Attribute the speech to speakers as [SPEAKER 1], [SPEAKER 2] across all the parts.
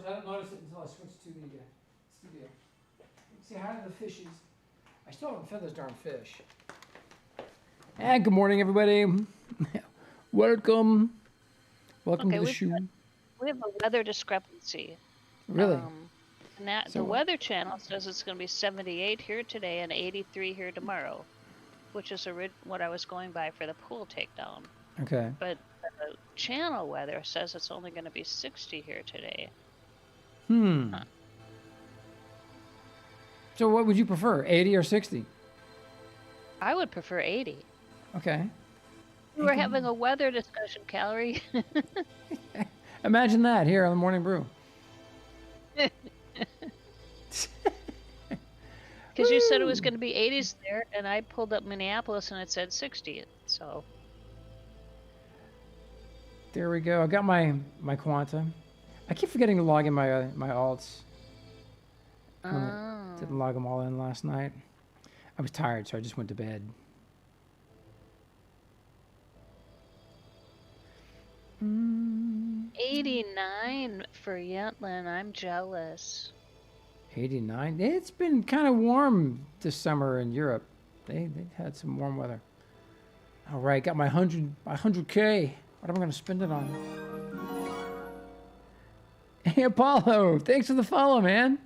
[SPEAKER 1] I don't notice it until I switch to the studio. Say hi to the fishies. I still haven't fed this darn fish. And good morning, everybody. Welcome to the show.
[SPEAKER 2] We have a weather discrepancy.
[SPEAKER 1] Really?
[SPEAKER 2] And that the Weather Channel says it's going to be 78 here today and 83 here tomorrow, which is what I was going by for the pool takedown.
[SPEAKER 1] Okay.
[SPEAKER 2] But the channel weather says it's only going to be 60 here today.
[SPEAKER 1] Huh. So what would you prefer, 80 or 60?
[SPEAKER 2] I would prefer 80.
[SPEAKER 1] Okay.
[SPEAKER 2] We were having a weather discussion, Calorie.
[SPEAKER 1] Imagine that here on the Morning Brew.
[SPEAKER 2] Because you said it was going to be 80s there, and I pulled up Minneapolis and it said 60. So
[SPEAKER 1] there we go. I got my Quanta. I keep forgetting to log in my alts. Didn't log them all in last night. I was tired, so I just went to bed.
[SPEAKER 2] 89 for Yentland. I'm jealous.
[SPEAKER 1] 89. It's been kind of warm this summer in Europe. They had some warm weather. All right, got my 100K. What am I going to spend it on? Hey, Apollo, thanks for the follow, man.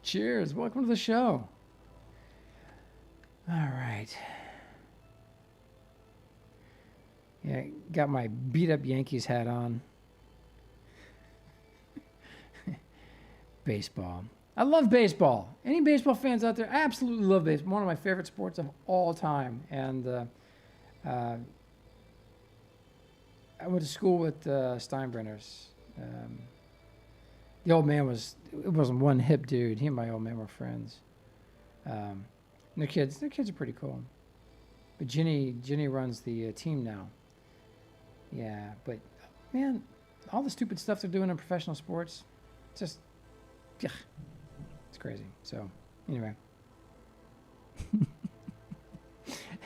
[SPEAKER 1] Cheers. Welcome to the show. All right. Yeah, got my beat-up Yankees hat on. Baseball. I love baseball. Any baseball fans out there? I absolutely love baseball. One of my favorite sports of all time. And I went to school with Steinbrenners. The old man it wasn't one hip dude. He and my old man were friends. And their kids are pretty cool. But Ginny runs the team now. Yeah, but man, all the stupid stuff they're doing in professional sports, just, yeah, it's crazy. So anyway,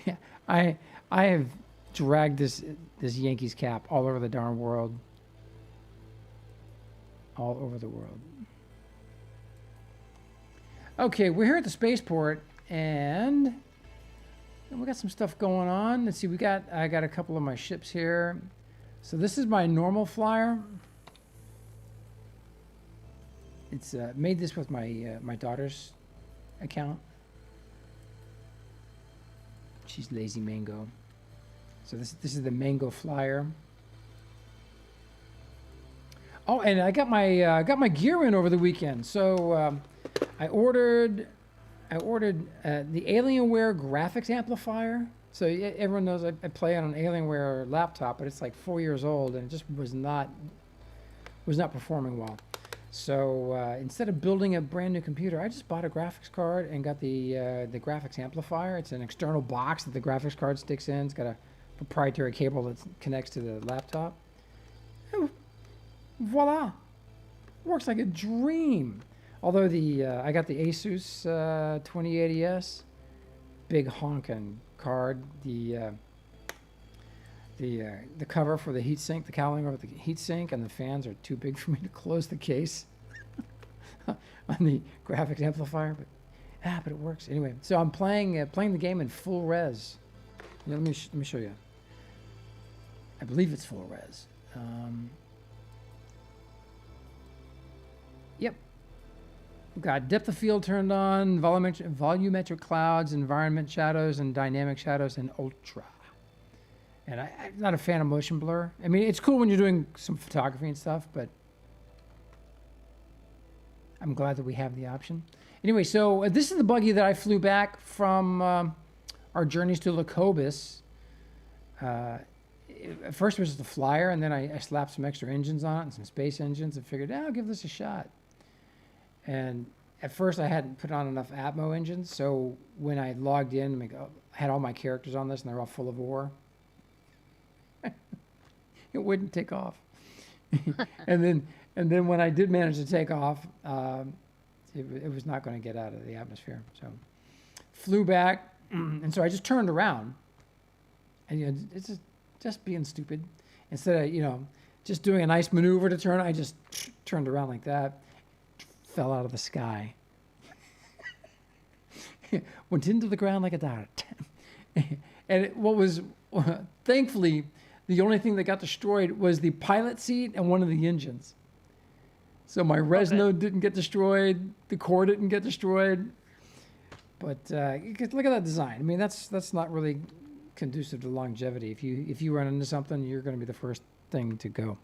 [SPEAKER 1] yeah, I have dragged this Yankees cap all over the darn world. All over the world. Okay, we're here at the spaceport, and we got some stuff going on. Let's see, I got a couple of my ships here. So this is my normal flyer. It's made this with my daughter's account. She's lazy mango. So this is the mango flyer. Oh, and I got my gear in over the weekend. So I ordered the Alienware graphics amplifier. So everyone knows I play on an Alienware laptop, but it's like 4 years old and it just was not performing well. So instead of building a brand new computer, I just bought a graphics card and got the graphics amplifier. It's an external box that the graphics card sticks in. It's got a proprietary cable that connects to the laptop. And voila, works like a dream. Although I got the Asus 2080S, big honking card. The cover for the heatsink, the cowling over the heatsink, and the fans are too big for me to close the case on the graphics amplifier. But it works anyway. So I'm playing the game in full res. Let me show you. I believe it's full res. Yep. We've got depth of field turned on, volumetric clouds, environment shadows, and dynamic shadows in ultra. And I'm not a fan of motion blur. I mean, it's cool when you're doing some photography and stuff, but I'm glad that we have the option. Anyway, so this is the buggy that I flew back from our journeys to Lacobus. At first it was just a flyer, and then I slapped some extra engines on it and some space engines and figured, I'll give this a shot. And at first I hadn't put on enough Atmo engines, so when I logged in, I had all my characters on this and they're all full of ore. It wouldn't take off. and then when I did manage to take off, it was not going to get out of the atmosphere. So flew back, and so I just turned around, and it's just being stupid. Instead of just doing a nice maneuver to turn, I just turned around like that, fell out of the sky. Went into the ground like a dart. And what was, thankfully, the only thing that got destroyed was the pilot seat and one of the engines. So my res node didn't get destroyed, the core didn't get destroyed. But look at that design. I mean, that's not really conducive to longevity. If you run into something, you're going to be the first thing to go.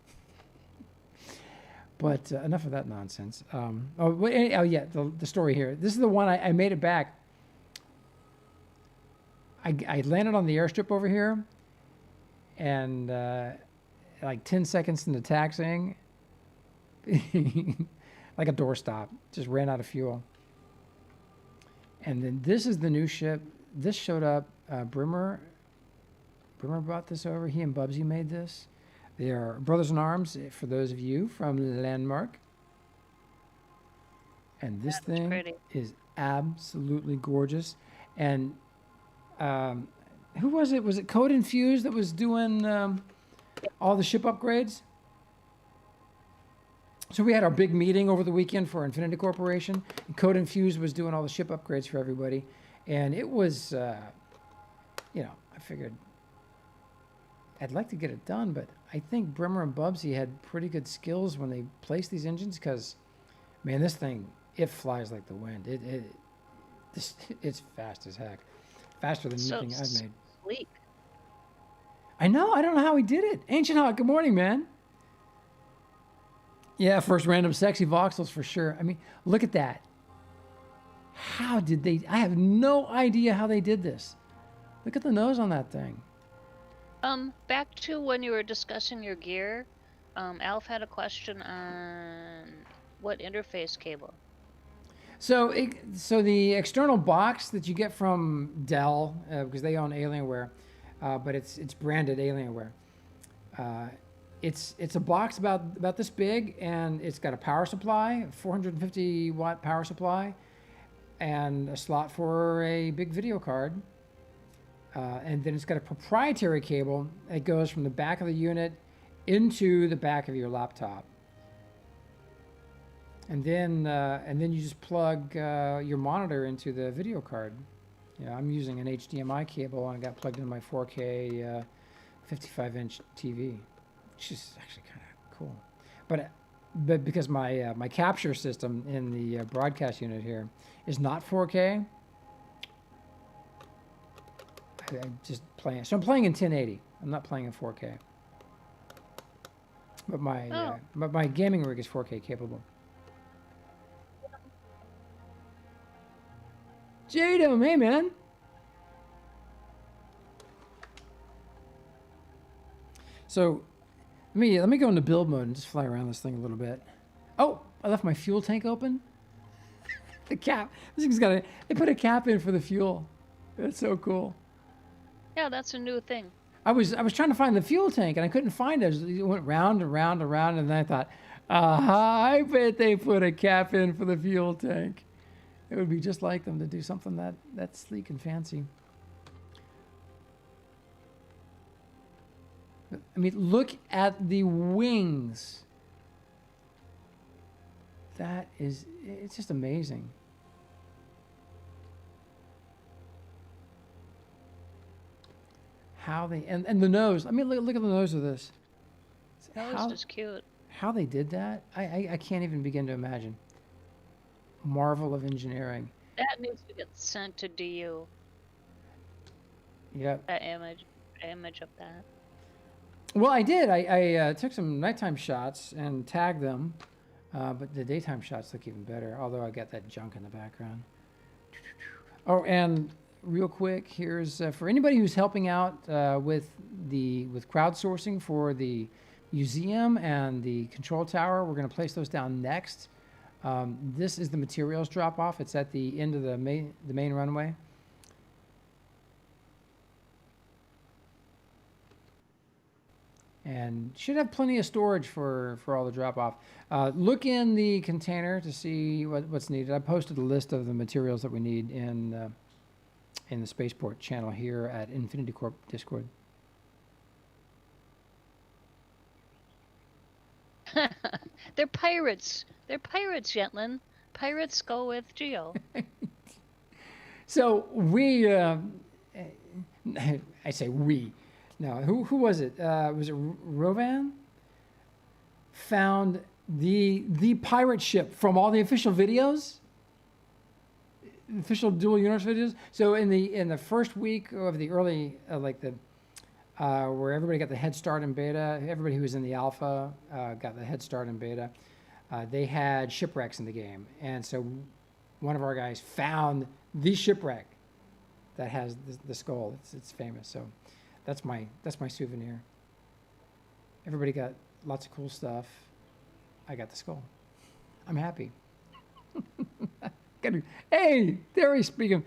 [SPEAKER 1] But enough of that nonsense. The story here. This is the one I made it back. I landed on the airstrip over here, and like 10 seconds into taxiing, like a doorstop, just ran out of fuel. And then this is the new ship. This showed up. Brimmer brought this over. He and Bubsy made this. They are brothers in arms, for those of you from Landmark. And this thing is absolutely gorgeous. And who was it? Was it Code Infused that was doing all the ship upgrades? So we had our big meeting over the weekend for Infinity Corporation. And Code Infused was doing all the ship upgrades for everybody. And it was, I figured I'd like to get it done, but I think Brimmer and Bubsy had pretty good skills when they placed these engines because, man, this thing, it flies like the wind. It's fast as heck. Faster than anything I've made.
[SPEAKER 2] Sleek.
[SPEAKER 1] I know. I don't know how he did it. Ancient Hawk, good morning, man. Yeah, first random sexy voxels for sure. I mean, look at that. How did they? I have no idea how they did this. Look at the nose on that thing.
[SPEAKER 2] Back to when you were discussing your gear, Alf had a question on what interface cable.
[SPEAKER 1] So the external box that you get from Dell, because they own Alienware, but it's branded Alienware. It's a box about this big, and it's got a power supply, 450 watt power supply, and a slot for a big video card. And then it's got a proprietary cable that goes from the back of the unit into the back of your laptop. And then you just plug your monitor into the video card. I'm using an HDMI cable, and I got plugged into my 4K 55-inch TV, which is actually kind of cool. But because my capture system in the broadcast unit here is not 4K, I'm just playing. So I'm playing in 1080. I'm not playing in 4K. But my gaming rig is 4K capable. Jadum, hey man. So let me go into build mode and just fly around this thing a little bit. Oh, I left my fuel tank open. The cap. This thing's they put a cap in for the fuel. That's so cool.
[SPEAKER 2] Yeah, that's a new thing.
[SPEAKER 1] I was trying to find the fuel tank and I couldn't find it. It went round and round and round, and then I thought, I bet they put a cap in for the fuel tank. It would be just like them to do something that sleek and fancy. I mean, look at the wings. It's just amazing. How they, and the nose. I mean, look at the nose of this.
[SPEAKER 2] That was just cute.
[SPEAKER 1] How they did that, I can't even begin to imagine. Marvel of engineering.
[SPEAKER 2] That needs to get sent to DU.
[SPEAKER 1] Yep.
[SPEAKER 2] That image of that.
[SPEAKER 1] Well, I did. I took some nighttime shots and tagged them, but the daytime shots look even better. Although I got that junk in the background. Oh, and real quick, here's for anybody who's helping out with crowdsourcing for the museum and the control tower. We're going to place those down next. This is the materials drop off. It's at the end of the main runway. And should have plenty of storage for all the drop off. Look in the container to see what's needed. I posted a list of the materials that we need in the Spaceport channel here at Infinity Corp Discord.
[SPEAKER 2] They're pirates. They're pirates, Yetland. Pirates go with Geo.
[SPEAKER 1] So we, I say we. No, who was it? Was it Rovan? Found the pirate ship from all the official videos, official dual universe videos. So in the first week of the early where everybody got the head start in beta, everybody who was in the alpha got the head start in beta. They had shipwrecks in the game, and so one of our guys found the shipwreck that has the skull. It's famous. So that's my souvenir. Everybody got lots of cool stuff. I got the skull. I'm happy. Hey, there he's speaking.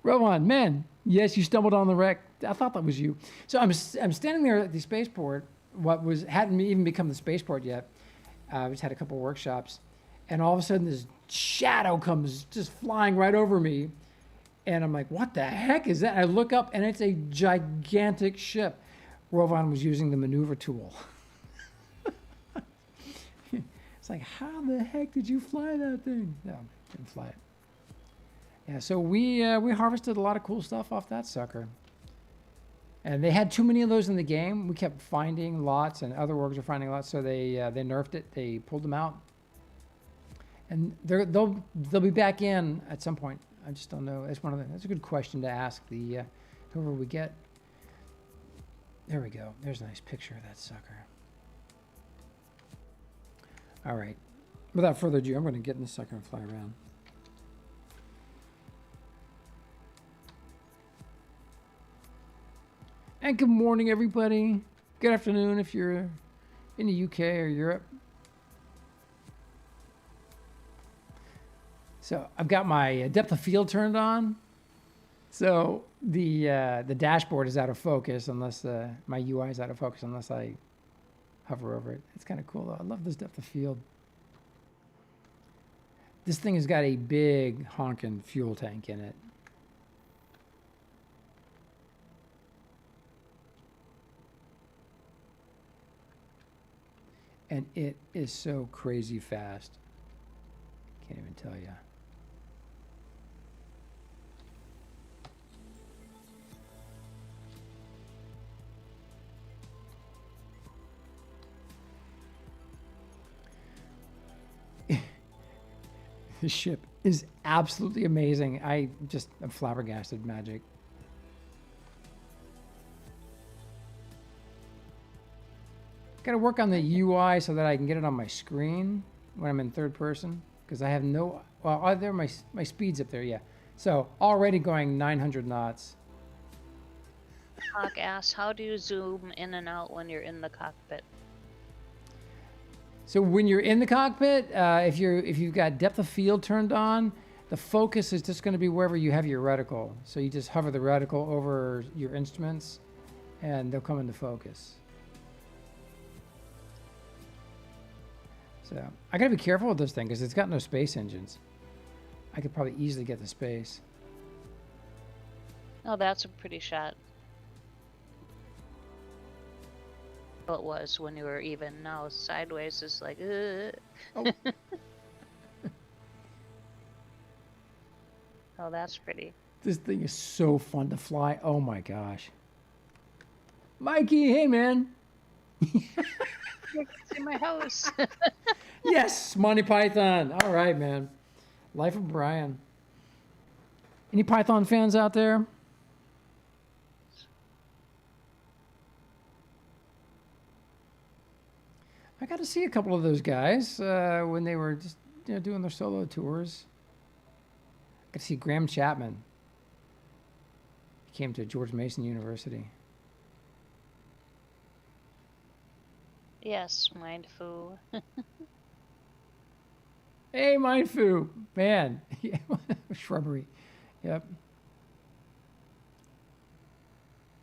[SPEAKER 1] Rowan, man, yes, you stumbled on the wreck. I thought that was you. So I'm standing there at the spaceport. Hadn't even become the spaceport yet. We just had a couple workshops, and all of a sudden this shadow comes just flying right over me, and I'm like, "What the heck is that?" And I look up, and it's a gigantic ship. Rowan was using the maneuver tool. It's like, how the heck did you fly that thing? No, didn't fly it. Yeah, so we harvested a lot of cool stuff off that sucker. And they had too many of those in the game. We kept finding lots, and other orgs were finding lots, so they nerfed it. They pulled them out, and they'll be back in at some point. I just don't know. That's a good question to ask the whoever we get. There we go. There's a nice picture of that sucker. All right. Without further ado, I'm going to get in this sucker and fly around. And good morning, everybody. Good afternoon if you're in the UK or Europe. So I've got my depth of field turned on. So the dashboard is out of focus unless my UI is out of focus unless I hover over it. It's kind of cool though. I love this depth of field. This thing has got a big honking fuel tank in it. And it is so crazy fast. Can't even tell you. This ship is absolutely amazing. I'm flabbergasted, Magic. Got to work on the UI so that I can get it on my screen when I'm in third person, because I have no. Well, are there my speeds up there? Yeah. So already going 900 knots.
[SPEAKER 2] Hawk asks, how do you zoom in and out when you're in the cockpit?
[SPEAKER 1] So when you're in the cockpit, if you've got depth of field turned on, the focus is just going to be wherever you have your reticle. So you just hover the reticle over your instruments, and they'll come into focus. So I got to be careful with this thing because it's got no space engines. I could probably easily get to space.
[SPEAKER 2] Oh, that's a pretty shot. It was when you were even. Now sideways is like,
[SPEAKER 1] Oh.
[SPEAKER 2] Oh, that's pretty.
[SPEAKER 1] This thing is so fun to fly. Oh my gosh. Mikey, hey man.
[SPEAKER 2] In my house.
[SPEAKER 1] Yes, Monty Python. All right, man. Life of Brian. Any Python fans out there? I got to see a couple of those guys when they were just doing their solo tours. Got to see Graham Chapman. He came to George Mason University.
[SPEAKER 2] Yes, Mindfu.
[SPEAKER 1] Hey, Mindfu. Man. Shrubbery. Yep.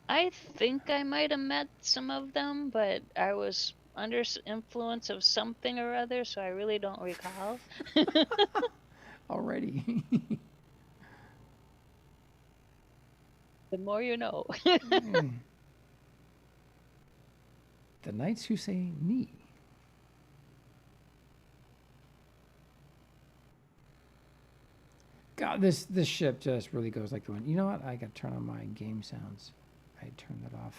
[SPEAKER 2] I think I might have met some of them, but I was under influence of something or other, so I really don't recall.
[SPEAKER 1] Already.
[SPEAKER 2] The more you know.
[SPEAKER 1] The Knights Who Say Knee. God, this ship just really goes like the wind. You know what? I got to turn on my game sounds. I turned that off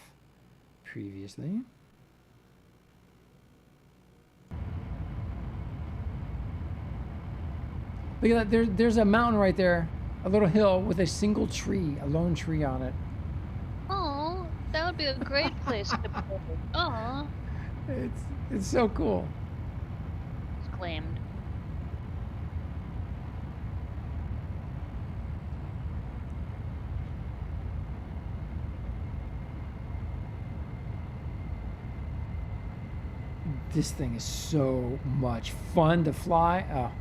[SPEAKER 1] previously. Look at that. There's a mountain right there. A little hill with a single tree, a lone tree on it.
[SPEAKER 2] Oh, that would be a great place to play. Oh.
[SPEAKER 1] It's so cool.
[SPEAKER 2] It's claimed.
[SPEAKER 1] This thing is so much fun to fly. Oh.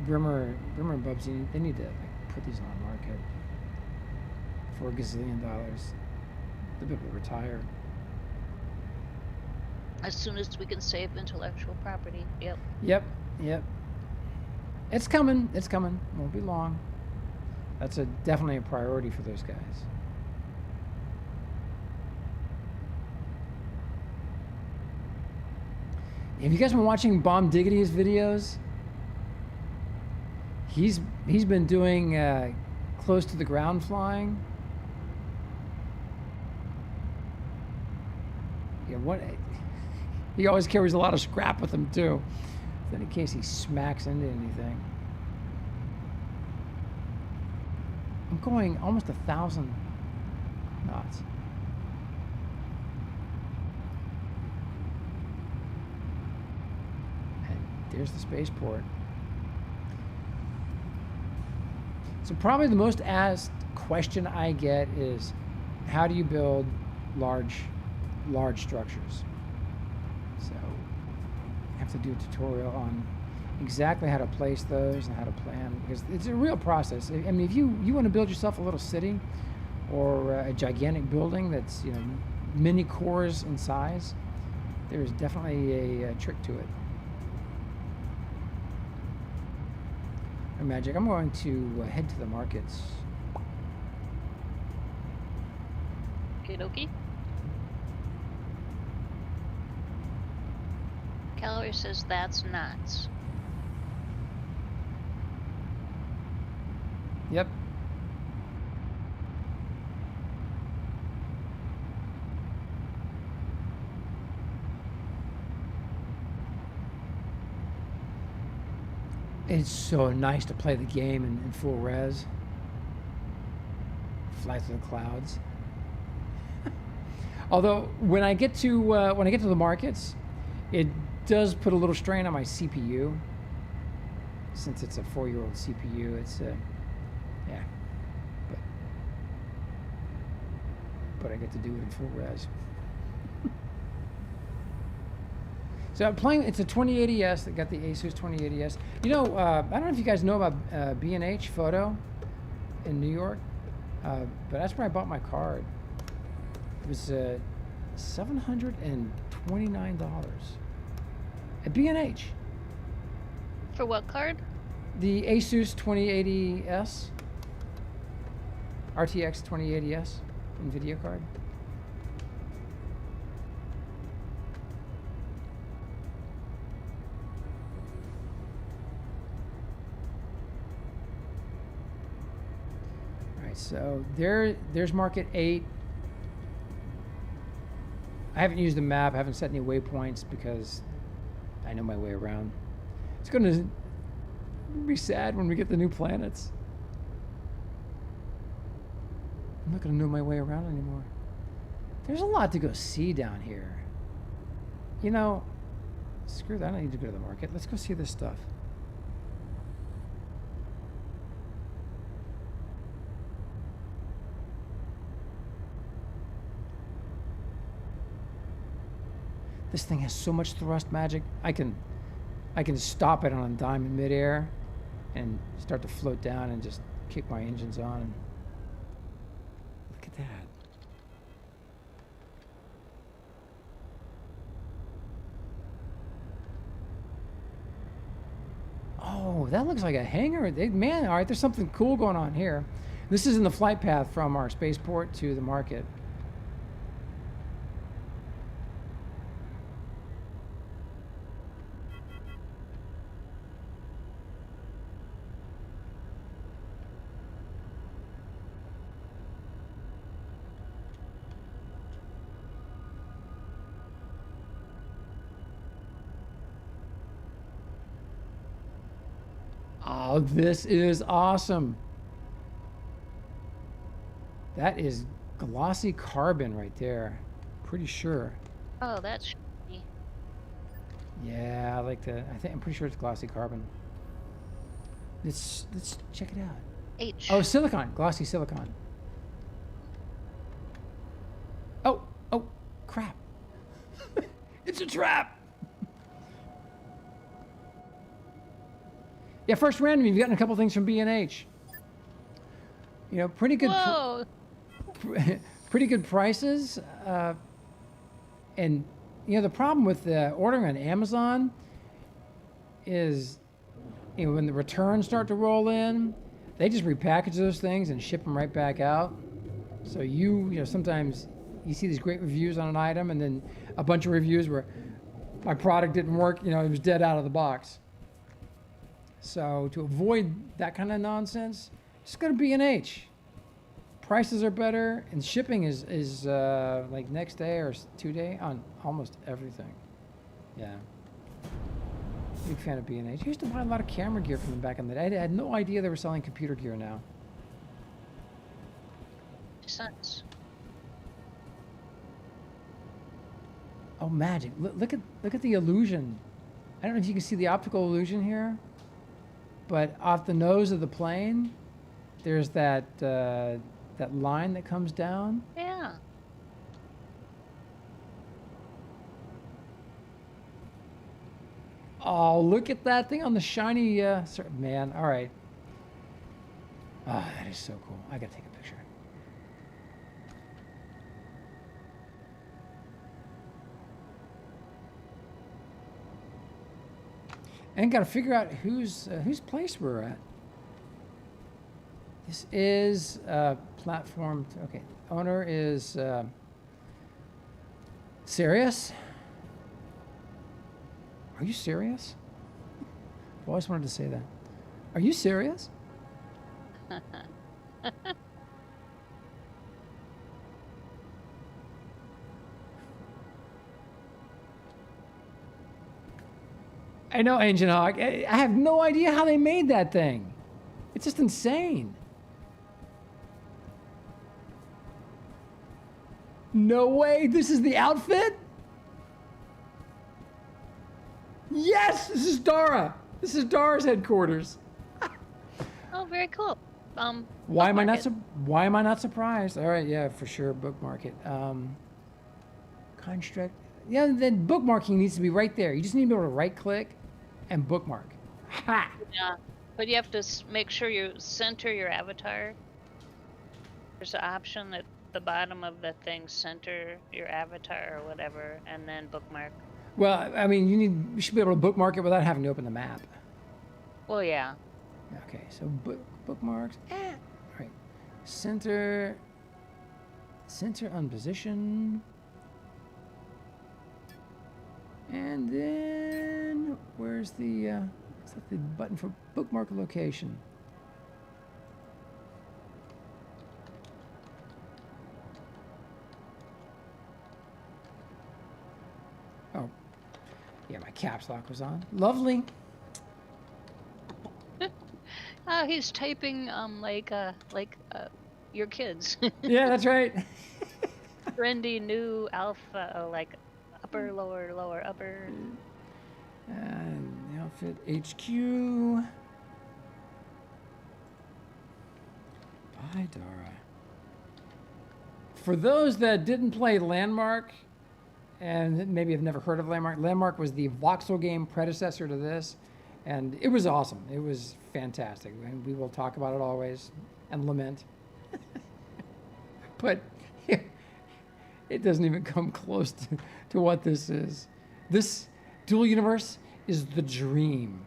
[SPEAKER 1] Brimmer and Bubsy, they need to like, put these on the market for $1 gazillion. They'll be able to retire.
[SPEAKER 2] As soon as we can save intellectual property. Yep.
[SPEAKER 1] Yep. It's coming. Won't be long. That's definitely a priority for those guys. Have you guys been watching Bomb Diggity's videos? He's been doing close to the ground flying. Yeah, he always carries a lot of scrap with him too, then in case he smacks into anything. I'm going almost 1,000 knots. And there's the spaceport. So probably the most asked question I get is, how do you build large structures? So I have to do a tutorial on exactly how to place those and how to plan, because it's a real process. I mean, if you want to build yourself a little city or a gigantic building that's many cores in size, there's definitely a trick to it. Magic. I'm going to head to the markets.
[SPEAKER 2] Okie. Calorie says that's nuts.
[SPEAKER 1] Yep. It's so nice to play the game in full res. Fly through the clouds. Although when I get to the markets, it does put a little strain on my CPU. Since it's a 4-year-old CPU, it's yeah. But I get to do it in full res. So I'm playing, it's a 2080S, I got the Asus 2080S. You know, I don't know if you guys know about B&H Photo in New York, but that's where I bought my card. It was $729 at B&H.
[SPEAKER 2] For what card?
[SPEAKER 1] The Asus 2080S, RTX 2080S NVIDIA card. So there's market 8. I haven't used the map. I haven't set any waypoints because I know my way around. It's going to be sad when we get the new planets. I'm not going to know my way around anymore. There's a lot to go see down here. You know, screw that. I don't need to go to the market. Let's go see this stuff. This thing has so much thrust magic. I can stop it on a dime in midair and start to float down and just kick my engines on. Look at that. Oh, that looks like a hangar. Man, all right, there's something cool going on here. This is in the flight path from our spaceport to the market. Oh, this is awesome. That is glossy carbon right there. Pretty sure.
[SPEAKER 2] Oh, that's shiny.
[SPEAKER 1] Yeah, I like that. I'm pretty sure it's glossy carbon. Let's check it out.
[SPEAKER 2] H.
[SPEAKER 1] Oh, silicon, glossy silicon. Oh, crap. It's a trap. Yeah, first random, you've gotten a couple things from B&H. You know, pretty good.
[SPEAKER 2] Whoa.
[SPEAKER 1] Pretty good prices. And, you know, the problem with ordering on Amazon is, you know, when the returns start to roll in, they just repackage those things and ship them right back out. So you know, sometimes you see these great reviews on an item and then a bunch of reviews where my product didn't work, you know, it was dead out of the box. So to avoid that kind of nonsense, just go to B&H. Prices are better, and shipping is like next day or 2 day on almost everything. Yeah. Big fan of B&H. I used to buy a lot of camera gear from them back in the day. I had no idea they were selling computer gear now.
[SPEAKER 2] Makes sense.
[SPEAKER 1] Oh, magic! Look at the illusion. I don't know if you can see the optical illusion here, but off the nose of the plane, there's that that line that comes down.
[SPEAKER 2] Yeah.
[SPEAKER 1] Oh, look at that thing on the shiny, man, all right. Oh, that is so cool. I gotta take a picture. And gotta figure out whose place we're at. This is platform, okay, owner is Sirius. Are you serious? I always wanted to say that. Are you serious? I know, Ancient Hawk. I have no idea how they made that thing. It's just insane. No way, this is the outfit? Yes, this is Dara. This is Dara's headquarters.
[SPEAKER 2] Oh, very cool.
[SPEAKER 1] Why am I not
[SPEAKER 2] bookmark
[SPEAKER 1] why am I not surprised? All right, yeah, for sure, bookmark it. Construct. Yeah, then bookmarking needs to be right there. You just need to be able to right click and bookmark. Ha!
[SPEAKER 2] it? Yeah, but you have to make sure you center your avatar. There's an option at the bottom of the thing, center your avatar or whatever, and then bookmark.
[SPEAKER 1] Well, I mean, you should be able to bookmark it without having to open the map.
[SPEAKER 2] Well, yeah.
[SPEAKER 1] Okay, so bookmarks. All right, center on position, and then where's the is that the button for bookmark location? Oh, yeah, my caps lock was on. Lovely.
[SPEAKER 2] Oh, he's typing like your kids.
[SPEAKER 1] Yeah, that's right.
[SPEAKER 2] Trendy new alpha, like upper, lower, lower, upper.
[SPEAKER 1] And the outfit HQ. Bye, Dara. For those that didn't play Landmark, and maybe have never heard of Landmark, Landmark was the voxel game predecessor to this, and it was awesome. It was fantastic, and we will talk about it always and lament. But it doesn't even come close to what this is. This dual universe is the dream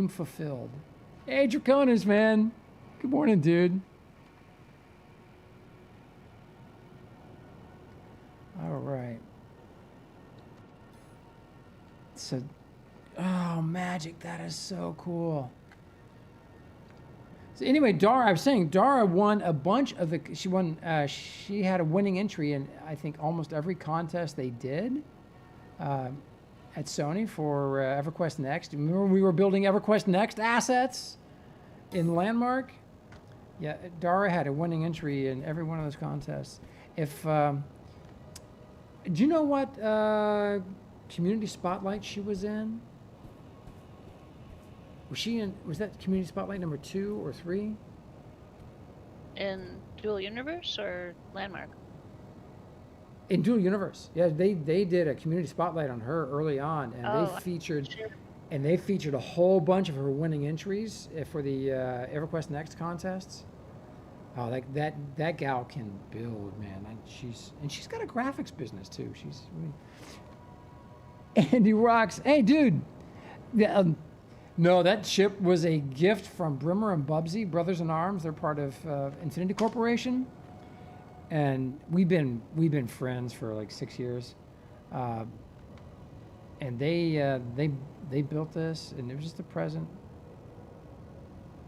[SPEAKER 1] fulfilled. Hey, Draconis, man. Good morning, dude. All right. So, oh, magic. That is so cool. So anyway, Dara, I was saying, Dara won a bunch of she had a winning entry in, I think, almost every contest they did. at Sony for EverQuest Next. Remember when we were building EverQuest Next assets in Landmark? Yeah, Dara had a winning entry in every one of those contests. If do you know what community spotlight she was in? Was she in? Was that community spotlight number 2 or 3?
[SPEAKER 2] In Dual Universe or Landmark?
[SPEAKER 1] In Dual Universe, yeah, they did a community spotlight on her early on, and they featured a whole bunch of her winning entries for the EverQuest Next contests. Oh, like that gal can build, man. And she's got a graphics business too. She's Andy rocks. Hey, dude. No, that ship was a gift from Brimmer and Bubsy, Brothers in Arms. They're part of Infinity Corporation. And we've been friends for like 6 years, and they built this, and it was just a present.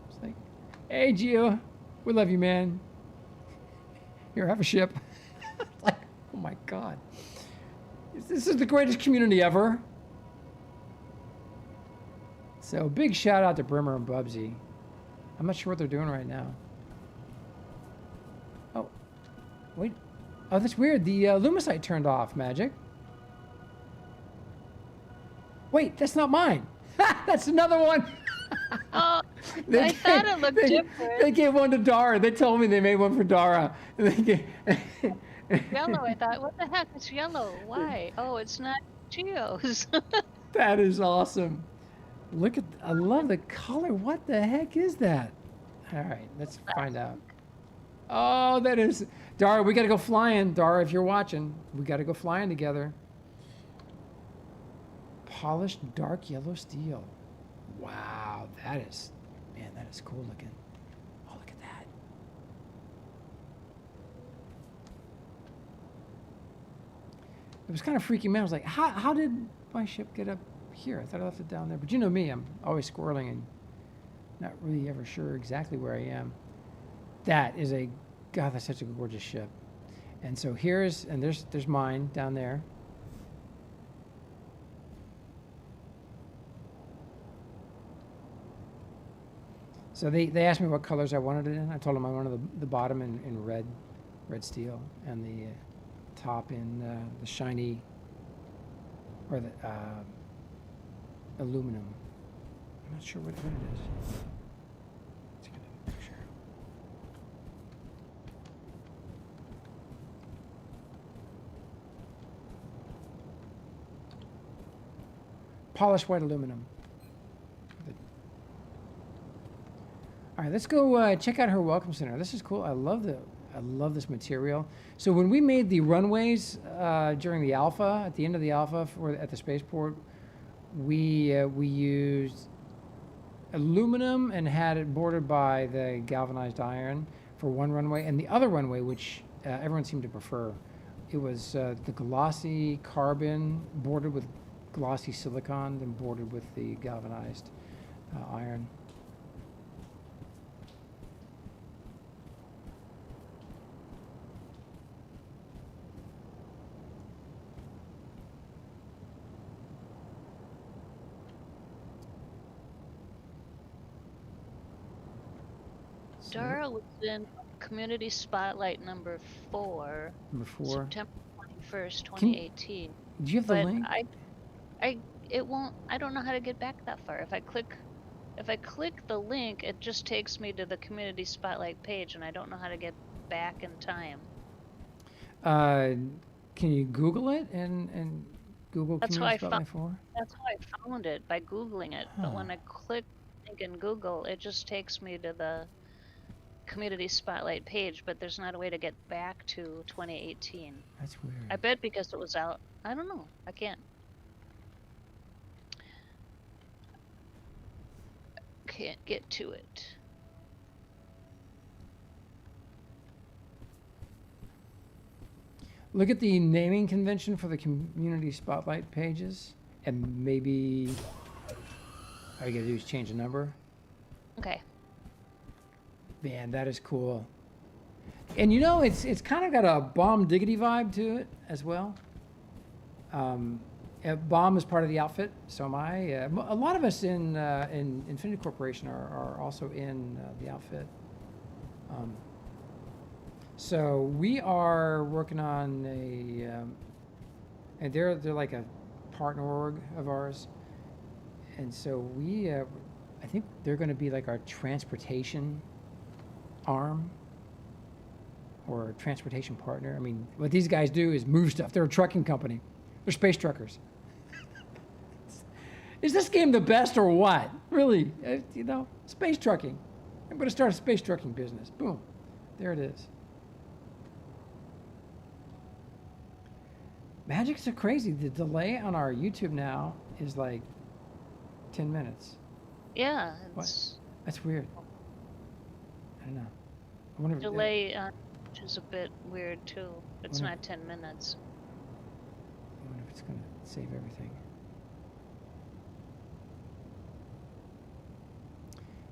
[SPEAKER 1] It's like, hey Gio, we love you, man. Here, have a ship. It's like, oh my God, this is the greatest community ever. So big shout out to Brimmer and Bubsy. I'm not sure what they're doing right now. Wait. Oh, that's weird. The Lumicite turned off, Magic. Wait, that's not mine. That's another one.
[SPEAKER 2] Oh, I thought it looked different.
[SPEAKER 1] They gave one to Dara. They told me they made one for Dara.
[SPEAKER 2] Yellow, I thought, what the heck? It's yellow. Why? Oh, it's not Geo's.
[SPEAKER 1] That is awesome. Look at, I love the color. What the heck is that? All right, let's find out. Oh, that is... Dara, we got to go flying. Dara, if you're watching, we got to go flying together. Polished dark yellow steel. Wow, that is... Man, that is cool looking. Oh, look at that. It was kind of freaking me out. I was like, how did my ship get up here? I thought I left it down there. But you know me, I'm always squirreling and not really ever sure exactly where I am. That is a... God, that's such a gorgeous ship. And so there's mine down there. So they asked me what colors I wanted it in. I told them I wanted the bottom in red steel, and the top in the shiny, or the aluminum. I'm not sure what it is. Let's get a picture. Polished white aluminum. All right, let's go check out her welcome center. This is cool. I love this material. So when we made the runways during the alpha, at the end of the alpha at the spaceport, we used aluminum and had it bordered by the galvanized iron for one runway, and the other runway, which everyone seemed to prefer, it was the glossy carbon bordered with glossy silicon, then bordered with the galvanized iron.
[SPEAKER 2] Dara was in Community Spotlight number 4.
[SPEAKER 1] Number 4.
[SPEAKER 2] September 21st, 2018.
[SPEAKER 1] Do you have the
[SPEAKER 2] But
[SPEAKER 1] link?
[SPEAKER 2] it won't. I don't know how to get back that far. If I click the link, it just takes me to the Community Spotlight page, and I don't know how to get back in time.
[SPEAKER 1] Can you Google it and Google Community Spotlight 4?
[SPEAKER 2] That's how I found it, by Googling it. But when I click link in Google, it just takes me to the Community Spotlight page, but there's not a way to get back to 2018.
[SPEAKER 1] That's weird.
[SPEAKER 2] I bet because it was out. I don't know. I can't get to it.
[SPEAKER 1] Look at the naming convention for the Community Spotlight pages, and maybe all you gotta do is change the number.
[SPEAKER 2] Okay.
[SPEAKER 1] Man, that is cool. And you know, it's kind of got a bomb diggity vibe to it as well. Bomb is part of the outfit, so am I. A lot of us in Infinity Corporation are also in the outfit. So we are working on and they're like a partner org of ours, and so we, I think they're going to be like our transportation arm or transportation partner. I mean, what these guys do is move stuff. They're a trucking company. They're space truckers. Is this game the best or what? Really, space trucking. I'm going to start a space trucking business. Boom, there it is. Magic's so crazy. The delay on our YouTube now is like 10 minutes.
[SPEAKER 2] Yeah,
[SPEAKER 1] What? That's weird. I don't know. I wonder
[SPEAKER 2] delay which is a bit weird too. It's not 10 minutes.
[SPEAKER 1] I wonder if it's going to save everything.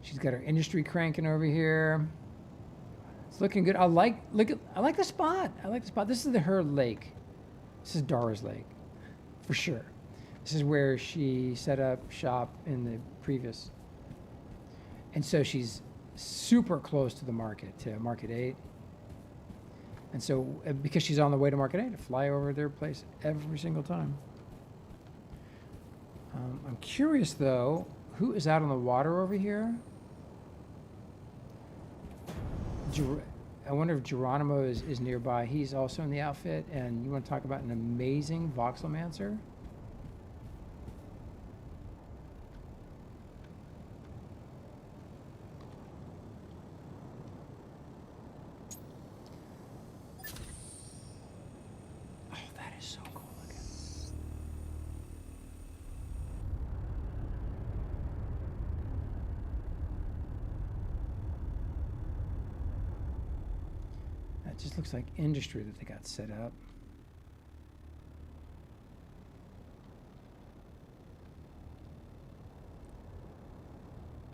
[SPEAKER 1] She's got her industry cranking over here. It's looking good. I like the spot. I like the spot. This is her lake. This is Dara's lake, for sure. This is where she set up shop in the previous. And so she's super close to the market, to Market 8. And so, because she's on the way to Market 8, to fly over their place every single time. I'm curious, though, who is out on the water over here? I wonder if Geronimo is nearby. He's also in the outfit, and you want to talk about an amazing voxelmancer? Oh, that is so cool looking. That just looks like industry that they got set up.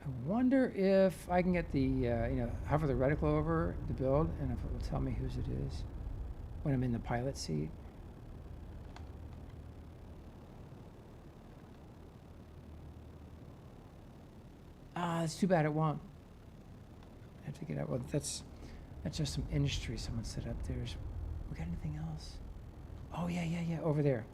[SPEAKER 1] I wonder if I can get the, hover the reticle over the build, and if it will tell me whose it is when I'm in the pilot seat. Ah, it's too bad it won't. I have to get out. Well, that's just some industry someone set up there. We got anything else? Oh, yeah, over there.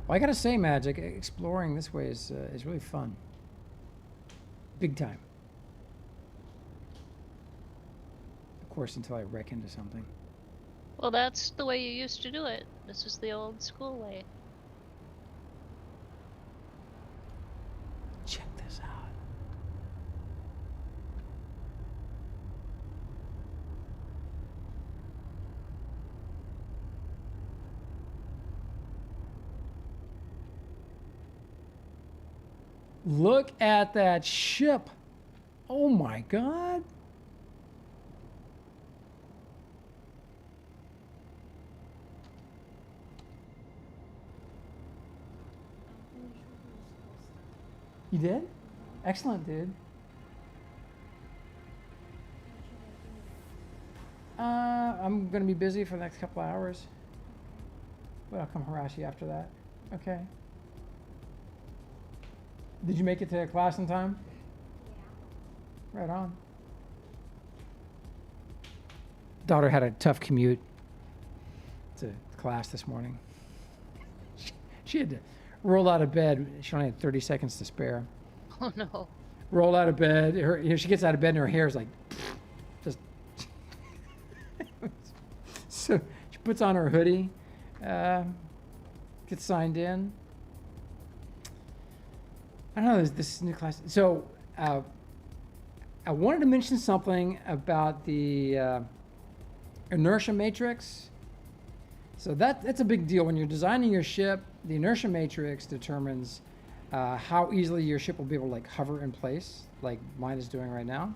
[SPEAKER 1] Well, I gotta say, Magic, exploring this way is really fun. Big time. Of course, until I wreck into something.
[SPEAKER 2] Well, that's the way you used to do it. This is the old school way.
[SPEAKER 1] Check this out. Look at that ship. Oh my God. You did? Excellent, dude. I'm going to be busy for the next couple of hours. But I'll come harass you after that. Okay. Did you make it to class in time? Yeah. Right on. Daughter had a tough commute to class this morning. She had to roll out of bed. She only had 30 seconds to spare.
[SPEAKER 2] Oh no.
[SPEAKER 1] Roll out of bed. She gets out of bed and her hair is like, just. So she puts on her hoodie, gets signed in. I don't know, this new class. So I wanted to mention something about the inertia matrix. So that's a big deal. When you're designing your ship, the inertia matrix determines how easily your ship will be able to like hover in place, like mine is doing right now.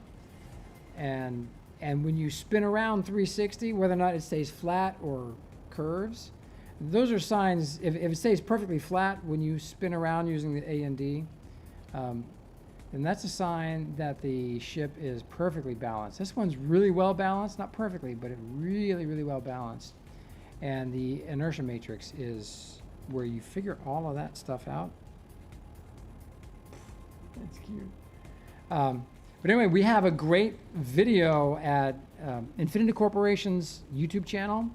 [SPEAKER 1] And when you spin around 360, whether or not it stays flat or curves, those are signs. If it stays perfectly flat when you spin around using the A and D, then that's a sign that the ship is perfectly balanced. This one's really well balanced, not perfectly, but it really, really well balanced. And the inertia matrix is where you figure all of that stuff out. That's cute. But anyway, we have a great video at Infinity Corporation's YouTube channel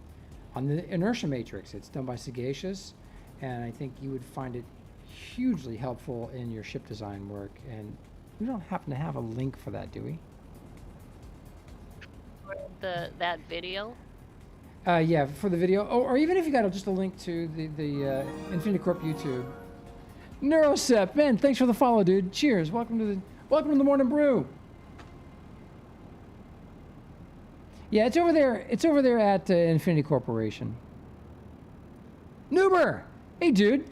[SPEAKER 1] on the inertia matrix. It's done by Sagacious, and I think you would find it hugely helpful in your ship design work. And we don't happen to have a link for that, do we?
[SPEAKER 2] That video?
[SPEAKER 1] Yeah, for the video. Oh, or even if you got just a link to the Infinity Corp YouTube. Neurosep, man, thanks for the follow, dude. Cheers. Welcome to the Morning Brew. Yeah, it's over there. It's over there at Infinity Corporation. Noober! Hey, dude.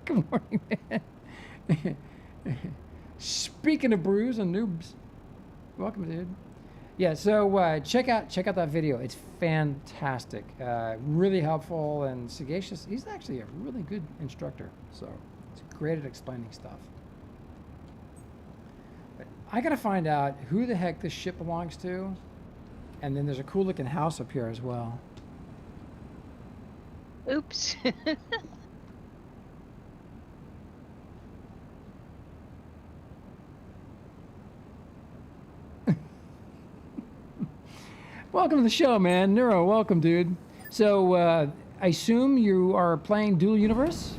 [SPEAKER 1] Good morning, man. Speaking of brews and noobs, welcome, dude. Yeah, so check out that video. It's fantastic, really helpful, and Sagacious. He's actually a really good instructor, so it's great at explaining stuff. But I gotta find out who the heck this ship belongs to, and then there's a cool looking house up here as well.
[SPEAKER 2] Oops.
[SPEAKER 1] Welcome to the show, man. Neuro, welcome, dude. So, I assume you are playing Dual Universe?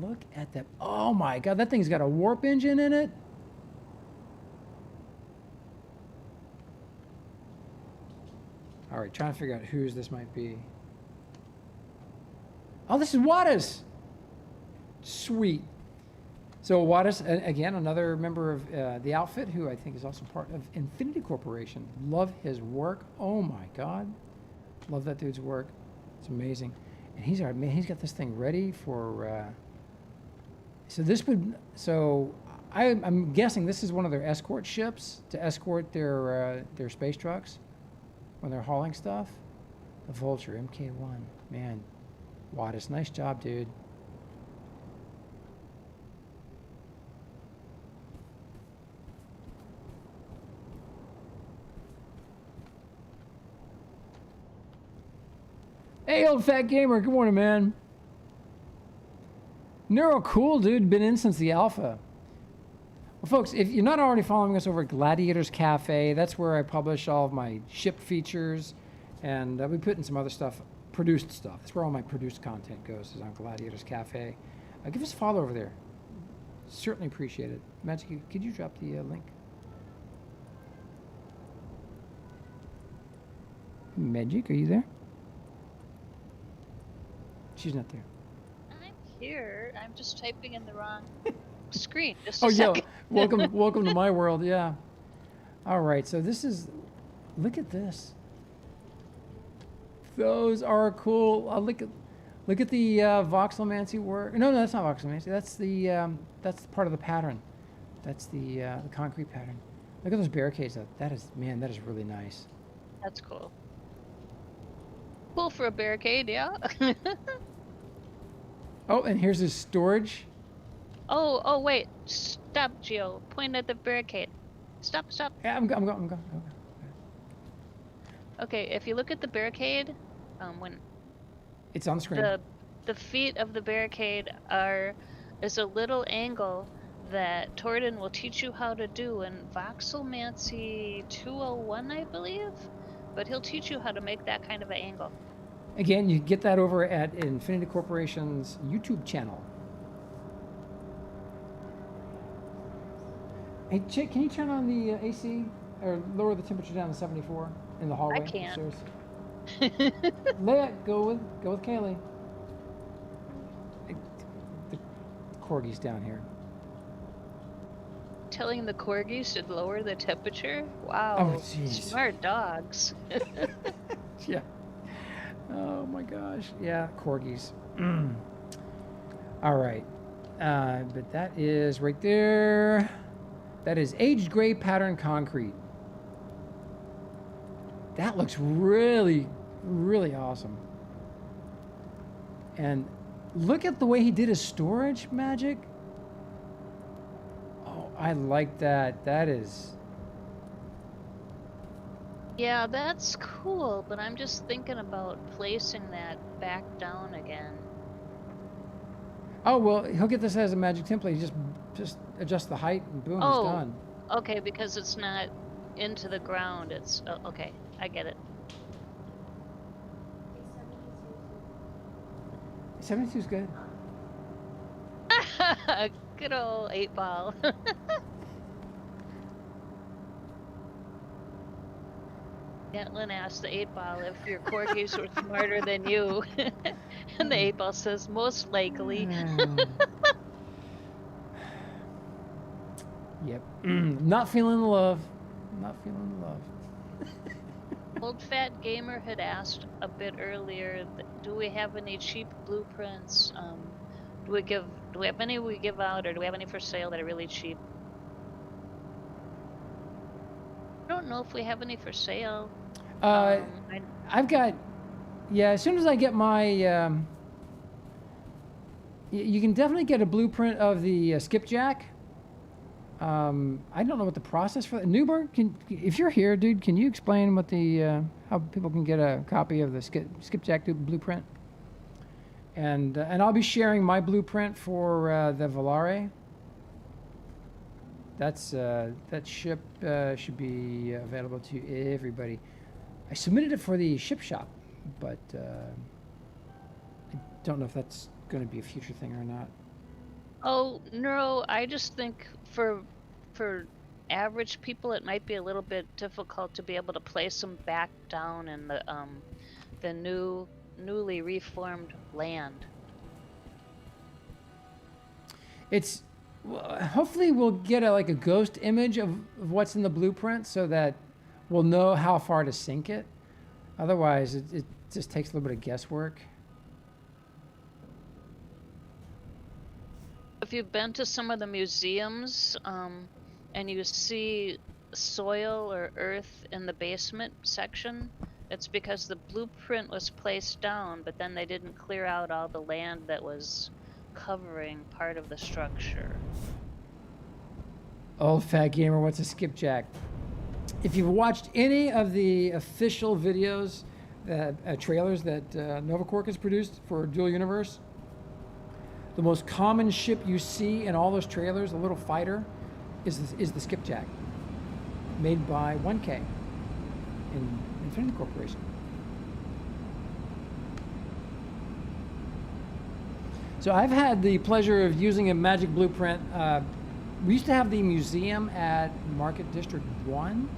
[SPEAKER 1] Look at that. Oh my God, that thing's got a warp engine in it. All right, trying to figure out whose this might be. Oh, this is Wattis. Sweet. So Wattis, again, another member of the outfit who I think is also part of Infinity Corporation. Love his work. Oh my God. Love that dude's work. It's amazing. And he's got this thing ready for, I'm guessing this is one of their escort ships to escort their space trucks when they're hauling stuff. The Vulture MK1. Man, Wattis, nice job, dude. Hey, old fat gamer. Good morning, man. Neuro, cool, dude. Been in since the alpha. Well, folks, if you're not already following us over at Gladiators Cafe, that's where I publish all of my ship features, and we put in some other stuff, produced stuff. That's where all my produced content goes, is on Gladiators Cafe. Give us a follow over there. Certainly appreciate it. Magic, could you drop the link? Magic, are you there? She's not there.
[SPEAKER 2] I'm here. I'm just typing in the wrong screen. Just
[SPEAKER 1] a
[SPEAKER 2] second.
[SPEAKER 1] welcome to my world. Yeah. All right. So this is. Look at this. Those are cool. Look at the voxelmancy work. No, that's not voxelmancy. That's part of the pattern. That's the concrete pattern. Look at those barricades. That is really nice.
[SPEAKER 2] That's cool. Cool for a barricade, yeah.
[SPEAKER 1] Oh, and here's his storage.
[SPEAKER 2] Oh, wait. Stop, Gio. Point at the barricade. Stop.
[SPEAKER 1] Yeah, I'm going.
[SPEAKER 2] Okay, if you look at the barricade, when
[SPEAKER 1] it's on screen.
[SPEAKER 2] The feet of the barricade is a little angle that Torden will teach you how to do in Voxelmancy 201, I believe. But he'll teach you how to make that kind of an angle.
[SPEAKER 1] Again, you get that over at Infinity Corporation's YouTube channel. Hey, Chick, can you turn on the AC or lower the temperature down to 74 in the hallway?
[SPEAKER 2] I can.
[SPEAKER 1] Go with Kaylee. The corgi's down here.
[SPEAKER 2] Telling the corgis to lower the temperature? Wow.
[SPEAKER 1] Oh, jeez.
[SPEAKER 2] Smart dogs.
[SPEAKER 1] Yeah. Oh my gosh. Yeah, corgis. All right. But that is right there. That is aged gray pattern concrete. That looks really, really awesome. And look at the way he did his storage magic. Oh, I like that. That is...
[SPEAKER 2] Yeah, that's cool, but I'm just thinking about placing that back down again.
[SPEAKER 1] Oh, well, he'll get this as a magic template. You just adjust the height and boom, he's done.
[SPEAKER 2] Okay, because it's not into the ground. It's okay. I get it.
[SPEAKER 1] 72 is good.
[SPEAKER 2] Good old 8-ball. Gatlin asked the 8-ball if your corgis were smarter than you. And the 8-ball says, most likely.
[SPEAKER 1] Yep. Not feeling the love. Not feeling the love.
[SPEAKER 2] Old Fat Gamer had asked a bit earlier, do we have any cheap blueprints? Do we have any we give out, or do we have any for sale that are really cheap? I don't know if we have any for sale.
[SPEAKER 1] I've got, yeah, as soon as I get my, you can definitely get a blueprint of the skipjack. I don't know what the process for that. Newberg, if you're here, dude, can you explain what the how people can get a copy of the skipjack blueprint? And I'll be sharing my blueprint for the Volare. That ship should be available to everybody. I submitted it for the ship shop, but I don't know if that's going to be a future thing or not.
[SPEAKER 2] Oh, no, I just think for average people it might be a little bit difficult to be able to place them back down in the newly reformed land.
[SPEAKER 1] It's hopefully we'll get a ghost image of what's in the blueprint so that we'll know how far to sink it. Otherwise, it just takes a little bit of guesswork.
[SPEAKER 2] If you've been to some of the museums and you see soil or earth in the basement section, it's because the blueprint was placed down, but then they didn't clear out all the land that was covering part of the structure.
[SPEAKER 1] Old Fat Gamer, what's a skipjack? If you've watched any of the official videos, trailers that Novaquark has produced for Dual Universe, the most common ship you see in all those trailers, the little fighter, is the skipjack, made by 1K in Infinity Corporation. So I've had the pleasure of using a magic blueprint. We used to have the museum at Market District 1,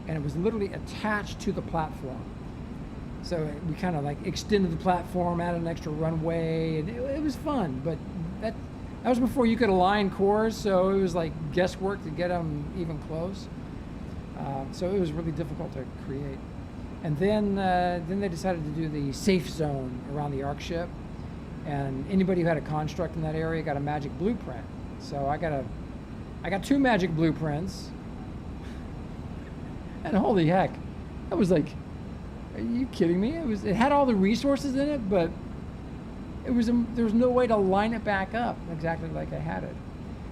[SPEAKER 1] and it was literally attached to the platform. So we kind of extended the platform, added an extra runway, and it was fun. But that was before you could align cores, so it was guesswork to get them even close. So it was really difficult to create. And then they decided to do the safe zone around the Ark ship, and anybody who had a construct in that area got a magic blueprint. So I got 2 magic blueprints, and holy heck, that was are you kidding me? It had all the resources in it, but there was no way to line it back up exactly like I had it.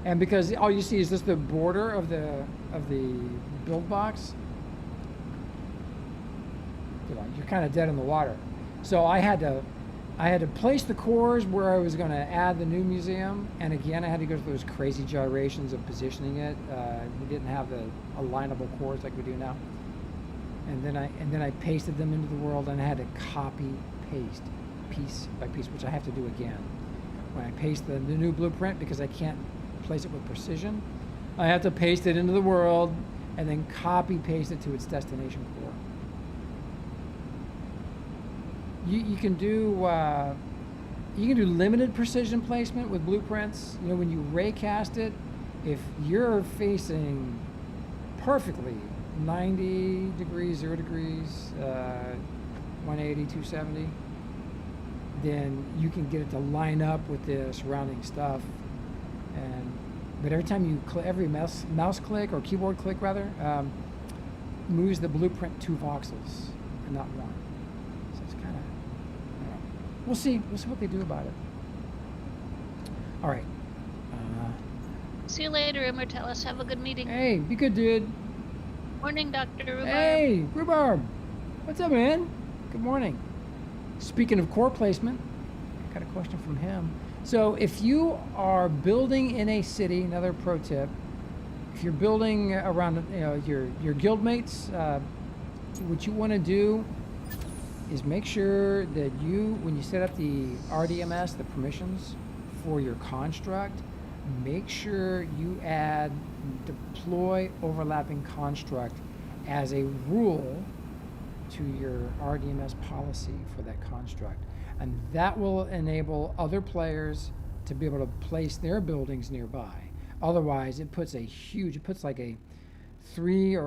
[SPEAKER 1] And because all you see is just the border of the build box, you're kind of dead in the water. So I had to place the cores where I was going to add the new museum, and again I had to go through those crazy gyrations of positioning it. We didn't have the alignable cores like we do now. And then I pasted them into the world, and I had to copy paste piece by piece, which I have to do again. When I paste the new blueprint, because I can't place it with precision, I have to paste it into the world and then copy paste it to its destination core. You can do limited precision placement with blueprints. When you raycast it, if you're facing perfectly 90 degrees, 0 degrees, 180, 270, then you can get it to line up with the surrounding stuff. But every time every mouse click or keyboard click rather, moves the blueprint 2 voxels and not 1. So it's kind of, we'll see. We'll see what they do about it. All right.
[SPEAKER 2] See you later, Immortalis. Have a good meeting.
[SPEAKER 1] Hey, be good, dude.
[SPEAKER 2] Morning, Dr. Rhubarb.
[SPEAKER 1] Hey, Rhubarb. What's up, man? Good morning. Speaking of core placement, I got a question from him. So if you are building in a city, another pro tip, if you're building around your guildmates, what you want to do is make sure that when you set up the RDMS, the permissions for your construct, make sure you add deploy overlapping construct as a rule to your RDMS policy for that construct. And that will enable other players to be able to place their buildings nearby. Otherwise, it puts like a 3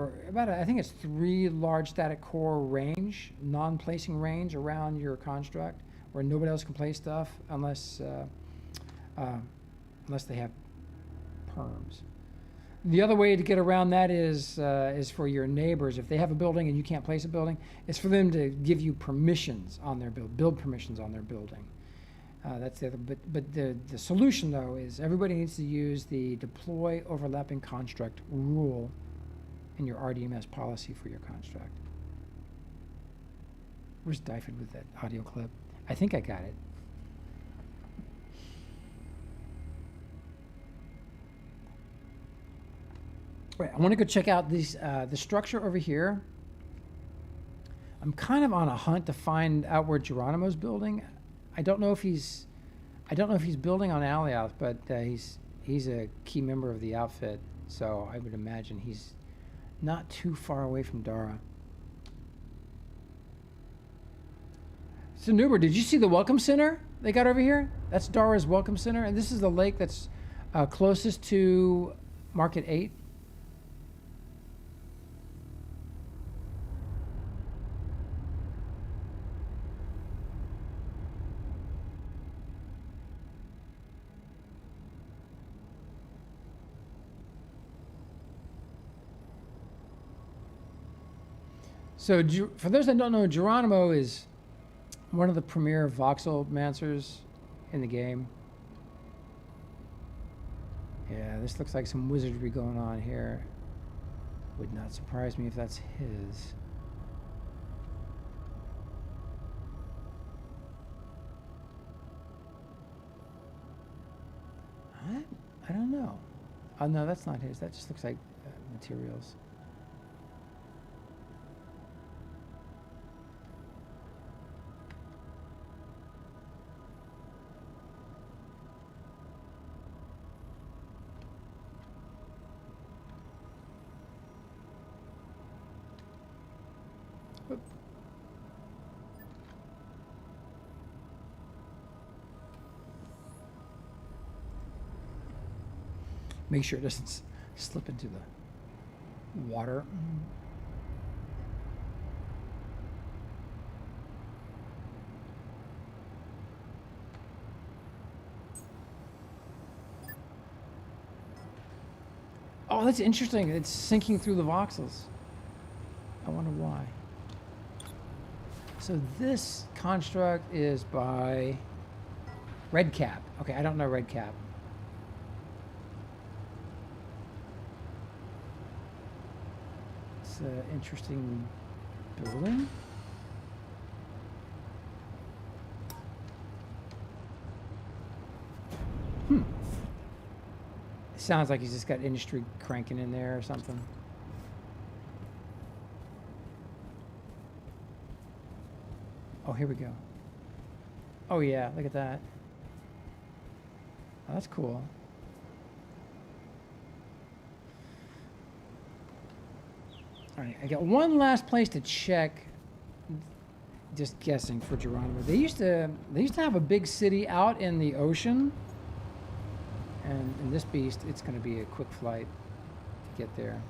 [SPEAKER 1] large static core range, non-placing range around your construct where nobody else can place stuff unless they have perms. The other way to get around that is for your neighbors. If they have a building and you can't place a building, it's for them to give you permissions on their build permissions on their building. That's the other. But the solution though is everybody needs to use the deploy overlapping construct rule in your RDMS policy for your construct. Where's Dyford with that audio clip? I think I got it. Right, I want to go check out these the structure over here. I'm kind of on a hunt to find out where Geronimo's building. I don't know if he's building on Alioth, but he's a key member of the outfit, so I would imagine he's not too far away from Dara. So Nuber, did you see the welcome center they got over here? That's Dara's welcome center, and this is the lake that's closest to Market 8. So for those that don't know, Geronimo is one of the premier voxelmancers in the game. Yeah, this looks like some wizardry going on here. Would not surprise me if that's his. I don't know. Oh no, that's not his. That just looks like materials. Make sure it doesn't slip into the water. Oh, that's interesting. It's sinking through the voxels. I wonder why. So this construct is by Redcap. Okay, I don't know Redcap. It's an interesting building. It sounds like he's just got industry cranking in there or something. Oh, here we go. Oh yeah, look at that. Oh, that's cool. All right, I got one last place to check. Just guessing for Geronimo. They used to have a big city out in the ocean, and in this beast, it's going to be a quick flight to get there.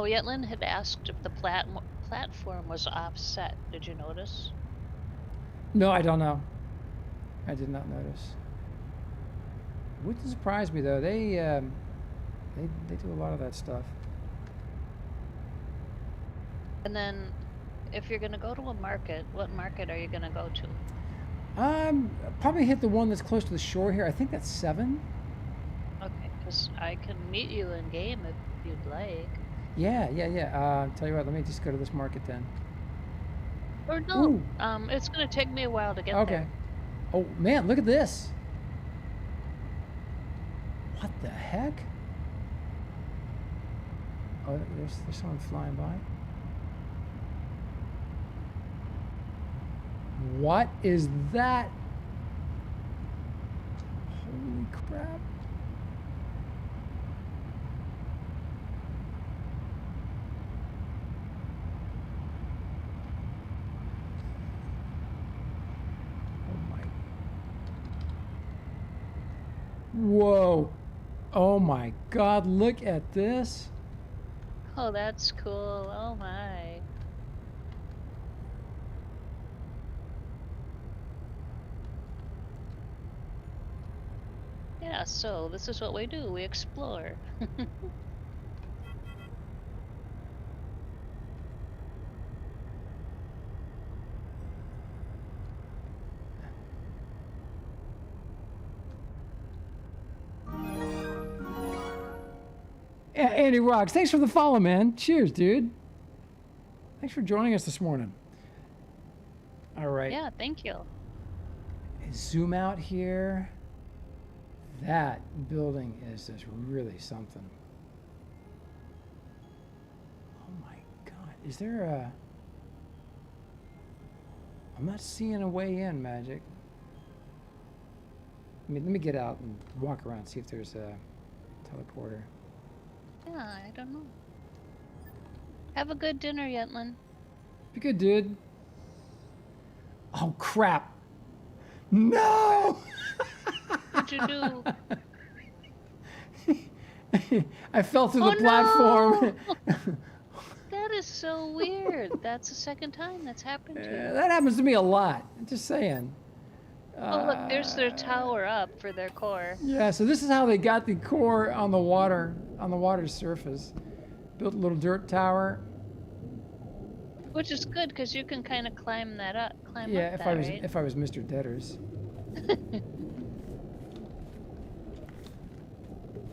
[SPEAKER 2] Oh, Yetlin had asked if the platform was offset. Did you notice?
[SPEAKER 1] No, I don't know. I did not notice. Wouldn't surprise me though. They do a lot of that stuff.
[SPEAKER 2] And then, if you're gonna go to a market, what market are you gonna go to?
[SPEAKER 1] Probably hit the one that's close to the shore here. I think that's 7.
[SPEAKER 2] Okay, because I can meet you in game if you'd like.
[SPEAKER 1] Yeah. Tell you what, let me just go to this market then.
[SPEAKER 2] Or no,
[SPEAKER 1] Ooh.
[SPEAKER 2] it's gonna take me a while to get
[SPEAKER 1] Okay.
[SPEAKER 2] there.
[SPEAKER 1] Oh man, look at this. What the heck? Oh, there's someone flying by. What is that? Holy crap. Oh my. Whoa. Oh my God, look at this.
[SPEAKER 2] Oh, that's cool. Oh my. Yeah, so this is what we do. We explore.
[SPEAKER 1] Andy Rocks, thanks for the follow, man. Cheers, dude. Thanks for joining us this morning. All right.
[SPEAKER 2] Yeah, thank you.
[SPEAKER 1] Zoom out here. That building is just really something. Oh my God. Is there a... I'm not seeing a way in, Magic. I mean, let me get out and walk around, see if there's a teleporter.
[SPEAKER 2] Yeah, I don't know. Have a good dinner, Yetlin.
[SPEAKER 1] Be good, dude. Oh, crap. No!
[SPEAKER 2] What'd you do?
[SPEAKER 1] I fell through
[SPEAKER 2] Oh,
[SPEAKER 1] the platform.
[SPEAKER 2] no! That is so weird. That's the second time that's happened to you.
[SPEAKER 1] That happens to me a lot. Just saying.
[SPEAKER 2] Oh, look, there's their tower up for their core.
[SPEAKER 1] Yeah, so this is how they got the core on the water surface. Built a little dirt tower.
[SPEAKER 2] Which is good, because you can kind of climb that up.
[SPEAKER 1] Yeah,
[SPEAKER 2] up
[SPEAKER 1] if I was Mr. Deaders.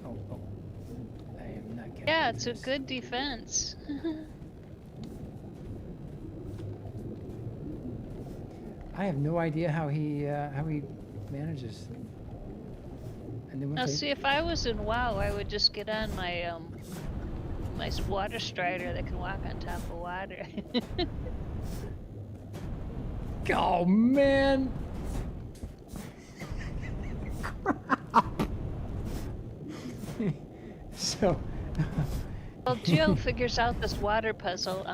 [SPEAKER 1] Oh. I am not getting
[SPEAKER 2] Yeah, it's a
[SPEAKER 1] this.
[SPEAKER 2] good defense.
[SPEAKER 1] I have no idea how he manages. And then
[SPEAKER 2] Now,
[SPEAKER 1] once
[SPEAKER 2] see, if I was in WoW, I would just get on my my water strider that can walk on top of water.
[SPEAKER 1] Oh man! So.
[SPEAKER 2] Well, Joe figures out this water puzzle.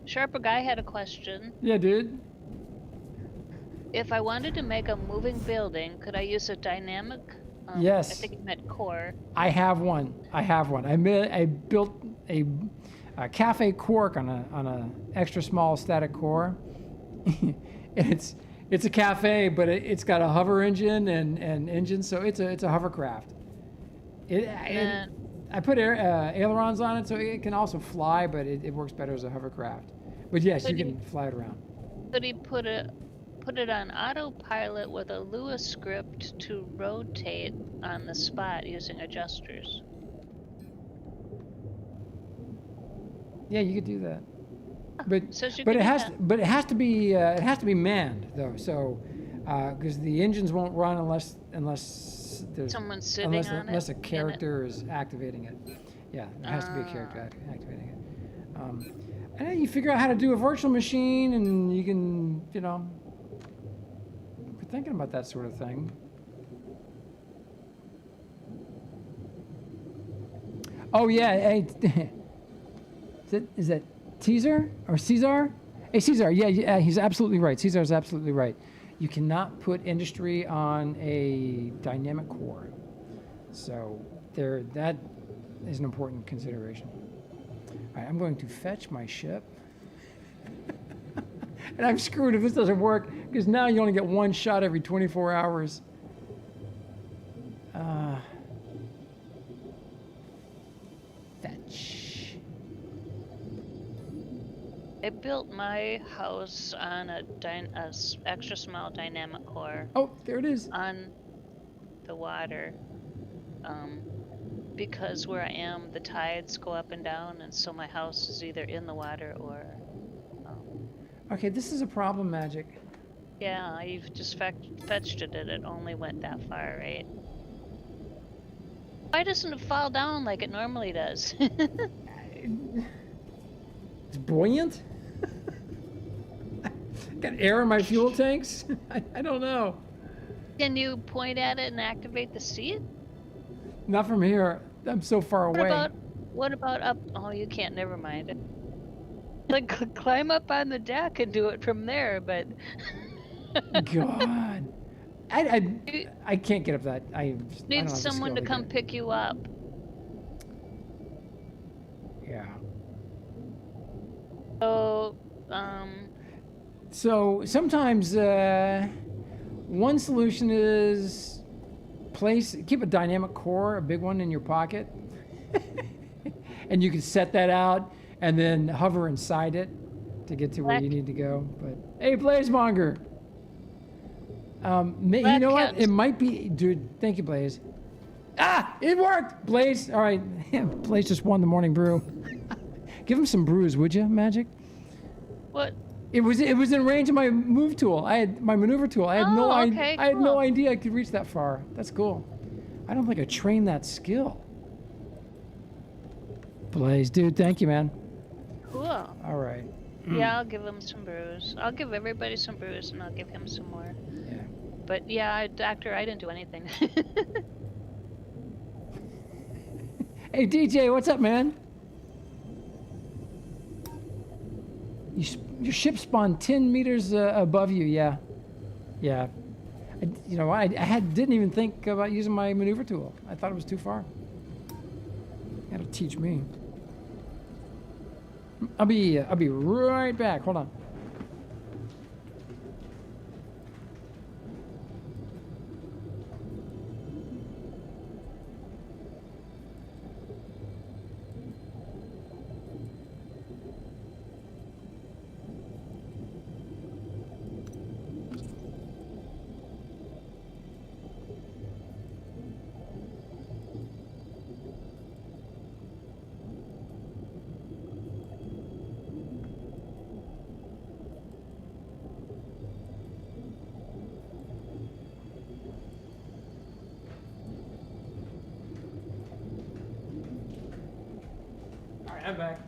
[SPEAKER 2] Sharper Guy had a question.
[SPEAKER 1] Yeah, dude.
[SPEAKER 2] If I wanted to make a moving building, could I use a dynamic?
[SPEAKER 1] Yes.
[SPEAKER 2] I think he meant core.
[SPEAKER 1] I have one. I built a cafe quark on a extra small static core. It's a cafe, but it's got a hover engine and engine, so it's a hovercraft. I put ailerons on it, so it can also fly, but it works better as a hovercraft. But yes, you can fly it around.
[SPEAKER 2] Could he put it on autopilot with a Lua script to rotate on the spot using adjusters?
[SPEAKER 1] Yeah, you could do that. But
[SPEAKER 2] Says you
[SPEAKER 1] but
[SPEAKER 2] could
[SPEAKER 1] it
[SPEAKER 2] do
[SPEAKER 1] has
[SPEAKER 2] that.
[SPEAKER 1] but it has to be manned though. So because the engines won't run unless there's
[SPEAKER 2] Someone's sitting on it.
[SPEAKER 1] unless a character is activating it. Yeah, there has to be a character activating it. And then you figure out how to do a virtual machine, and you can we're thinking about that sort of thing. Oh yeah, hey, is that Teaser or Caesar? Hey, Caesar, yeah, he's absolutely right. Caesar's absolutely right. You cannot put industry on a dynamic core. So that is an important consideration. All right, I'm going to fetch my ship. And I'm screwed if this doesn't work, because now you only get one shot every 24 hours. Fetch.
[SPEAKER 2] I built my house on a extra small dynamic core
[SPEAKER 1] Oh, there it is.
[SPEAKER 2] on the water. Because where I am, the tides go up and down, and so my house is either in the water or.
[SPEAKER 1] Okay, this is a problem, Magic.
[SPEAKER 2] Yeah, you've just fetched it, and it only went that far, right? Why doesn't it fall down like it normally does?
[SPEAKER 1] It's buoyant? Got air in my fuel tanks? I don't know.
[SPEAKER 2] Can you point at it and activate the seat?
[SPEAKER 1] Not from here. I'm so far away.
[SPEAKER 2] What about up? Oh, you can't. Never mind. Like climb up on the deck and do it from there, but.
[SPEAKER 1] God. I can't get up that. I
[SPEAKER 2] Need someone to come pick you up.
[SPEAKER 1] Yeah.
[SPEAKER 2] So,
[SPEAKER 1] So sometimes one solution is keep a dynamic core, a big one, in your pocket, and you can set that out and then hover inside it to get to where you need to go. But hey, Blazemonger. You know what? It might be, dude. Thank you, Blaze. Ah, it worked, Blaze. All right, Blaze just won the morning brew. Give him some brews, would you, Magic?
[SPEAKER 2] What?
[SPEAKER 1] It was in range of my move tool. I had my maneuver tool. I had I had no idea I could reach that far. That's cool. I don't think I trained that skill. Blaze, dude, thank you, man.
[SPEAKER 2] Cool.
[SPEAKER 1] All right.
[SPEAKER 2] Yeah, I'll give him some brews. I'll give everybody some brews, and I'll give him some more.
[SPEAKER 1] Yeah.
[SPEAKER 2] But yeah, Doctor, I didn't do anything.
[SPEAKER 1] Hey, DJ, what's up, man? Your ship spawned 10 meters above you, yeah. Yeah. I didn't even think about using my maneuver tool. I thought it was too far. You gotta teach me. I'll be right back. Hold on. I'm back.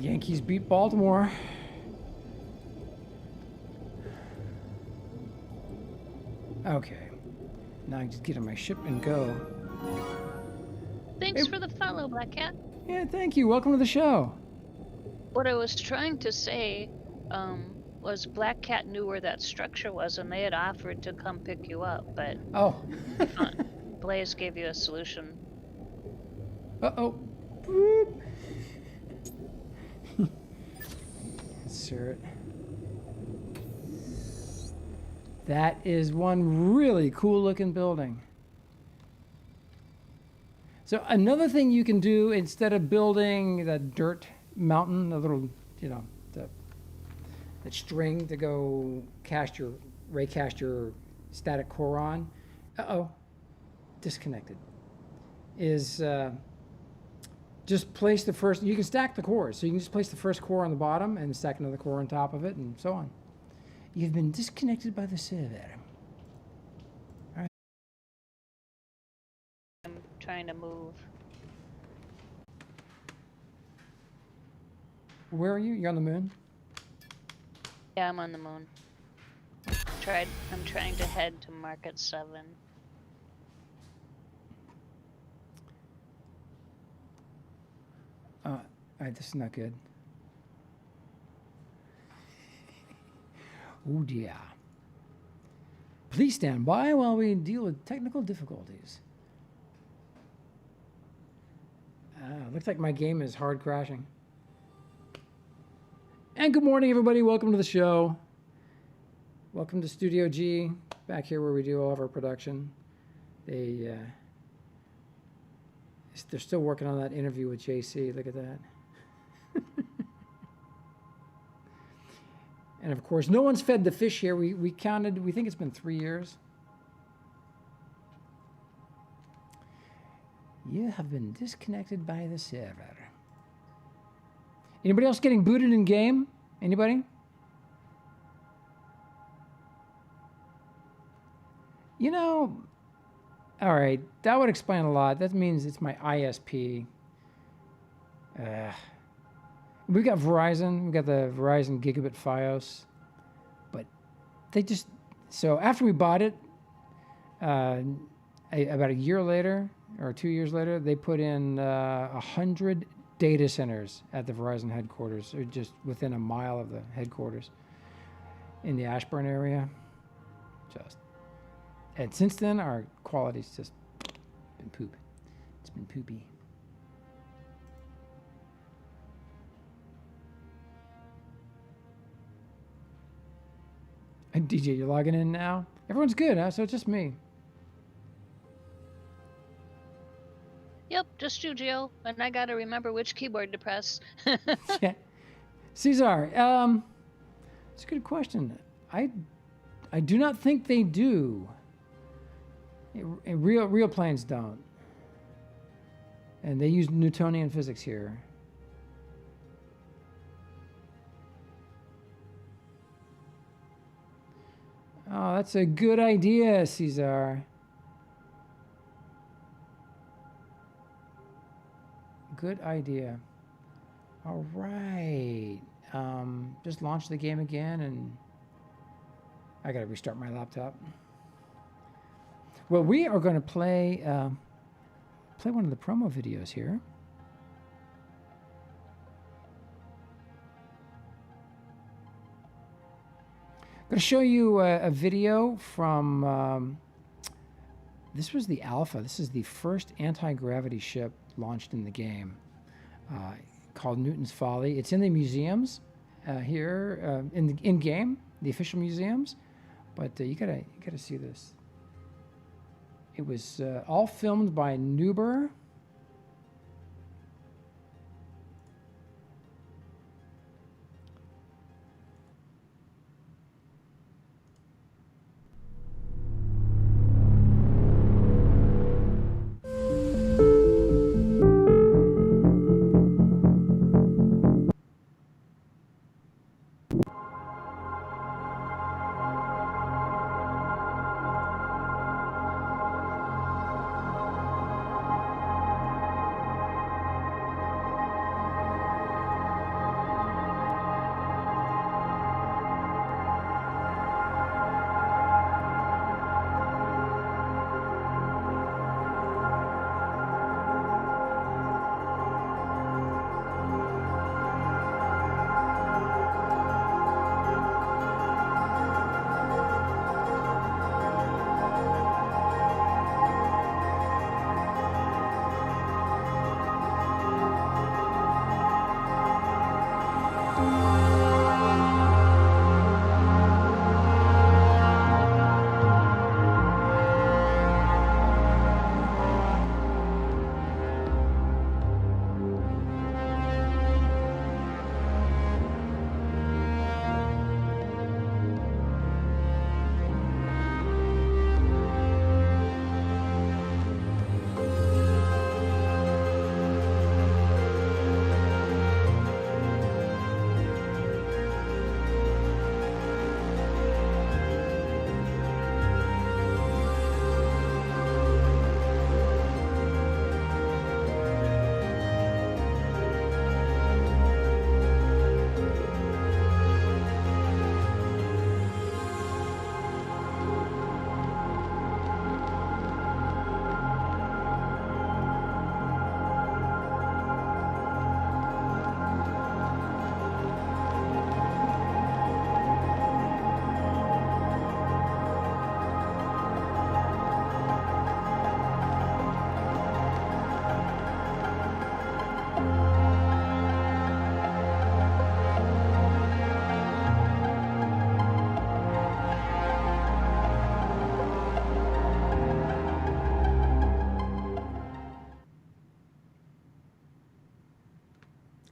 [SPEAKER 1] Yankees beat Baltimore. Okay. Now I just get on my ship and go.
[SPEAKER 2] Thanks for the follow, Black Cat.
[SPEAKER 1] Yeah, thank you. Welcome to the show.
[SPEAKER 2] What I was trying to say was Black Cat knew where that structure was, and they had offered to come pick you up, but Blaze gave you a solution.
[SPEAKER 1] Uh-oh. Boop. Insert. That is one really cool looking building. So another thing you can do instead of building the dirt mountain, the little, that string to go raycast your static core on. Disconnected. Is just place the first. You can stack the cores, so you can just place the first core on the bottom and stack another core on top of it, and so on. You've been disconnected by the server. All right.
[SPEAKER 2] I'm trying to move.
[SPEAKER 1] Where are you? You're on the moon?
[SPEAKER 2] Yeah, I'm on the moon. I'm trying to head to Market 7.
[SPEAKER 1] All right, this is not good. Oh dear. Please stand by while we deal with technical difficulties. Looks like my game is hard crashing. And good morning, everybody. Welcome to the show. Welcome to Studio G, back here where we do all of our production. They're still working on that interview with JC. Look at that. And of course, no one's fed the fish here. We counted, we think it's been 3 years. You have been disconnected by the server. Anybody else getting booted in game? Anybody? You know, all right, that would explain a lot. That means it's my ISP. We've got Verizon. We've got the Verizon Gigabit Fios. But they just... So after we bought it, about a year later, or 2 years later, they put in 100 data centers at the Verizon headquarters, or just within a mile of the headquarters in the Ashburn area. And since then, our quality's just been poop. It's been poopy. And DJ, you're logging in now? Everyone's good, huh? So it's just me.
[SPEAKER 2] Yep, just you, Jill. And I gotta remember which keyboard to press.
[SPEAKER 1] Yeah. Caesar, it's a good question. I do not think they do. Real planes don't. And they use Newtonian physics here. Oh, that's a good idea, Caesar. Good idea. All right. Just launch the game again, and I gotta restart my laptop. Well, we are going to play one of the promo videos here. I'm going to show you a video from, this was the Alpha. This is the first anti-gravity ship launched in the game, called Newton's Folly. It's in the museums here, in game, the official museums, but you gotta see this. It was all filmed by Nuber.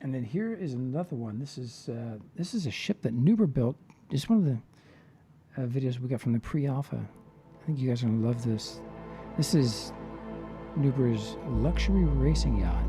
[SPEAKER 1] And then here is another one. This is a ship that Nuber built. It's one of the videos we got from the pre-alpha. I think you guys are gonna love this. This is Nuber's luxury racing yacht.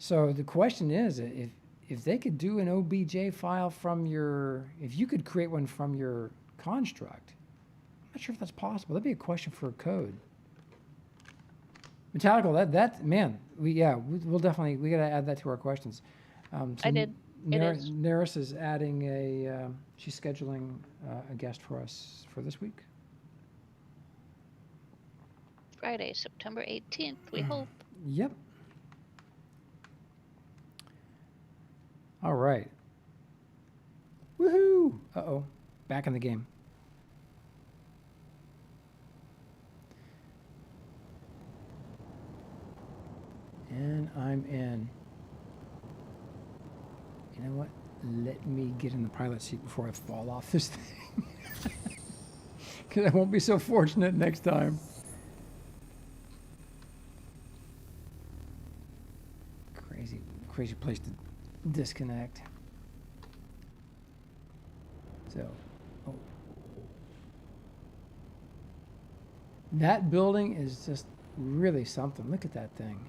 [SPEAKER 1] So the question is, if they could do an OBJ file from your, if you could create one from your construct, I'm not sure if that's possible. That'd be a question for code. Metallical, that man, we'll definitely, we gotta add that to our questions.
[SPEAKER 2] I did. It is.
[SPEAKER 1] Neris is adding she's scheduling a guest for us for this week.
[SPEAKER 2] Friday, September 18th, we hope.
[SPEAKER 1] Yep. All right. Woohoo! Uh-oh. Back in the game. And I'm in. You know what? Let me get in the pilot seat before I fall off this thing. Because I won't be so fortunate next time. Crazy place to disconnect. So, that building is just really something. Look at that thing.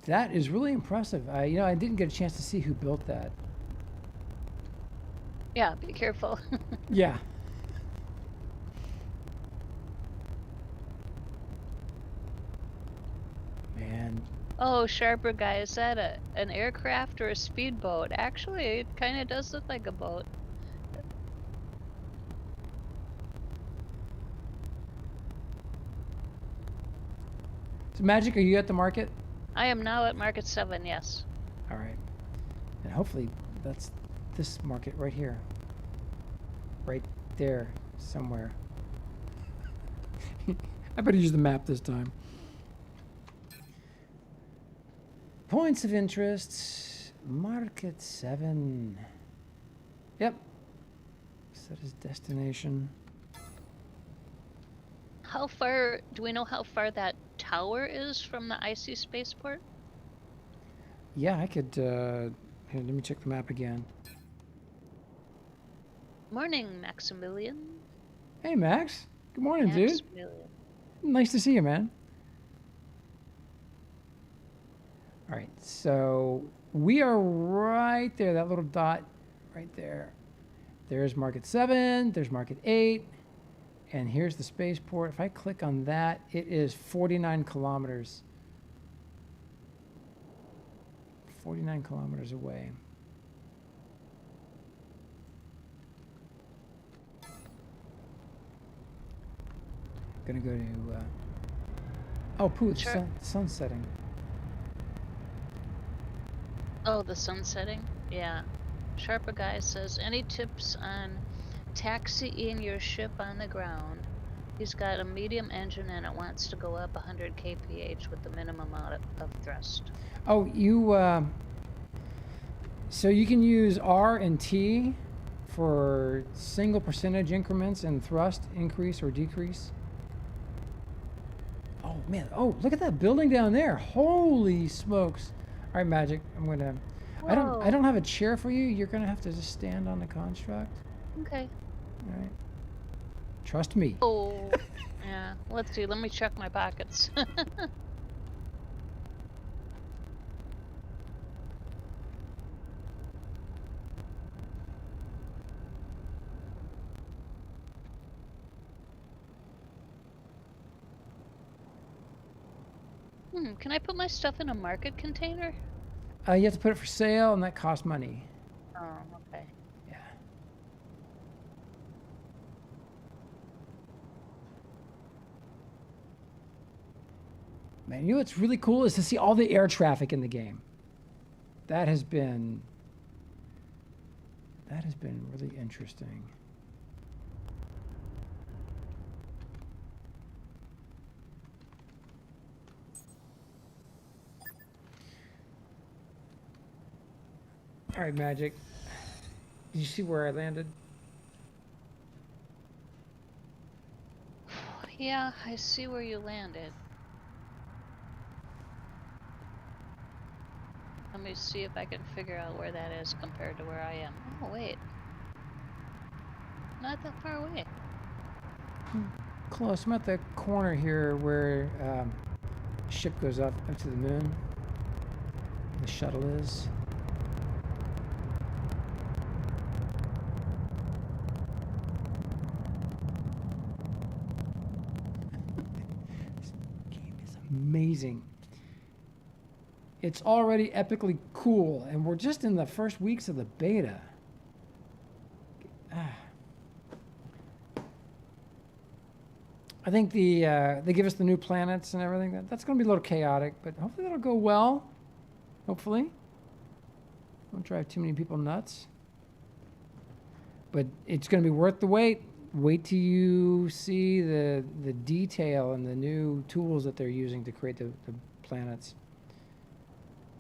[SPEAKER 1] That is really impressive. I didn't get a chance to see who built that.
[SPEAKER 2] Yeah, be careful.
[SPEAKER 1] Yeah. Man.
[SPEAKER 2] Oh, Sharper guy, is that an aircraft or a speedboat? Actually, it kind of does look like a boat.
[SPEAKER 1] So Magic, are you at the market?
[SPEAKER 2] I am now at Market 7, yes.
[SPEAKER 1] All right. And hopefully that's this market right here. Right there somewhere. I better use the map this time. Points of interest. Market 7. Yep. Set as destination.
[SPEAKER 2] How far, do we know how far that tower is from the icy spaceport?
[SPEAKER 1] Yeah, I could, here, let me check the map again.
[SPEAKER 2] Morning, Maximilian.
[SPEAKER 1] Hey, Max. Good morning, dude.
[SPEAKER 2] Maximilian.
[SPEAKER 1] Nice to see you, man. All right, so we are right there, that little dot right there. There's Market 7, there's Market 8, and here's the spaceport. If I click on that, it is 49 kilometers. 49 kilometers away. Gonna go to, oh, poo, it's
[SPEAKER 2] Sure.
[SPEAKER 1] sun setting.
[SPEAKER 2] Oh, the sun setting? Yeah. Sharper Guy says, any tips on taxiing your ship on the ground? He's got a medium engine and it wants to go up 100 kph with the minimum amount of thrust.
[SPEAKER 1] Oh, so you can use R and T for single percentage increments in thrust increase or decrease. Oh man, oh, look at that building down there. Holy smokes. All right, Magic, I
[SPEAKER 2] Whoa.
[SPEAKER 1] don't have a chair for you. You're gonna have to just stand on the construct.
[SPEAKER 2] Okay.
[SPEAKER 1] All right. Trust me.
[SPEAKER 2] Oh. Yeah. Let's see. Let me check my pockets. Can I put my stuff in a market container?
[SPEAKER 1] You have to put it for sale, and that costs money.
[SPEAKER 2] Oh, okay.
[SPEAKER 1] Yeah. Man, you know what's really cool is to see all the air traffic in the game. That has been really interesting. All right, Magic. Did you see where I landed?
[SPEAKER 2] Yeah, I see where you landed. Let me see if I can figure out where that is compared to where I am. Oh, wait. Not that far away.
[SPEAKER 1] Close. I'm at the corner here where ship goes up to the moon. The shuttle is. This game is amazing. It's already epically cool, and we're just in the first weeks of the beta. I think they give us the new planets and everything. That's going to be a little chaotic, but hopefully that'll go well. Hopefully. Don't drive too many people nuts. But it's going to be worth the wait. Wait till you see the detail and the new tools that they're using to create the planets.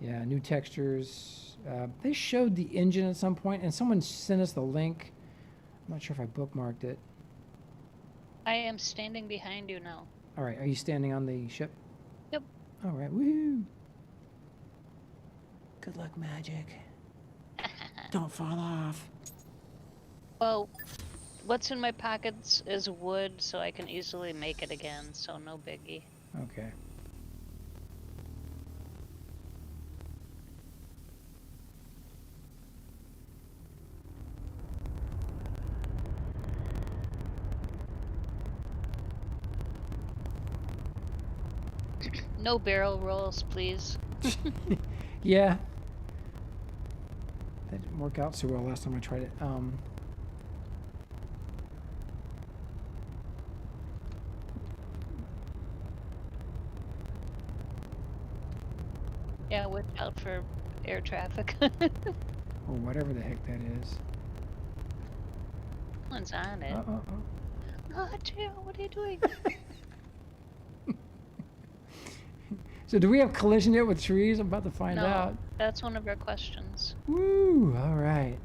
[SPEAKER 1] Yeah, new textures. They showed the engine at some point, and someone sent us the link. I'm not sure if I bookmarked it.
[SPEAKER 2] I am standing behind you now.
[SPEAKER 1] All right, are you standing on the ship?
[SPEAKER 2] Yep.
[SPEAKER 1] All right, woohoo. Good luck, Magic. Don't fall off.
[SPEAKER 2] Well, what's in my pockets is wood, so I can easily make it again, so no biggie.
[SPEAKER 1] Okay.
[SPEAKER 2] No barrel rolls, please.
[SPEAKER 1] Yeah. That didn't work out so well last time I tried it.
[SPEAKER 2] Yeah, watch out for air traffic.
[SPEAKER 1] Or whatever the heck that is.
[SPEAKER 2] One's on it. Oh, Jill, what are you doing?
[SPEAKER 1] So do we have collision yet with trees? I'm about to find out.
[SPEAKER 2] That's one of our questions.
[SPEAKER 1] Woo! All right.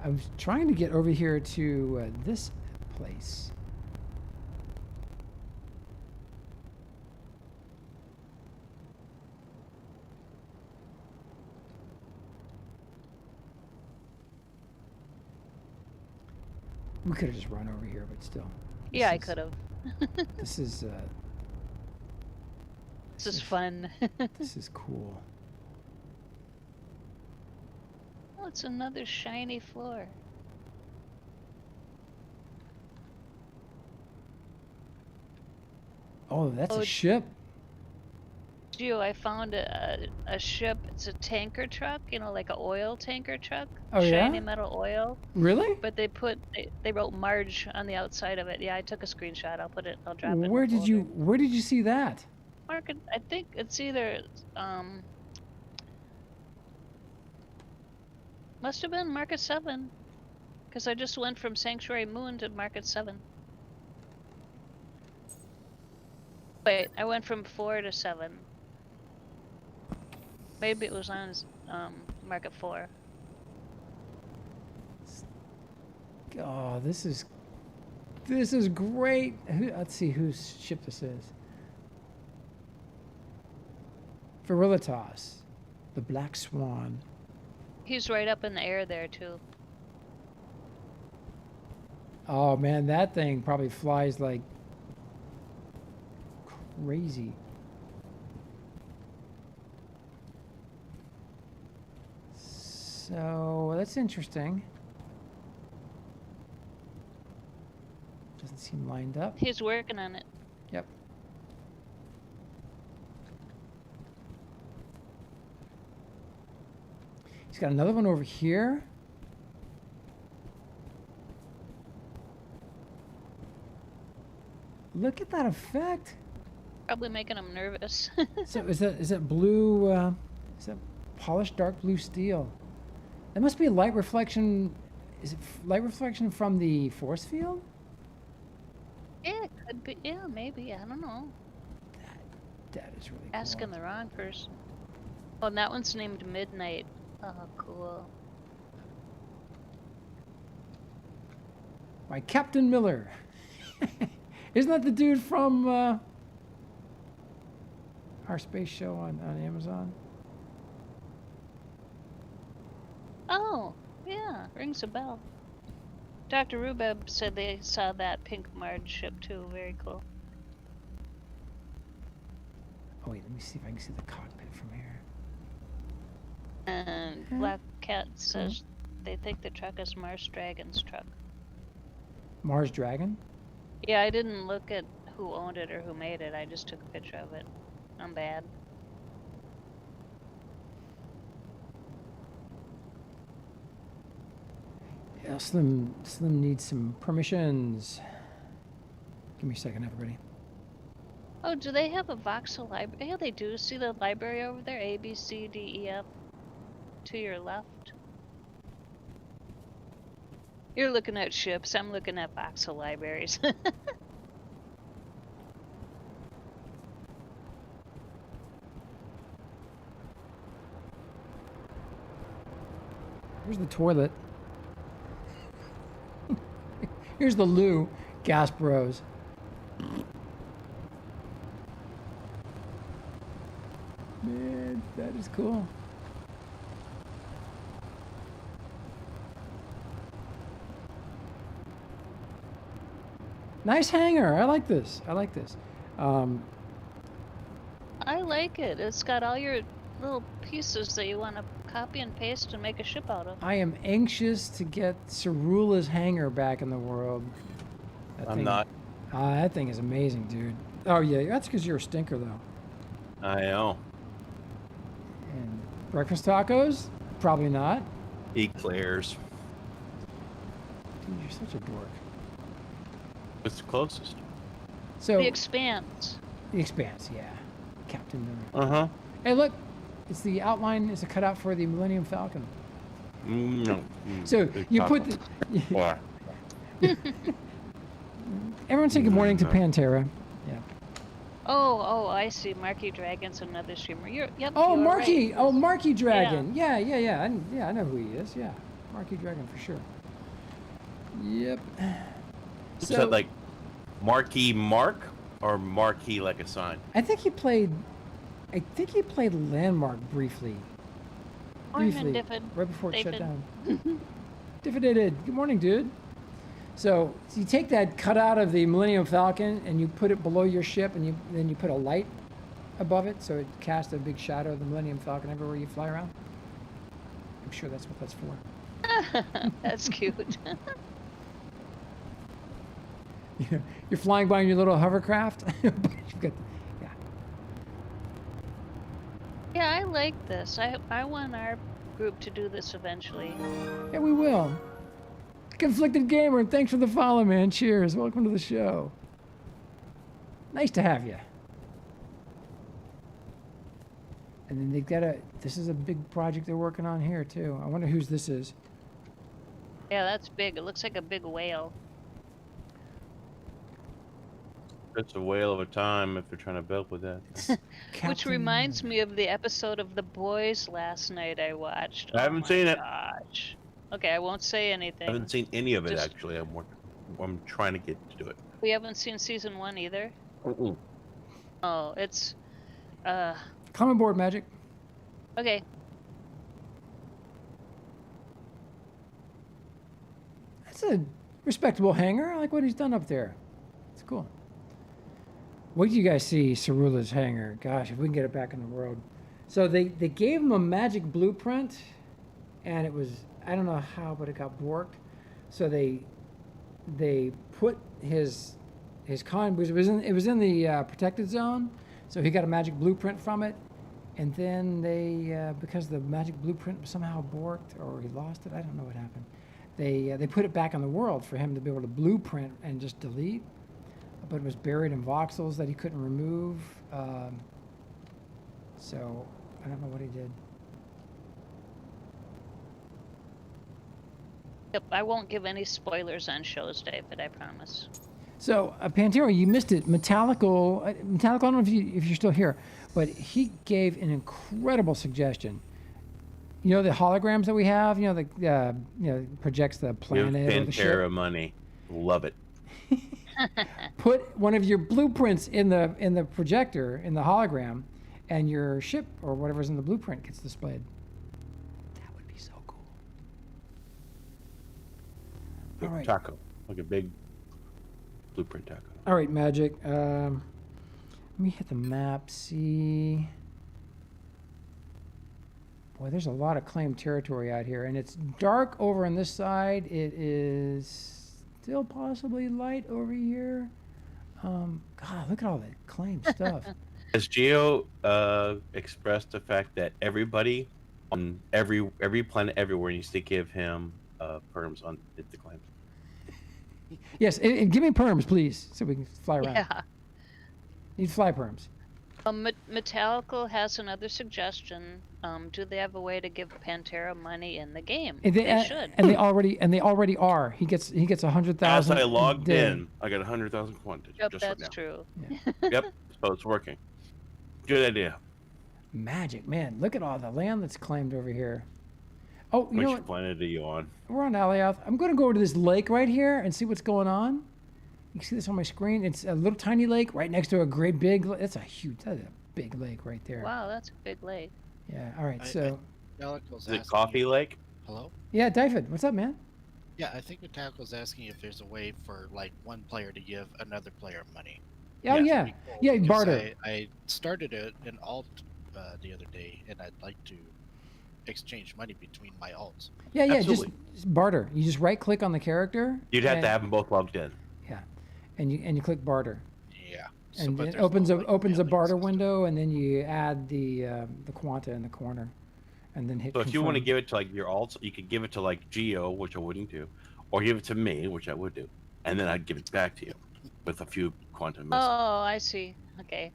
[SPEAKER 1] I was trying to get over here to this place. We could have just run over here, but still.
[SPEAKER 2] Yeah, I could have.
[SPEAKER 1] This is
[SPEAKER 2] This is fun.
[SPEAKER 1] this is cool.
[SPEAKER 2] Oh, it's another shiny floor.
[SPEAKER 1] Oh, that's
[SPEAKER 2] Oh,
[SPEAKER 1] a ship.
[SPEAKER 2] Gio, I found a ship. It's a tanker truck, you know, like an oil tanker truck.
[SPEAKER 1] Oh,
[SPEAKER 2] Shiny
[SPEAKER 1] yeah?
[SPEAKER 2] metal oil.
[SPEAKER 1] Really?
[SPEAKER 2] But they wrote Marge on the outside of it. Yeah, I took a screenshot. I'll drop it.
[SPEAKER 1] Where did you see that?
[SPEAKER 2] Market, I think it's either must have been Market 7, because I just went from Sanctuary Moon to Market 7. Wait, I went from 4 to 7. Maybe it was on Market 4.
[SPEAKER 1] Oh, this is great. Let's see whose ship this is. Virilitas, the Black Swan.
[SPEAKER 2] He's right up in the air there too.
[SPEAKER 1] Oh man, that thing probably flies like crazy. So that's interesting. Doesn't seem lined up.
[SPEAKER 2] He's working on it.
[SPEAKER 1] Yep. He's got another one over here. Look at that effect.
[SPEAKER 2] Probably making him nervous.
[SPEAKER 1] So is that blue? Is that polished dark blue steel? That must be a light reflection. Is it light reflection from the force field?
[SPEAKER 2] Yeah, it could be. Yeah, maybe. I don't know.
[SPEAKER 1] That is really
[SPEAKER 2] Asking
[SPEAKER 1] cool.
[SPEAKER 2] the wrong person. Oh, and that one's named Midnight. Oh, cool.
[SPEAKER 1] By Captain Miller. Isn't that the dude from our space show on Amazon?
[SPEAKER 2] Oh, yeah, rings a bell. Dr. Rubeb said they saw that pink Marge ship too. Very cool.
[SPEAKER 1] Oh wait, let me see if I can see the cockpit from here.
[SPEAKER 2] And Black Cat says they think the truck is Mars Dragon's truck.
[SPEAKER 1] Mars Dragon?
[SPEAKER 2] Yeah, I didn't look at who owned it or who made it. I just took a picture of it. I'm bad.
[SPEAKER 1] Yeah, Slim needs some permissions. Give me a second, everybody.
[SPEAKER 2] Oh, do they have a voxel library? Yeah, they do. See the library over there? A, B, C, D, E, F. To your left. You're looking at ships. I'm looking at voxel libraries.
[SPEAKER 1] Here's the toilet. Here's the loo. Gas Bros. Man, that is cool. Nice hanger. I like this. I like this.
[SPEAKER 2] I like it. It's got all your little pieces that you want to copy and paste and make a ship out of.
[SPEAKER 1] I am anxious to get Cerula's hanger back in the world.
[SPEAKER 3] I'm not.
[SPEAKER 1] That thing is amazing, dude. Oh yeah, that's because you're a stinker, though.
[SPEAKER 3] I know.
[SPEAKER 1] And breakfast tacos? Probably not.
[SPEAKER 3] Eclairs.
[SPEAKER 1] Dude, you're such a dork.
[SPEAKER 3] What's the closest?
[SPEAKER 1] So
[SPEAKER 2] The Expanse.
[SPEAKER 1] the Expanse, yeah. Captain Miller.
[SPEAKER 3] Uh-huh.
[SPEAKER 1] Hey, look, it's the outline. It's a cutout for the Millennium Falcon.
[SPEAKER 3] No.
[SPEAKER 1] So you put the.
[SPEAKER 3] Why?
[SPEAKER 1] Everyone say good morning to Pantera. Yeah.
[SPEAKER 2] Oh, I see. Marky Dragon's another streamer. Yep.
[SPEAKER 1] Oh,
[SPEAKER 2] you're
[SPEAKER 1] Marky.
[SPEAKER 2] right.
[SPEAKER 1] Oh, Marky Dragon. Yeah. I know who he is. Yeah, Marky Dragon for sure. Yep.
[SPEAKER 3] Is that like Marquee Mark or Marquee like a sign?
[SPEAKER 1] I think he played Landmark briefly.
[SPEAKER 2] Morning, Diffid.
[SPEAKER 1] Right before it shut
[SPEAKER 2] David.
[SPEAKER 1] down. Diffided. Good morning, dude. So you take that cutout of the Millennium Falcon and you put it below your ship, and then you put a light above it, so it casts a big shadow of the Millennium Falcon everywhere you fly around. I'm sure that's what that's for.
[SPEAKER 2] That's cute.
[SPEAKER 1] You're flying by in your little hovercraft. You've got, yeah.
[SPEAKER 2] Yeah, I like this. I want our group to do this eventually.
[SPEAKER 1] Yeah, we will. Conflicted Gamer, thanks for the follow, man. Cheers. Welcome to the show. Nice to have you. And then they've got this is a big project they're working on here, too. I wonder whose this is.
[SPEAKER 2] Yeah, that's big. It looks like a big whale.
[SPEAKER 3] It's a whale of a time if they're trying to build with that.
[SPEAKER 2] Which reminds me of the episode of The Boys last night I watched.
[SPEAKER 3] I haven't seen it.
[SPEAKER 2] Gosh. Okay, I won't say anything.
[SPEAKER 3] I haven't seen any of it,
[SPEAKER 2] Just-
[SPEAKER 3] actually. I'm trying to get to do it.
[SPEAKER 2] We haven't seen season 1 either.
[SPEAKER 3] Mm-mm.
[SPEAKER 2] Oh, it's
[SPEAKER 1] Come on board, Magic.
[SPEAKER 2] okay.
[SPEAKER 1] That's a respectable hangar. I like what he's done up there. It's cool. What do you guys see Cerula's hangar? Gosh, if we can get it back in the world. So they gave him a magic blueprint, and it was, I don't know how, but it got borked. So they put his con, because it was in the protected zone, so he got a magic blueprint from it, and then they because the magic blueprint was somehow borked or he lost it, I don't know what happened. They put it back on the world for him to be able to blueprint and just delete, but it was buried in voxels that he couldn't remove. So I don't know what he did.
[SPEAKER 2] Yep, I won't give any spoilers on shows, David, I promise.
[SPEAKER 1] So, Pantera, you missed it. Metallical, I don't know if you're still here, but he gave an incredible suggestion. You know the holograms that we have. Projects the
[SPEAKER 3] Give
[SPEAKER 1] planet or the ship.
[SPEAKER 3] Pantera money. Love it.
[SPEAKER 1] Put one of your blueprints in the projector in the hologram, and your ship or whatever's in the blueprint gets displayed. That would be so cool. All right.
[SPEAKER 3] Taco. Like a big blueprint taco.
[SPEAKER 1] All right, Magic. Let me hit the map, see. Boy, there's a lot of claimed territory out here, and it's dark over on this side. It is still possibly light over here. God, look at all that claimed stuff.
[SPEAKER 3] Has Geo expressed the fact that everybody on every planet everywhere needs to give him perms on the claims?
[SPEAKER 1] Yes, and give me perms, please, so we can fly around.
[SPEAKER 2] Yeah.
[SPEAKER 1] Need fly perms.
[SPEAKER 2] Metallical has another suggestion. Do they have a way to give Pantera money in the game?
[SPEAKER 1] And
[SPEAKER 2] They should.
[SPEAKER 1] And they already are. He gets 100,000.
[SPEAKER 3] As I logged
[SPEAKER 1] a day.
[SPEAKER 3] in, I got 100,000 quantity.
[SPEAKER 2] Yep,
[SPEAKER 3] just right
[SPEAKER 2] that's
[SPEAKER 3] now.
[SPEAKER 2] true.
[SPEAKER 3] Yep, so it's working. Good idea.
[SPEAKER 1] Magic, man. Look at all the land that's claimed over here. Oh, you know
[SPEAKER 3] Which
[SPEAKER 1] what?
[SPEAKER 3] planet are you on?
[SPEAKER 1] We're on Alioth. I'm going to go over to this lake right here and see what's going on. You can see this on my screen. It's a little tiny lake right next to a great big. That's a big lake right there.
[SPEAKER 2] Wow, that's a big lake.
[SPEAKER 1] Yeah. All right.
[SPEAKER 4] I-
[SPEAKER 1] So,
[SPEAKER 4] Metallical's
[SPEAKER 3] Is it
[SPEAKER 4] asking
[SPEAKER 3] Coffee
[SPEAKER 4] you-
[SPEAKER 3] Lake?
[SPEAKER 4] Hello?
[SPEAKER 1] yeah, David, what's up, man?
[SPEAKER 4] Yeah, I think Metallical's asking if there's a way for like one player to give another player money.
[SPEAKER 1] Oh
[SPEAKER 3] Yeah.
[SPEAKER 1] yeah, yeah,
[SPEAKER 4] Because
[SPEAKER 1] barter.
[SPEAKER 4] I started an alt the other day, and I'd like to exchange money between my alts.
[SPEAKER 1] Yeah, yeah,
[SPEAKER 3] Absolutely.
[SPEAKER 1] just barter. You just right click on the character.
[SPEAKER 3] You'd have
[SPEAKER 1] and-
[SPEAKER 3] to have them both logged in.
[SPEAKER 1] Yeah, and you click barter,
[SPEAKER 4] Yeah.
[SPEAKER 1] and
[SPEAKER 4] but
[SPEAKER 1] it
[SPEAKER 4] there's
[SPEAKER 1] opens
[SPEAKER 4] no,
[SPEAKER 1] a
[SPEAKER 4] like,
[SPEAKER 1] opens a
[SPEAKER 4] mailing
[SPEAKER 1] barter
[SPEAKER 4] system.
[SPEAKER 1] window, and then you add the quanta in the corner, and then hit.
[SPEAKER 3] So if you want to
[SPEAKER 1] confirm.
[SPEAKER 3] give it to like your alts, you could give it to like Geo, which I wouldn't do, or give it to me, which I would do, and then I'd give it back to you with a few quantum messages.
[SPEAKER 2] Oh, I see. Okay.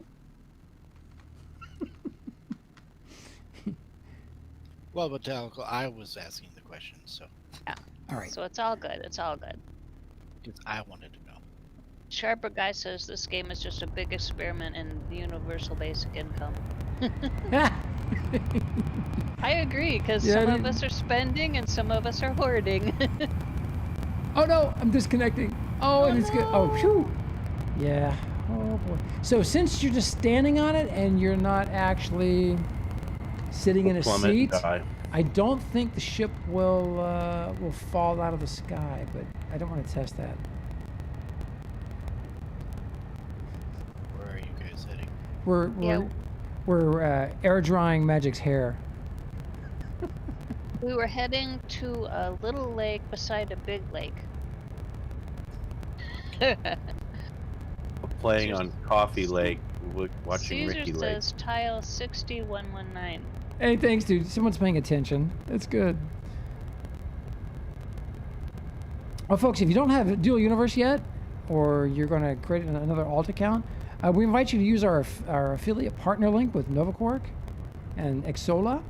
[SPEAKER 4] Well, Metallical, I was asking the question, so
[SPEAKER 1] All right.
[SPEAKER 2] So it's all good. It's all good.
[SPEAKER 4] because I wanted to know.
[SPEAKER 2] Sharper Guy says this game is just a big experiment in the universal basic income. I agree, because
[SPEAKER 1] Yeah,
[SPEAKER 2] some
[SPEAKER 1] I
[SPEAKER 2] of
[SPEAKER 1] mean-
[SPEAKER 2] us are spending and some of us are hoarding.
[SPEAKER 1] Oh no, I'm disconnecting. Oh, and
[SPEAKER 2] Oh,
[SPEAKER 1] it's good. Oh,
[SPEAKER 2] no.
[SPEAKER 1] phew. Yeah. Oh boy. So since you're just standing on it and you're not actually sitting in a
[SPEAKER 3] Plummet,
[SPEAKER 1] seat,
[SPEAKER 3] die.
[SPEAKER 1] I don't think the ship will fall out of the sky, but I don't want to test that.
[SPEAKER 4] Where are you guys heading?
[SPEAKER 1] We're air drying Magic's hair.
[SPEAKER 2] We were heading to a little lake beside a big lake.
[SPEAKER 3] Playing
[SPEAKER 2] Caesar-
[SPEAKER 3] on Coffee Lake, watching
[SPEAKER 2] Caesar
[SPEAKER 3] Ricky Lake.
[SPEAKER 2] says tile 60119.
[SPEAKER 1] Hey, thanks, dude. Someone's paying attention. That's good. Well, folks, if you don't have Dual Universe yet, or you're going to create another alt account, we invite you to use our affiliate partner link with Novaquark and Xsolla.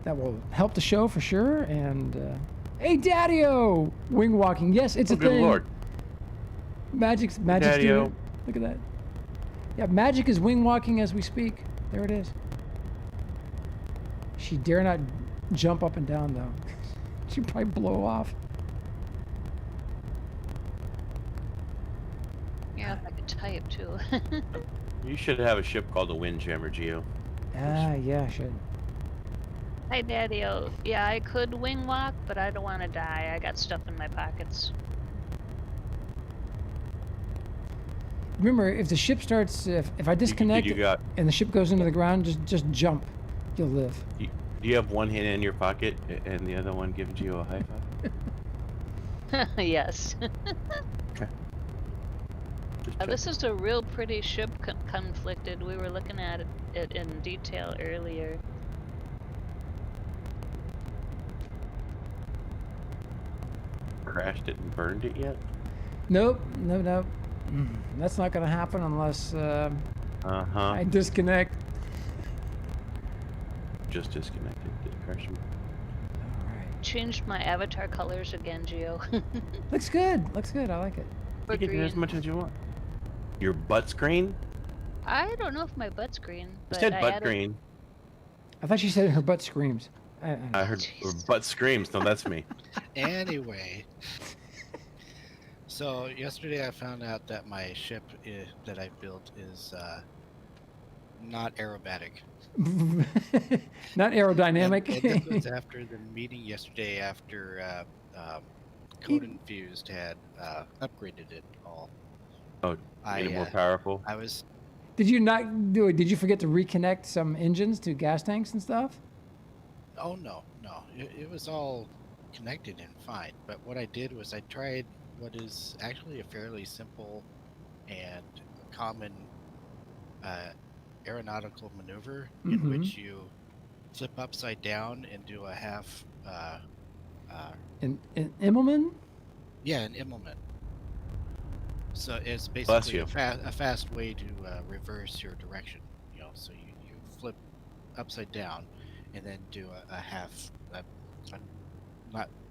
[SPEAKER 1] That will help the show for sure. And hey, Daddy-O! Wing walking. Yes, it's a
[SPEAKER 3] Good
[SPEAKER 1] thing.
[SPEAKER 3] Lord.
[SPEAKER 1] Magic's
[SPEAKER 3] Daddy-O.
[SPEAKER 1] doing it. Look at that. Yeah, Magic is wing walking as we speak. There it is. She dare not jump up and down though. She'd probably blow off.
[SPEAKER 2] Yeah, if I could type too.
[SPEAKER 3] You should have a ship called the Windjammer, Geo.
[SPEAKER 1] Ah, yeah, I should.
[SPEAKER 2] Hi, Daddy-O. Yeah, I could wing walk, but I don't want to die. I got stuff in my pockets.
[SPEAKER 1] Remember, if the ship starts, if I disconnect
[SPEAKER 3] You got?
[SPEAKER 1] and the ship goes into the ground, just jump. You'll live.
[SPEAKER 3] Do you have one hand in your pocket and the other one giving Geo a high five?
[SPEAKER 2] Yes.
[SPEAKER 3] Okay. Just
[SPEAKER 2] This
[SPEAKER 3] checking.
[SPEAKER 2] is a real pretty ship conflicted. We were looking at it in detail earlier.
[SPEAKER 3] Crashed it and burned it yet?
[SPEAKER 1] Nope. That's not going to happen unless
[SPEAKER 3] Uh-huh.
[SPEAKER 1] I disconnect.
[SPEAKER 3] Just disconnected. Did it crash?
[SPEAKER 1] All right.
[SPEAKER 2] Changed my avatar colors again, Geo.
[SPEAKER 1] Looks good. Looks good. I like it.
[SPEAKER 2] For
[SPEAKER 3] You can do as
[SPEAKER 2] green.
[SPEAKER 3] much as you want. Your butt screen?
[SPEAKER 2] I don't know if my butt's green.
[SPEAKER 3] You
[SPEAKER 2] But
[SPEAKER 3] said
[SPEAKER 2] I
[SPEAKER 3] butt
[SPEAKER 2] added-
[SPEAKER 3] green.
[SPEAKER 1] I thought she said her butt screams.
[SPEAKER 3] I heard
[SPEAKER 2] Jeez.
[SPEAKER 3] butt screams. No, that's me.
[SPEAKER 4] Anyway. So yesterday I found out that my ship that I built is not aerobatic.
[SPEAKER 1] Not aerodynamic.
[SPEAKER 4] And this was after the meeting yesterday after Code Infused had upgraded it all.
[SPEAKER 3] Oh, made it more powerful.
[SPEAKER 4] I was
[SPEAKER 1] Did you not do it? Did you forget to reconnect some engines to gas tanks and stuff?
[SPEAKER 4] oh no it was all connected and fine. But what I did was I tried what is actually a fairly simple and common aeronautical maneuver in
[SPEAKER 1] Mhm.
[SPEAKER 4] which you flip upside down and do a half
[SPEAKER 1] In Immelman?
[SPEAKER 4] yeah, an Immelman. So it's
[SPEAKER 3] Bless
[SPEAKER 4] basically
[SPEAKER 3] you.
[SPEAKER 4] a fast way to reverse your direction. You know, so you flip upside down and then do a half.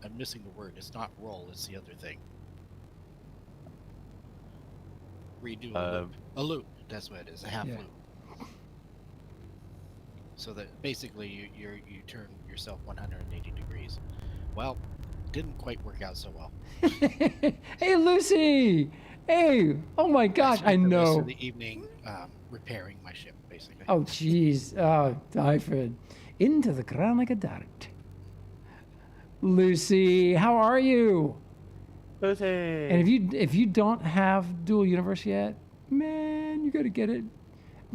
[SPEAKER 4] I'm missing the word. It's not roll. It's the other thing. Redo a loop. A loop. That's what it is. A half
[SPEAKER 1] Yeah.
[SPEAKER 4] loop. So that basically you turn yourself 180 degrees. Well, didn't quite work out so well.
[SPEAKER 1] Hey, Lucy! Hey! Oh my gosh, I
[SPEAKER 4] spent the rest
[SPEAKER 1] know.
[SPEAKER 4] of the evening repairing my ship, basically.
[SPEAKER 1] Oh, jeez. Oh, Typhid. Into the ground like a dart. Lucy, how are you? And if you don't have Dual Universe yet, man, you gotta get it.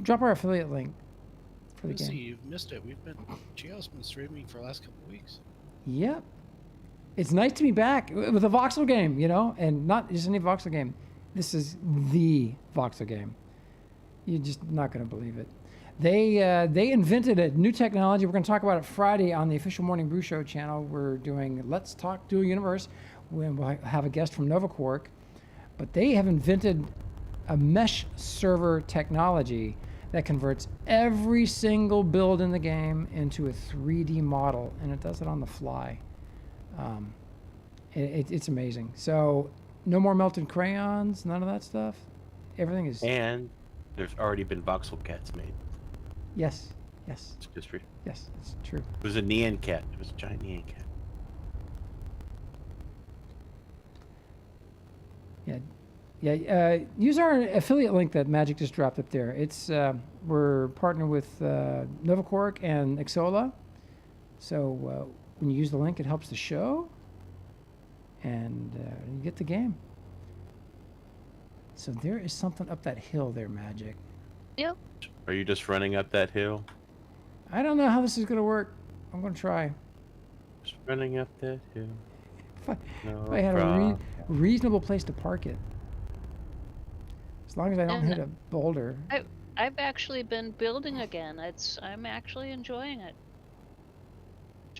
[SPEAKER 1] Drop our affiliate link for the
[SPEAKER 4] Let's see,
[SPEAKER 1] game.
[SPEAKER 4] you've missed it. Geo's been streaming for the last couple of weeks.
[SPEAKER 1] Yep. It's nice to be back with a voxel game, you know, and not just any voxel game. This is the voxel game. You're just not going to believe it. They invented a new technology. We're going to talk about it Friday on the official Morning Brew Show channel. We're doing Let's Talk Dual Universe. We'll have a guest from Novaquark. But they have invented a mesh server technology that converts every single build in the game into a 3D model, and it does it on the fly. It's amazing. So no more melted crayons, none of that stuff. Everything is
[SPEAKER 3] And there's already been voxel cats made.
[SPEAKER 1] yes,
[SPEAKER 3] It's history.
[SPEAKER 1] yes, it's true.
[SPEAKER 3] It was a Neon cat. It was a giant Neon cat.
[SPEAKER 1] Yeah. Yeah, use our affiliate link that Magic just dropped up there. It's we're partnered with Novaquark and Xsolla, so when you use the link, it helps the show, and you get the game. So there is something up that hill there, Magic.
[SPEAKER 2] Yep.
[SPEAKER 3] Are you just running up that hill?
[SPEAKER 1] I don't know how this is gonna work. I'm gonna try.
[SPEAKER 3] Just running up that hill.
[SPEAKER 1] If
[SPEAKER 3] No
[SPEAKER 1] I had a
[SPEAKER 3] problem.
[SPEAKER 1] reasonable place to park it, as long as I don't
[SPEAKER 2] And
[SPEAKER 1] hit a boulder.
[SPEAKER 2] I've actually been building again. I'm actually enjoying it.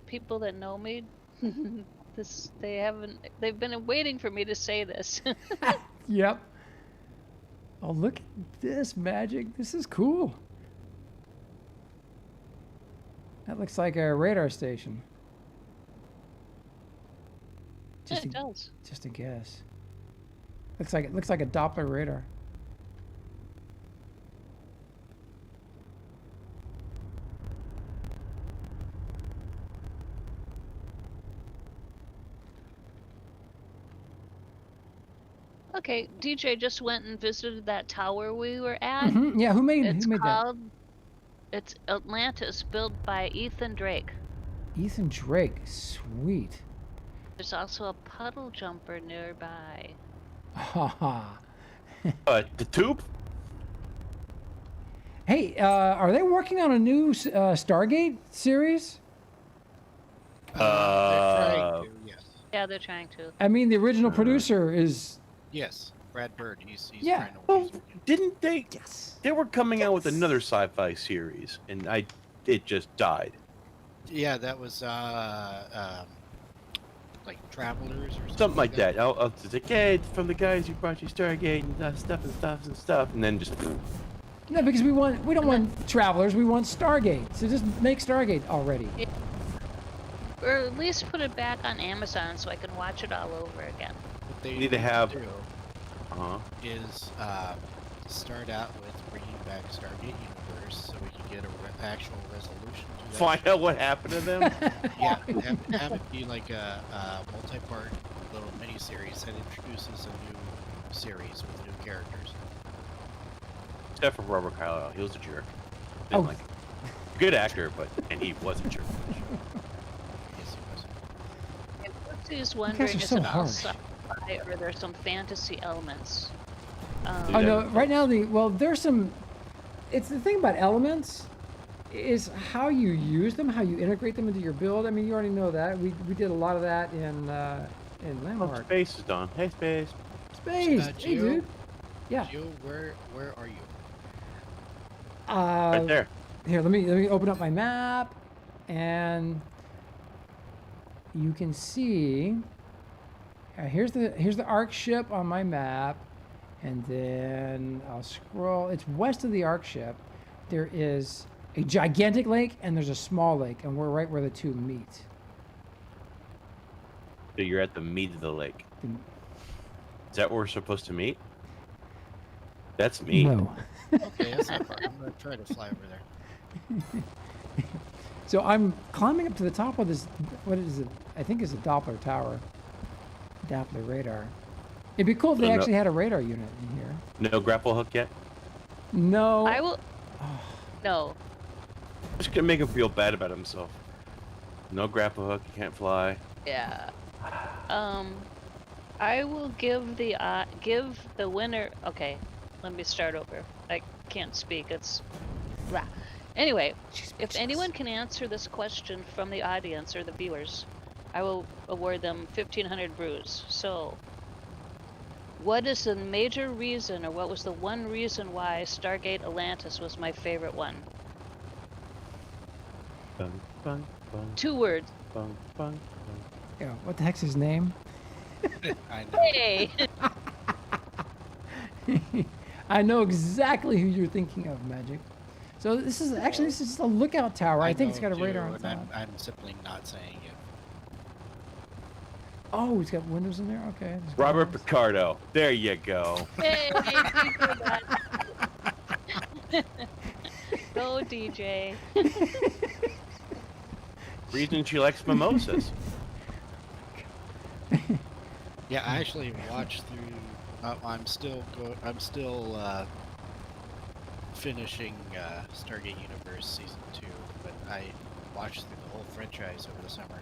[SPEAKER 2] People that know me, they've been waiting for me to say this.
[SPEAKER 1] Yep. Oh, look at this, Magic. This is cool. That looks like a radar station.
[SPEAKER 2] Yeah, it does.
[SPEAKER 1] Just a guess. Looks like a Doppler radar.
[SPEAKER 2] Okay, DJ just went and visited that tower we were at.
[SPEAKER 1] Mhm. Yeah, who made
[SPEAKER 2] It's
[SPEAKER 1] that?
[SPEAKER 2] called. It's Atlantis, built by Ethan Drake.
[SPEAKER 1] Ethan Drake. Sweet.
[SPEAKER 2] There's also a puddle jumper nearby.
[SPEAKER 1] Ha ha.
[SPEAKER 3] The tube?
[SPEAKER 1] Hey, are they working on a new Stargate series?
[SPEAKER 4] They're trying to, yes.
[SPEAKER 2] Yeah, they're trying to.
[SPEAKER 1] I mean, the original producer is.
[SPEAKER 4] Yes, Brad Bird. He's
[SPEAKER 1] Yeah.
[SPEAKER 4] trying to.
[SPEAKER 3] Well,
[SPEAKER 4] he's working.
[SPEAKER 3] didn't they?
[SPEAKER 1] Yes.
[SPEAKER 3] They were coming out with another sci-fi series, and it just died.
[SPEAKER 4] Yeah, that was like Travelers or
[SPEAKER 3] Something like that. I'll just like, hey, it's from the guys who brought you Stargate and stuff, and then just.
[SPEAKER 1] No, because we don't want Travelers. We want Stargate. So just make Stargate already.
[SPEAKER 2] Or at least put it back on Amazon so I can watch it all over again.
[SPEAKER 4] What they
[SPEAKER 3] Need to have-
[SPEAKER 4] do
[SPEAKER 3] Uh-huh.
[SPEAKER 4] is start out with bringing back Stargate Universe so we can get an actual resolution to that.
[SPEAKER 3] Find out what happened to them.
[SPEAKER 4] Yeah, have it be like a multi-part little mini-series that introduces a new series with new characters.
[SPEAKER 3] Except for Robert Carlyle, he was a jerk.
[SPEAKER 1] Oh.
[SPEAKER 3] Didn't like him. Good actor, and he was a jerk.
[SPEAKER 4] Yes, it was.
[SPEAKER 2] And Footsy's wondering,
[SPEAKER 1] are
[SPEAKER 2] is
[SPEAKER 1] so
[SPEAKER 2] it all
[SPEAKER 1] harsh.
[SPEAKER 2] sci-fi or there's some fantasy elements?
[SPEAKER 3] Dude,
[SPEAKER 1] Oh no! Right now, there's some. It's the thing about elements, is how you use them, how you integrate them into your build. I mean, you already know that. We did a lot of that in
[SPEAKER 3] Oh,
[SPEAKER 1] Landmark.
[SPEAKER 3] Space is done. Hey, Space.
[SPEAKER 1] Space. Hey,
[SPEAKER 4] Gio?
[SPEAKER 1] dude. Yeah.
[SPEAKER 4] Gio, where are you?
[SPEAKER 3] Right there.
[SPEAKER 1] Here, let me open up my map, and you can see. Here's the Ark ship on my map, and then I'll scroll. It's west of the Ark ship. There is a gigantic lake, and there's a small lake, and we're right where the two meet.
[SPEAKER 3] So you're at the meat of the lake.
[SPEAKER 1] The-
[SPEAKER 3] Is that where we're supposed to meet? That's me.
[SPEAKER 1] No.
[SPEAKER 4] Okay, that's not far. I'm gonna try to fly over there.
[SPEAKER 1] So I'm climbing up to the top of this. What is it? I think it's a Doppler tower. Doppler radar. It'd be cool if they
[SPEAKER 3] No.
[SPEAKER 1] actually had a radar unit in here.
[SPEAKER 3] No grapple hook yet?
[SPEAKER 1] No.
[SPEAKER 2] I will. No.
[SPEAKER 3] Just gonna make him feel bad about himself. No grapple hook, you can't fly.
[SPEAKER 2] Yeah. I will give the winner. Okay, let me start over. I can't speak. It's. Blah. Anyway, if anyone can answer this question from the audience or the viewers, I will award them 1,500 brews. So, what is the major reason, or what was the one reason why Stargate Atlantis was my favorite one?
[SPEAKER 3] Bung, bung, bung,
[SPEAKER 2] 2 words.
[SPEAKER 3] bung, bung, bung.
[SPEAKER 1] Yeah, what the heck's his name?
[SPEAKER 4] I know.
[SPEAKER 2] Hey!
[SPEAKER 1] I know exactly who you're thinking of, Magic. So this is just a lookout tower. I think it's
[SPEAKER 4] know,
[SPEAKER 1] got a radar
[SPEAKER 4] too,
[SPEAKER 1] on
[SPEAKER 4] and
[SPEAKER 1] top.
[SPEAKER 4] I'm simply not saying it.
[SPEAKER 1] Oh, it's got windows in there. Okay. there's
[SPEAKER 3] Robert
[SPEAKER 1] windows.
[SPEAKER 3] Picardo. There you go.
[SPEAKER 2] Hey, DJ bud. Go, DJ.
[SPEAKER 3] Reason she likes mimosas.
[SPEAKER 4] Yeah, I actually watched through I'm still finishing Stargate Universe season 2, but I watched through the whole franchise over the summer.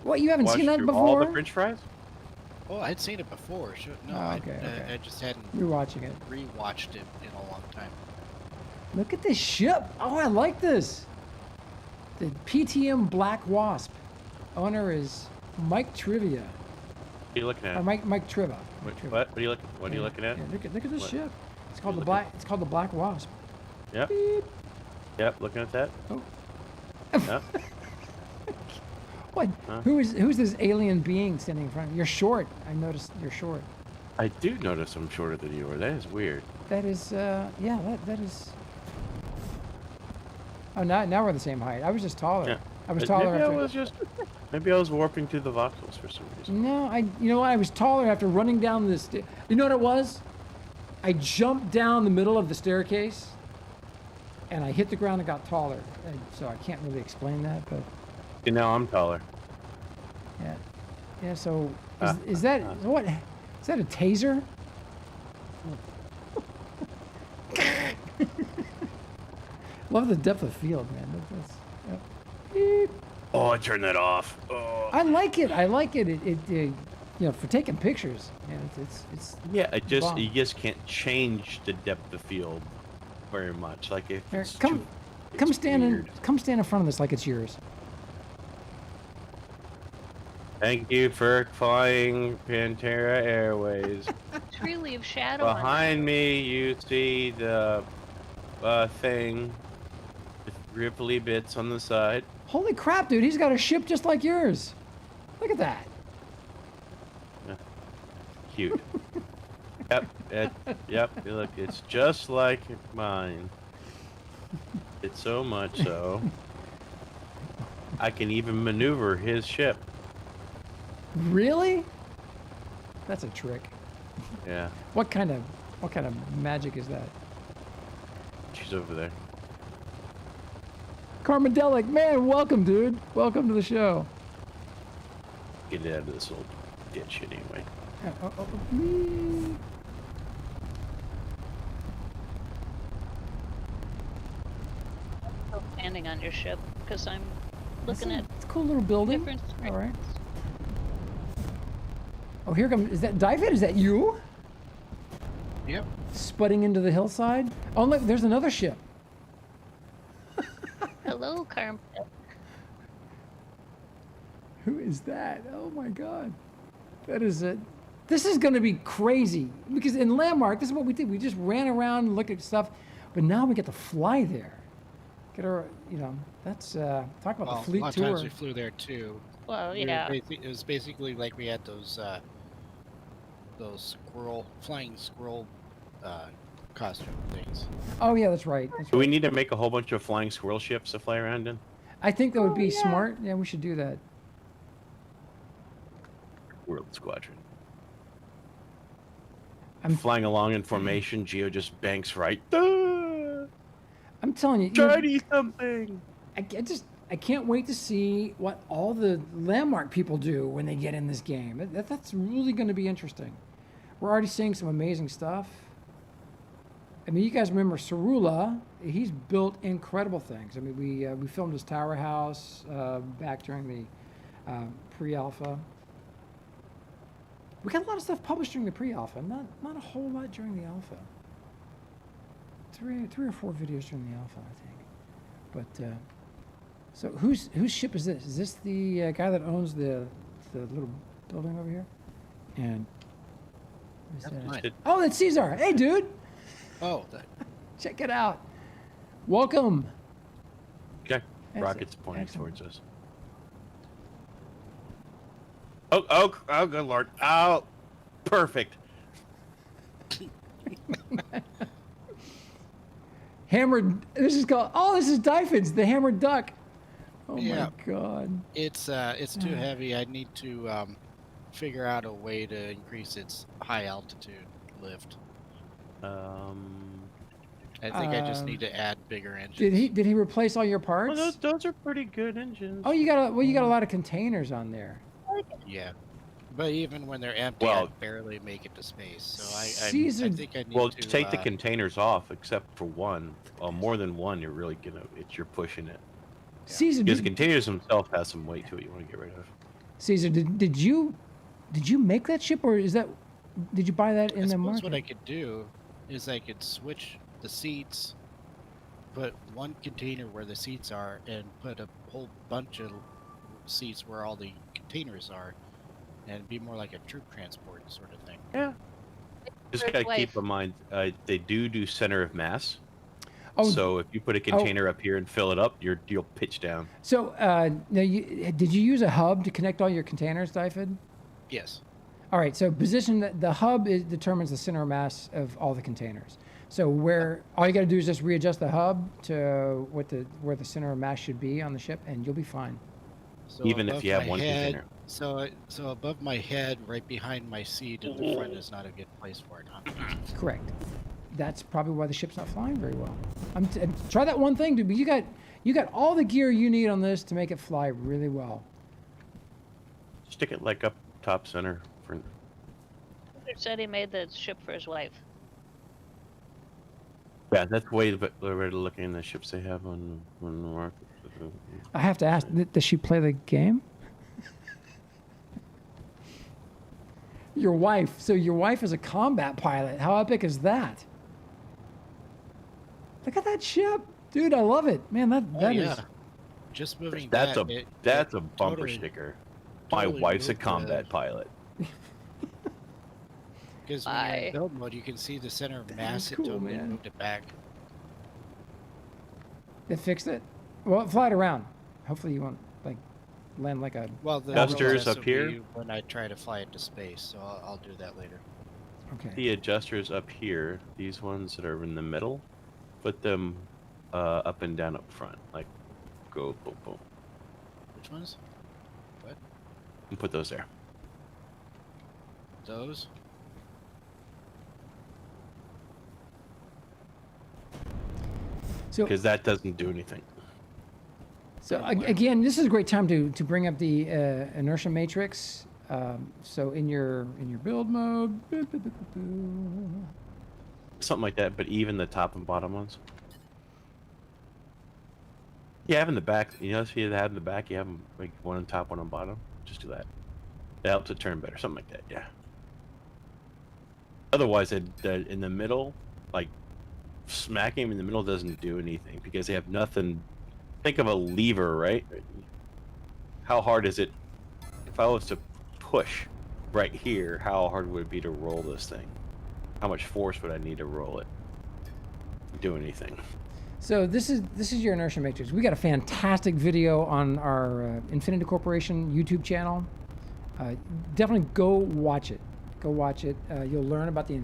[SPEAKER 1] What, you haven't
[SPEAKER 3] Watched
[SPEAKER 1] seen that
[SPEAKER 3] through
[SPEAKER 1] before?
[SPEAKER 3] all the French fries?
[SPEAKER 4] Oh, I'd seen it before. Sure, no,
[SPEAKER 1] Oh, okay, okay.
[SPEAKER 4] I just hadn't
[SPEAKER 1] Rewatching it.
[SPEAKER 4] rewatched it in a long time.
[SPEAKER 1] Look at this ship. Oh, I like this. The PTM Black Wasp. Owner is Mike Trivia.
[SPEAKER 3] What are you looking at?
[SPEAKER 1] Or Mike Triva.
[SPEAKER 3] What?
[SPEAKER 1] Mike Triva.
[SPEAKER 3] What are you looking? What are you
[SPEAKER 1] Yeah,
[SPEAKER 3] looking at?
[SPEAKER 1] Yeah, look at this
[SPEAKER 3] What?
[SPEAKER 1] ship. It's called
[SPEAKER 3] You
[SPEAKER 1] the
[SPEAKER 3] looking-
[SPEAKER 1] Black. It's called the Black Wasp.
[SPEAKER 3] Yep.
[SPEAKER 1] Beep.
[SPEAKER 3] Yep. Looking at that.
[SPEAKER 1] Oh.
[SPEAKER 3] Yep.
[SPEAKER 1] What?
[SPEAKER 3] Huh?
[SPEAKER 1] Who's this alien being standing in front of you? You're short. I noticed you're short.
[SPEAKER 3] I do notice I'm shorter than you are. That is weird.
[SPEAKER 1] That is, yeah, that is. Oh, now we're the same height. I was just taller.
[SPEAKER 3] Yeah.
[SPEAKER 1] I was taller.
[SPEAKER 3] Maybe I
[SPEAKER 1] after-
[SPEAKER 3] was just. Maybe I was warping through the voxels for some reason.
[SPEAKER 1] No, you know what? I was taller after running down this. You know what it was? I jumped down the middle of the staircase, and I hit the ground and got taller. And so I can't really explain that, but
[SPEAKER 3] See, now I'm taller.
[SPEAKER 1] yeah, yeah. So is that what? Is that a taser? Love the depth of field, man. That's, yep. Beep.
[SPEAKER 3] Oh, I turned that off. Oh.
[SPEAKER 1] I like it. I like it. It you know, for taking pictures. Yeah, it's
[SPEAKER 3] Yeah, it just
[SPEAKER 1] bomb.
[SPEAKER 3] you just can't change the depth of field very much. Like if
[SPEAKER 1] Here,
[SPEAKER 3] it's
[SPEAKER 1] come
[SPEAKER 3] it's
[SPEAKER 1] stand
[SPEAKER 3] weird.
[SPEAKER 1] come stand in front of this like it's yours.
[SPEAKER 3] Thank you for flying Pantera Airways.
[SPEAKER 2] It's really of shadow on
[SPEAKER 3] Behind me, you see the thing with ripply bits on the side.
[SPEAKER 1] Holy crap, dude! He's got a ship just like yours. Look at that.
[SPEAKER 3] Cute. Yep. Look, it's just like mine. It's so much so. I can even maneuver his ship.
[SPEAKER 1] Really? That's a trick.
[SPEAKER 3] Yeah,
[SPEAKER 1] What kind of magic is that?
[SPEAKER 3] she's over there.
[SPEAKER 1] Carmadelic, man, welcome, dude. Welcome to the show.
[SPEAKER 3] Get it out of this old ditch anyway.
[SPEAKER 1] Whee.
[SPEAKER 2] standing on your ship because I'm looking
[SPEAKER 1] It's
[SPEAKER 2] at
[SPEAKER 1] a cool little building.
[SPEAKER 2] different screens.
[SPEAKER 1] All right. Oh, here comes. Is that David? Is that you?
[SPEAKER 4] Yep.
[SPEAKER 1] Spudding into the hillside. Oh, look, there's another ship.
[SPEAKER 2] Hello, Carm.
[SPEAKER 1] Who is that? Oh my God. That is it. This is going to be crazy because in Landmark, this is what we did. We just ran around and looked at stuff, but now we get to fly there. Get our, you know, that's talk about
[SPEAKER 4] Well,
[SPEAKER 1] the
[SPEAKER 4] a
[SPEAKER 1] fleet
[SPEAKER 4] lot of
[SPEAKER 1] tour.
[SPEAKER 4] times we flew there too.
[SPEAKER 2] Well,
[SPEAKER 4] We were
[SPEAKER 2] yeah.
[SPEAKER 4] It was basically like we had those flying squirrel costume things.
[SPEAKER 1] Oh yeah, that's right. That's
[SPEAKER 3] Do we
[SPEAKER 1] right.
[SPEAKER 3] need to make a whole bunch of flying squirrel ships to fly around in?
[SPEAKER 1] I think that would be smart. Yeah, we should do that.
[SPEAKER 3] World Squadron.
[SPEAKER 1] I'm-
[SPEAKER 3] flying along in formation. Geo just banks right. Ah,
[SPEAKER 1] I'm telling you,
[SPEAKER 3] try to eat something.
[SPEAKER 1] I can't wait to see what all the Landmark people do when they get in this game. That's really going to be interesting. We're already seeing some amazing stuff. I mean, you guys remember Cerula? He's built incredible things. I mean, we filmed his tower house back during the pre-alpha. We got a lot of stuff published during the pre-alpha. Not a whole lot during the alpha. Three or four videos during the alpha, I think. But so whose ship is this? Is this the guy that owns the little building over here? And who's
[SPEAKER 4] That's
[SPEAKER 1] that?
[SPEAKER 4] mine.
[SPEAKER 1] Oh, that's Caesar. Hey, dude,
[SPEAKER 4] Oh, that,
[SPEAKER 1] check it out. Welcome.
[SPEAKER 3] Okay.
[SPEAKER 1] Excellent.
[SPEAKER 3] Rockets pointing
[SPEAKER 1] Excellent.
[SPEAKER 3] towards us. Oh, good lord. Oh, perfect.
[SPEAKER 1] Hammered. This is called. Oh, this is Dyphons, the hammered duck. Oh
[SPEAKER 4] Yeah.
[SPEAKER 1] my God.
[SPEAKER 4] it's too heavy. I need to figure out a way to increase its high altitude lift. I think I just need to add bigger engines.
[SPEAKER 1] Did he replace all your parts?
[SPEAKER 3] Well, those are pretty good engines.
[SPEAKER 1] Oh, you got a lot of containers on there.
[SPEAKER 4] Yeah. But even when they're empty,
[SPEAKER 3] Well-
[SPEAKER 4] I barely make it to space. So I
[SPEAKER 1] Caesar-
[SPEAKER 4] think I need
[SPEAKER 3] Well,
[SPEAKER 4] to
[SPEAKER 3] take the containers off, except for one. More than one, you're really you're pushing it.
[SPEAKER 1] Caesar,
[SPEAKER 3] Because the
[SPEAKER 1] did,
[SPEAKER 3] containers themselves has some weight to it. You want to get rid of.
[SPEAKER 1] Caesar, did you make that ship, or did you buy that in
[SPEAKER 4] I
[SPEAKER 1] the
[SPEAKER 4] suppose
[SPEAKER 1] market?
[SPEAKER 4] what I could do is I could switch the seats, put one container where the seats are, and put a whole bunch of seats where all the containers are, and be more like a troop transport sort of thing.
[SPEAKER 3] Yeah. Just
[SPEAKER 2] First
[SPEAKER 3] gotta
[SPEAKER 2] wife.
[SPEAKER 3] keep in mind, they do center of mass.
[SPEAKER 1] Oh,
[SPEAKER 3] So if you put a container up here and fill it up, you'll pitch down.
[SPEAKER 1] so now did you use a hub to connect all your containers, Dyfed?
[SPEAKER 4] Yes.
[SPEAKER 1] All right, so the hub determines the center of mass of all the containers. So all you got to do is just readjust the hub to where the center of mass should be on the ship, and you'll be fine.
[SPEAKER 4] So
[SPEAKER 3] Even if
[SPEAKER 4] above
[SPEAKER 3] you have
[SPEAKER 4] my
[SPEAKER 3] one
[SPEAKER 4] head,
[SPEAKER 3] container.
[SPEAKER 4] So above my head, right behind my seat in the front is not a good place for it, huh?
[SPEAKER 1] Correct. That's probably why the ship's not flying very well. Try that one thing, dude. But you got all the gear you need on this to make it fly really well.
[SPEAKER 3] Stick it like up top center. For
[SPEAKER 2] He said he made the ship for his wife.
[SPEAKER 3] yeah, that's way better looking the ships they have on the market.
[SPEAKER 1] I have to ask, does she play the game? Your wife. So your wife is a combat pilot. How epic is that? Look at that ship, dude. I love it, man. That is.
[SPEAKER 4] yeah. Just moving
[SPEAKER 3] That's
[SPEAKER 4] that,
[SPEAKER 3] a bumper
[SPEAKER 4] totally-
[SPEAKER 3] sticker. My
[SPEAKER 4] totally
[SPEAKER 3] wife's a
[SPEAKER 4] moved
[SPEAKER 3] combat pilot.
[SPEAKER 4] Because when you're
[SPEAKER 2] Bye.
[SPEAKER 4] in build mode, you can see the center of
[SPEAKER 1] That
[SPEAKER 4] mass.
[SPEAKER 1] is
[SPEAKER 4] It
[SPEAKER 1] cool,
[SPEAKER 4] totally
[SPEAKER 1] man.
[SPEAKER 4] moved it back.
[SPEAKER 1] It fixed it. Well, fly it around. Hopefully you won't land like a.
[SPEAKER 4] Well, the
[SPEAKER 3] Adjusters
[SPEAKER 4] process
[SPEAKER 3] up
[SPEAKER 4] will
[SPEAKER 3] here?
[SPEAKER 4] be when I try to fly it to space, so I'll do that later.
[SPEAKER 1] Okay.
[SPEAKER 3] The adjusters up here, these ones that are in the middle, put them up and down up front. Like, go boom boom.
[SPEAKER 4] Which ones?
[SPEAKER 3] And put those there.
[SPEAKER 4] Those?
[SPEAKER 1] So
[SPEAKER 3] Because that doesn't do anything.
[SPEAKER 1] again, this is a great time to bring up the inertia matrix. So in your build mode.
[SPEAKER 3] Something like that, but even the top and bottom ones. You have in the back, you know, if you have in the back, you have them like one on top, one on bottom. Just do that. It helps it turn better, something like that, yeah. Otherwise, in the middle, like smacking them in the middle doesn't do anything because they have nothing. Think of a lever, right? How hard is it? If I was to push right here, how hard would it be to roll this thing? How much force would I need to roll it? Do anything?
[SPEAKER 1] So this is your inertia matrix. We got a fantastic video on our Infinity Corporation YouTube channel. Definitely go watch it. Go watch it. You'll learn about the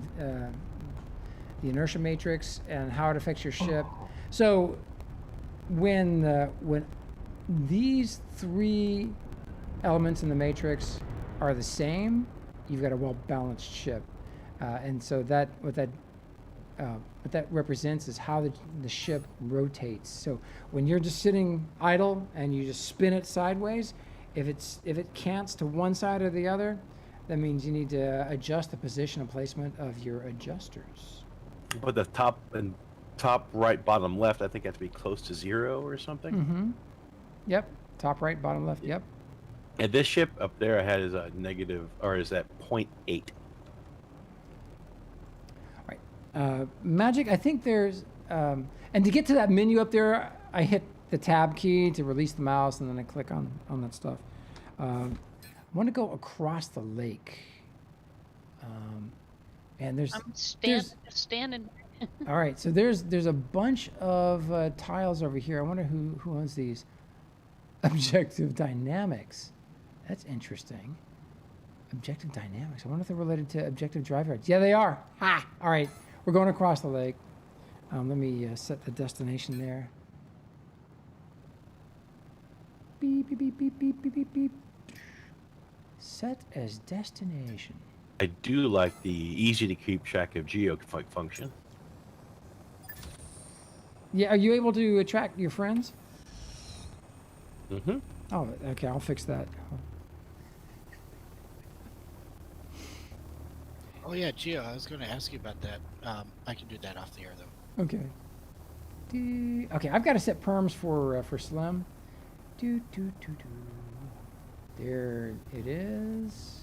[SPEAKER 1] inertia matrix and how it affects your ship. So when these three elements in the matrix are the same, you've got a well-balanced ship. And so what that represents is how the ship rotates. So when you're just sitting idle and you just spin it sideways, if it cants to one side or the other, that means you need to adjust the position and placement of your adjusters.
[SPEAKER 3] But the top right, bottom left, I think have to be close to 0 or something.
[SPEAKER 1] Mm-hmm. Yep. Top right, bottom left. Yep.
[SPEAKER 3] And this ship up there I had is a negative, or is that 0.8?
[SPEAKER 1] Magic, I think there's, and to get to that menu up there, I hit the tab key to release the mouse, and then I click on that stuff. I want to go across the lake. And there's,
[SPEAKER 2] I'm standing.
[SPEAKER 1] all right, so there's a bunch of tiles over here. I wonder who owns these. Objective Dynamics. That's interesting. Objective Dynamics. I wonder if they're related to Objective Drive Yards. Yeah, they are. Ha! All right. We're going across the lake. Let me set the destination there. Beep, beep, beep, beep, beep, beep, beep, beep. Set as destination.
[SPEAKER 3] I do like the easy to keep track of geo function.
[SPEAKER 1] Yeah, are you able to track your friends?
[SPEAKER 3] Mm-hmm.
[SPEAKER 1] Oh, okay. I'll fix that.
[SPEAKER 4] Oh yeah, Gio, I was going to ask you about that. I can do that off the air though.
[SPEAKER 1] Okay. Okay, I've got to set perms for Slim. Do do do do. There it is.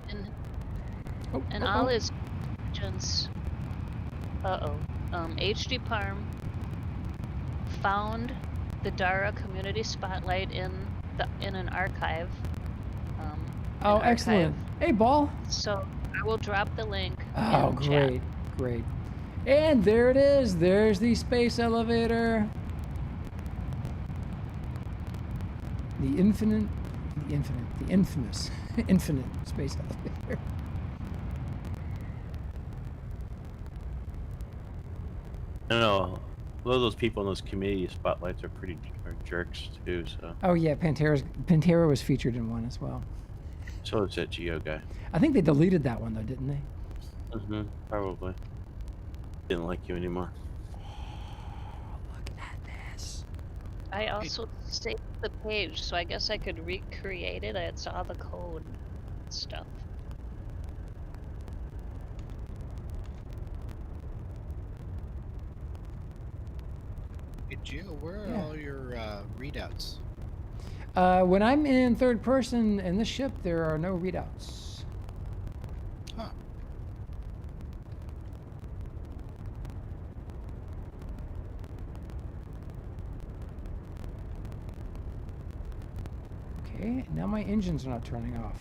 [SPEAKER 2] And
[SPEAKER 1] Oh,
[SPEAKER 2] and
[SPEAKER 1] oh,
[SPEAKER 2] all
[SPEAKER 1] oh.
[SPEAKER 2] his agents. HD Parm found the Dara Community Spotlight in an archive.
[SPEAKER 1] Oh,
[SPEAKER 2] an
[SPEAKER 1] excellent.
[SPEAKER 2] archive.
[SPEAKER 1] Hey, Ball.
[SPEAKER 2] So I will drop the link.
[SPEAKER 1] Oh,
[SPEAKER 2] in
[SPEAKER 1] great,
[SPEAKER 2] Chat.
[SPEAKER 1] great. And there it is. There's the space elevator. The infamous, infinite space elevator.
[SPEAKER 3] I don't know. A lot of those people in those community spotlights are pretty jerks too. So
[SPEAKER 1] Oh yeah, Pantera was featured in one as well.
[SPEAKER 3] so is that Geo guy.
[SPEAKER 1] I think they deleted that one though, didn't they?
[SPEAKER 3] Probably. Didn't like you anymore.
[SPEAKER 1] Look at this.
[SPEAKER 2] I also saved the page, so I guess I could recreate it. I saw the code and stuff.
[SPEAKER 4] Hey, Gio, where are
[SPEAKER 1] Yeah.
[SPEAKER 4] all your readouts?
[SPEAKER 1] When I'm in third person in this ship, there are no readouts.
[SPEAKER 4] Huh.
[SPEAKER 1] Okay, now my engines are not turning off.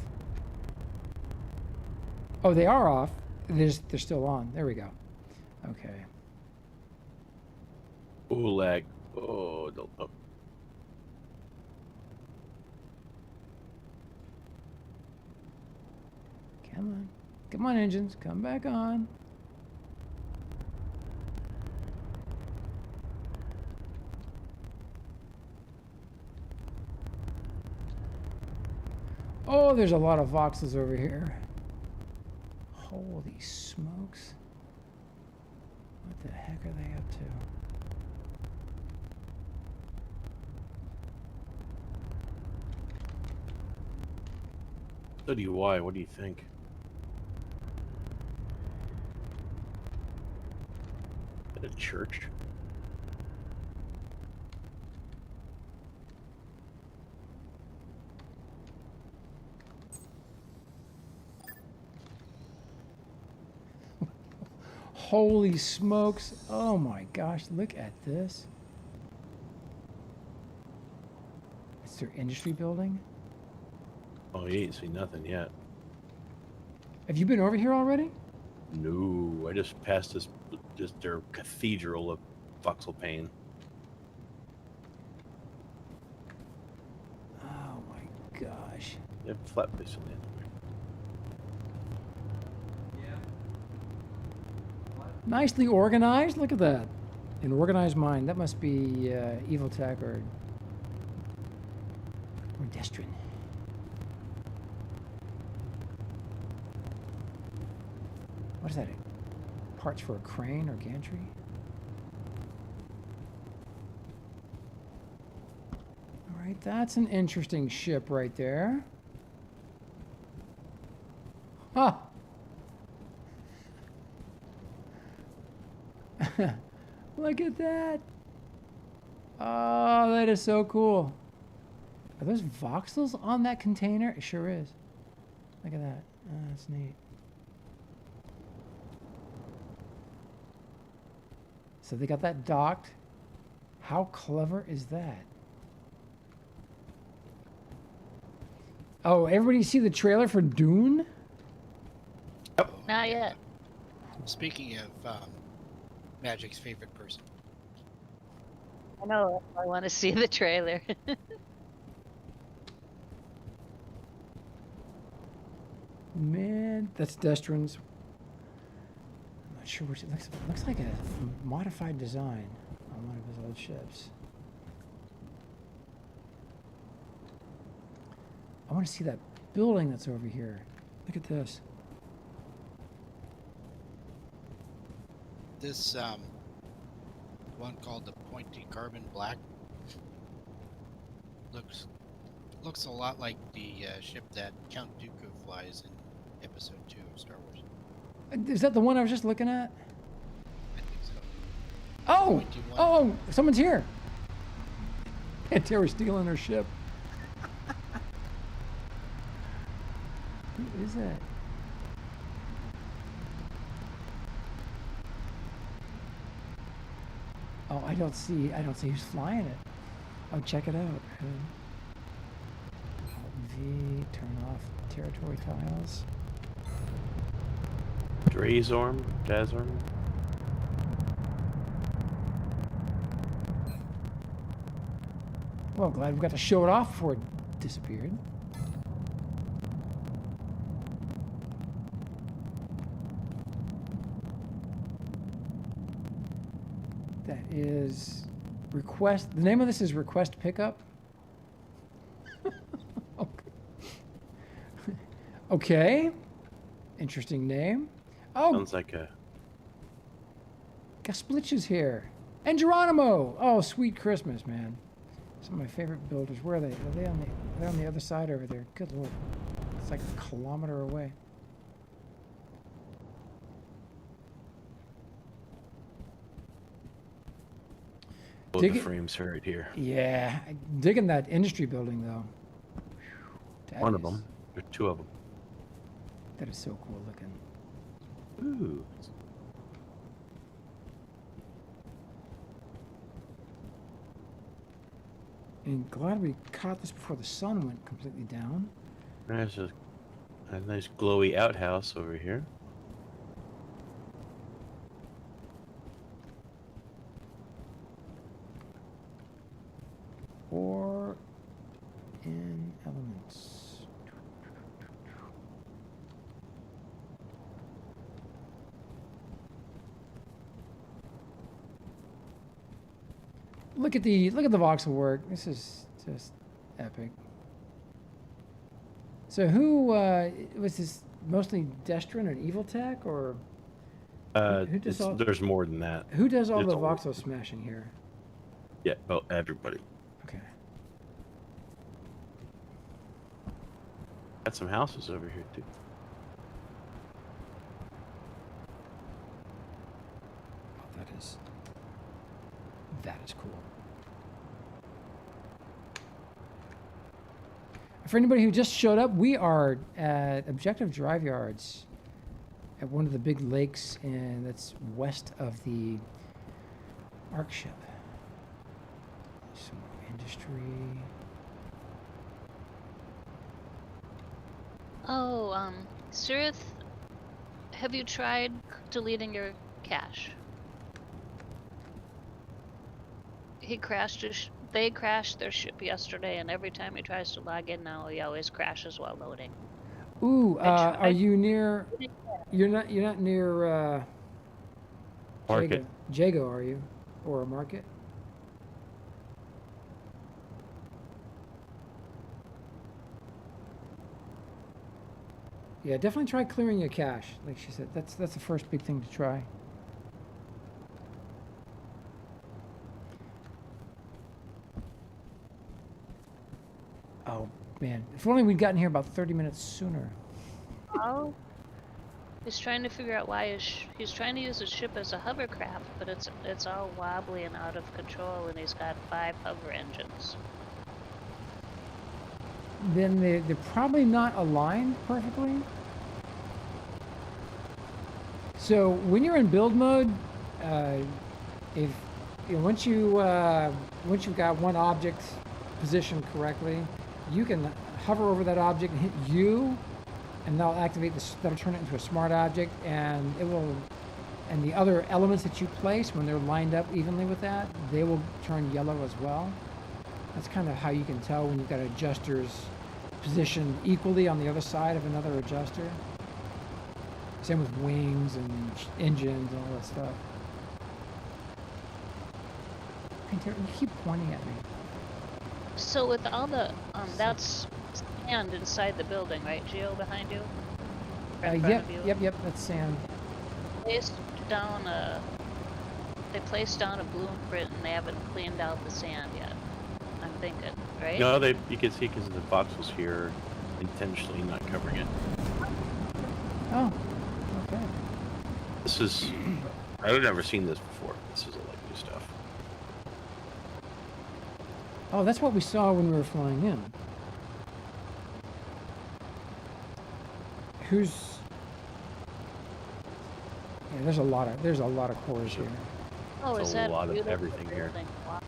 [SPEAKER 1] Oh, they are off. They're still on. There we go. Okay.
[SPEAKER 3] Oh, lag. Oh, don't. Oh.
[SPEAKER 1] Come on. Come on, engines. Come back on. Oh, there's a lot of voxels over here. Holy smokes. What the heck are they up to?
[SPEAKER 3] So do you. Why? What do you think? At a church?
[SPEAKER 1] Holy smokes. Oh my gosh, look at this. It's their industry building.
[SPEAKER 3] Oh, you ain't seen nothing yet.
[SPEAKER 1] Have you been over here already?
[SPEAKER 3] No, I just passed this, just their cathedral of voxel pain.
[SPEAKER 1] Oh my gosh.
[SPEAKER 3] They have a flat place to land.
[SPEAKER 1] Nicely organized. Look at that. An organized mind. That must be Evil Tech or Destrin. What is that? Parts for a crane or gantry? All right, that's an interesting ship right there. Huh. Look at that. Oh, that is so cool. Are those voxels on that container? It sure is. Look at that. Oh, that's neat. So they got that docked. How clever is that? Oh, everybody see the trailer for Dune?
[SPEAKER 2] Not yet.
[SPEAKER 4] Speaking of Magic's favorite person.
[SPEAKER 2] I know. I want to see the trailer.
[SPEAKER 1] Man, that's Destrin's. I'm not sure which. It looks like a modified design on one of his old ships. I want to see that building that's over here. Look at this.
[SPEAKER 4] This one called the Pointy Carbon Black looks Looks a lot like the ship that Count Dooku flies in Episode 2 of Star Wars.
[SPEAKER 1] Is that the one I was just looking at?
[SPEAKER 4] I think so.
[SPEAKER 1] Oh!
[SPEAKER 4] Pointy one.
[SPEAKER 1] Oh! Someone's here! And they were stealing her ship. Who is that? Oh, I don't see who's flying it. Oh, check it out. V, turn off territory tiles.
[SPEAKER 3] Drazorm, Jazorm.
[SPEAKER 1] Well, glad we got to show it off before it disappeared. That is request. The name of this is request pickup. Okay. Interesting name. Oh,
[SPEAKER 3] Sounds like a.
[SPEAKER 1] Gasplitch is here. And Geronimo. Oh, sweet Christmas, man. Some of my favorite builders. Where are they? Are they on they're on the other side over there. Good lord. It's like a kilometer away.
[SPEAKER 3] Oh,
[SPEAKER 1] Dig
[SPEAKER 3] the
[SPEAKER 1] it-
[SPEAKER 3] frames are right here.
[SPEAKER 1] Yeah. Digging that industry building, though. That
[SPEAKER 3] One of
[SPEAKER 1] is-
[SPEAKER 3] them. There's two of them.
[SPEAKER 1] That is so cool looking.
[SPEAKER 3] Ooh.
[SPEAKER 1] And glad we caught this before the sun went completely down.
[SPEAKER 3] There's a nice glowy outhouse over here.
[SPEAKER 1] Or in elements. Look at the voxel work. This is just epic. So who was this? Mostly Destrin and Evil Tech, or who does all,
[SPEAKER 3] There's more than that.
[SPEAKER 1] who does all
[SPEAKER 3] it's
[SPEAKER 1] the
[SPEAKER 3] all-
[SPEAKER 1] voxel smashing here?
[SPEAKER 3] Yeah, well, everybody.
[SPEAKER 1] Okay.
[SPEAKER 3] Got some houses over here too.
[SPEAKER 1] Oh, that is cool. For anybody who just showed up, we are at Objective Drive Yards at one of the big lakes, and that's west of the Ark ship. Some more industry.
[SPEAKER 2] Oh, Sirith, have you tried deleting your cache? He crashed his they crashed their ship yesterday, and every time he tries to log in now, he always crashes while loading.
[SPEAKER 1] Ooh,
[SPEAKER 2] I
[SPEAKER 1] are you near? You're not near
[SPEAKER 3] Market.
[SPEAKER 1] Jago, are you? Or a market? Yeah, definitely try clearing your cache. Like she said, that's the first big thing to try. Oh man, if only we'd gotten here about 30 minutes sooner.
[SPEAKER 2] Oh. He's trying to figure out why he's trying to use his ship as a hovercraft, but it's all wobbly and out of control, and he's got 5 hover engines.
[SPEAKER 1] Then they're probably not aligned perfectly. So when you're in build mode, if once you've got one object positioned correctly, you can hover over that object and hit U, and that'll activate this. That'll turn it into a smart object, and it will. And the other elements that you place, when they're lined up evenly with that, they will turn yellow as well. That's kind of how you can tell when you've got adjusters positioned equally on the other side of another adjuster. Same with wings and engines and all that stuff. Hey, Tara, you keep pointing at me.
[SPEAKER 2] So with all the that's sand inside the building, right, Geo, behind you? Right in front of you?
[SPEAKER 1] Yep, that's sand.
[SPEAKER 2] They placed down a blueprint, and they haven't cleaned out the sand yet. I'm thinking, right?
[SPEAKER 3] No, you can see because the voxels here intentionally not covering it.
[SPEAKER 1] Oh, okay.
[SPEAKER 3] This is I've never seen this before. This is like new stuff.
[SPEAKER 1] Oh, that's what we saw when we were flying in. Who's? Yeah, there's a lot of cores here.
[SPEAKER 2] Oh,
[SPEAKER 3] It's
[SPEAKER 2] is
[SPEAKER 3] a
[SPEAKER 2] that
[SPEAKER 3] lot of
[SPEAKER 2] beautiful
[SPEAKER 3] everything here.
[SPEAKER 2] building? Wow.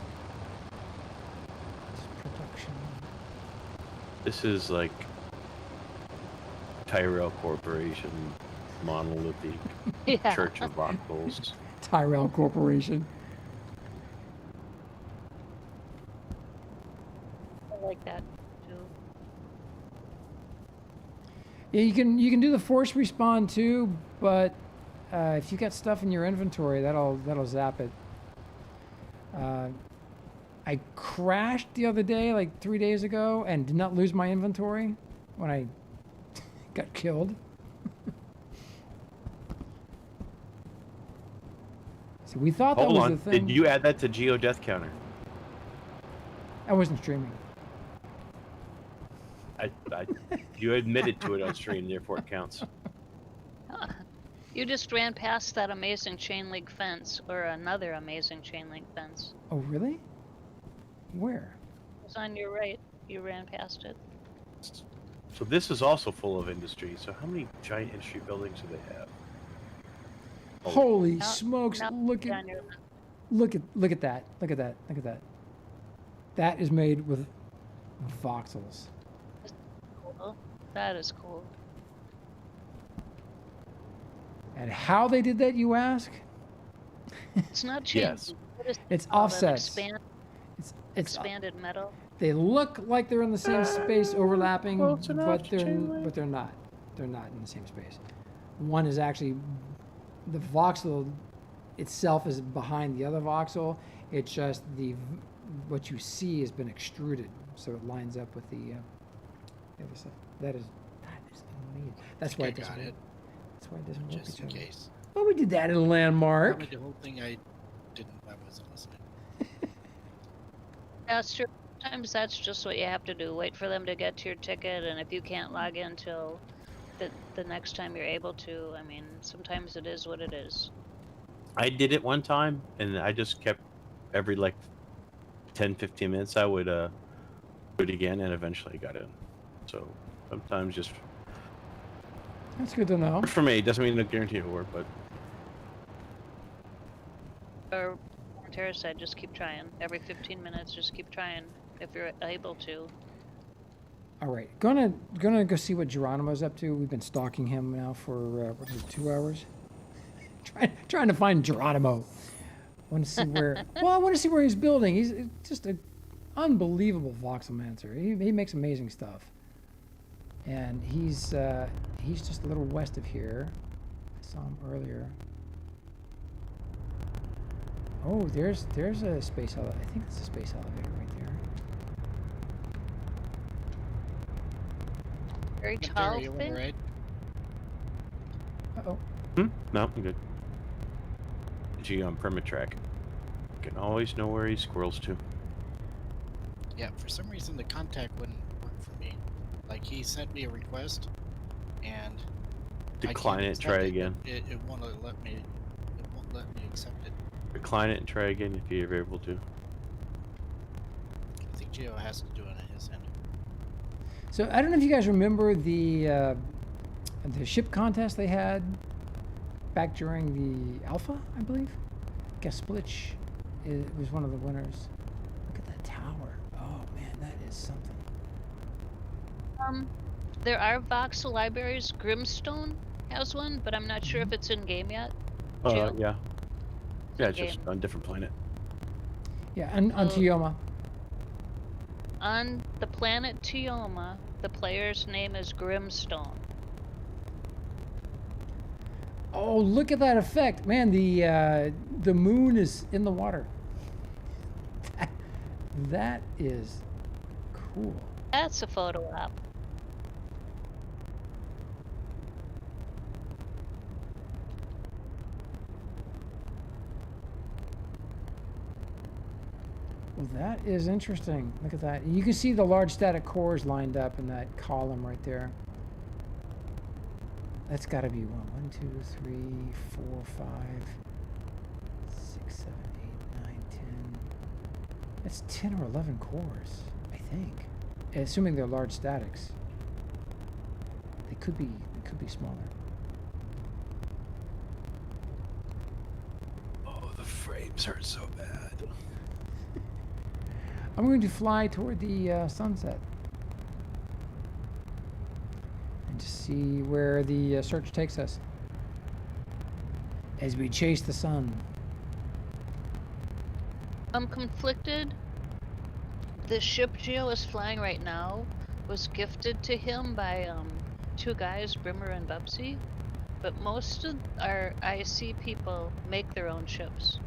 [SPEAKER 1] It's production.
[SPEAKER 3] This is like Tyrell Corporation, monolithic
[SPEAKER 2] Yeah.
[SPEAKER 3] Church of Voxels.
[SPEAKER 1] Tyrell Corporation.
[SPEAKER 2] I like that too.
[SPEAKER 1] Yeah, you can do the force respawn too, but if you got stuff in your inventory, that'll zap it. I crashed the other day, like 3 days ago, and did not lose my inventory when I got killed. So we thought that
[SPEAKER 3] Hold
[SPEAKER 1] was
[SPEAKER 3] on.
[SPEAKER 1] the thing.
[SPEAKER 3] Did you add that to Geo Death Counter?
[SPEAKER 1] I wasn't streaming.
[SPEAKER 3] You admitted to it on stream, therefore it counts.
[SPEAKER 2] Huh. You just ran past that amazing chain link fence, or another amazing chain link fence.
[SPEAKER 1] Oh, really? Where?
[SPEAKER 2] It was on your right. You ran past it.
[SPEAKER 3] So this is also full of industry. So how many giant industry buildings do they have? Oh,
[SPEAKER 1] Holy
[SPEAKER 2] Now-
[SPEAKER 1] smokes!
[SPEAKER 2] now
[SPEAKER 1] Look
[SPEAKER 2] it's
[SPEAKER 1] at
[SPEAKER 2] on your left.
[SPEAKER 1] look at that! Look at that! Look at that! That is made with voxels.
[SPEAKER 2] Cool. That is cool.
[SPEAKER 1] And how they did that, you ask?
[SPEAKER 2] It's not chain.
[SPEAKER 3] Yes.
[SPEAKER 2] What is
[SPEAKER 1] It's
[SPEAKER 2] it called? An
[SPEAKER 1] offsets. It's
[SPEAKER 2] expanded metal.
[SPEAKER 1] They look like they're in the same space, overlapping,
[SPEAKER 3] close enough,
[SPEAKER 1] but
[SPEAKER 3] chain link.
[SPEAKER 1] they're not. They're not in the same space. One is actually the voxel itself is behind the other voxel. It's just what you see has been extruded, so it lines up with the other side. That is amazing. That's why it doesn't.
[SPEAKER 4] got it.
[SPEAKER 1] That's why it doesn't work
[SPEAKER 4] Just
[SPEAKER 1] each
[SPEAKER 4] in
[SPEAKER 1] other.
[SPEAKER 4] case.
[SPEAKER 1] Well, we did that in a landmark.
[SPEAKER 4] Probably the whole thing I wasn't listening.
[SPEAKER 2] That's true. Sometimes that's just what you have to do. Wait for them to get to your ticket, and if you can't log in till the next time you're able to, I mean, sometimes it is what it is.
[SPEAKER 3] I did it one time, and I just kept every like 10-15 minutes I would do it again, and eventually I got in. So sometimes just
[SPEAKER 1] That's good to know.
[SPEAKER 3] for me, doesn't mean I guarantee it'll work, but
[SPEAKER 2] Or Terra said, just keep trying. Every 15 minutes, just keep trying if you're able to.
[SPEAKER 1] All right, gonna go see what Geronimo's up to. We've been stalking him now for what is it, 2 hours? trying to find Geronimo. Want to see where? Well, I want to see where he's building. He's just an unbelievable voxelmancer. He makes amazing stuff, and he's just a little west of here. I saw him earlier. Oh, there's a space elevator. I think that's a space elevator right there.
[SPEAKER 2] Very
[SPEAKER 4] But
[SPEAKER 2] tall
[SPEAKER 4] Terry, you
[SPEAKER 2] thing.
[SPEAKER 4] right?
[SPEAKER 1] Uh-oh.
[SPEAKER 3] no, I'm good. G on permatrack. Can always know where he squirrels to.
[SPEAKER 4] Yeah, for some reason the contact wouldn't work for me. Like he sent me a request, and I
[SPEAKER 3] Decline
[SPEAKER 4] can't
[SPEAKER 3] it,
[SPEAKER 4] accept
[SPEAKER 3] try
[SPEAKER 4] it.
[SPEAKER 3] again.
[SPEAKER 4] It won't let me. It won't let me accept it.
[SPEAKER 3] Decline it and try again if you're able to.
[SPEAKER 4] I think Geo has to do it on his end.
[SPEAKER 1] So I don't know if you guys remember the ship contest they had back during the alpha, I believe. Gasplitch was one of the winners. Look at that tower. Oh man, that is something.
[SPEAKER 2] There are voxel libraries. Grimstone has one, but I'm not sure if it's in game yet. Geo?
[SPEAKER 3] Yeah. Yeah, it's just
[SPEAKER 2] Game.
[SPEAKER 3] on a different planet.
[SPEAKER 1] Yeah, on
[SPEAKER 2] Oh.
[SPEAKER 1] Tioma.
[SPEAKER 2] On the planet Tioma, the player's name is Grimstone.
[SPEAKER 1] Oh, look at that effect, man! The moon is in the water. That is cool.
[SPEAKER 2] That's a photo op.
[SPEAKER 1] Well, that is interesting. Look at that. You can see the large static cores lined up in that column right there. That's got to be 1, 2, 3, 4, 5, 6, 7, 8, 9, 10. That's 10 or 11 cores, I think. Assuming they're large statics. They could be smaller.
[SPEAKER 3] Oh, the frames hurt so bad.
[SPEAKER 1] I'm going to fly toward the sunset and just see where the search takes us as we chase the sun.
[SPEAKER 2] I'm conflicted. The ship Geo is flying right now was gifted to him by two guys, Brimmer and Bubsy. But most of our IC people make their own ships.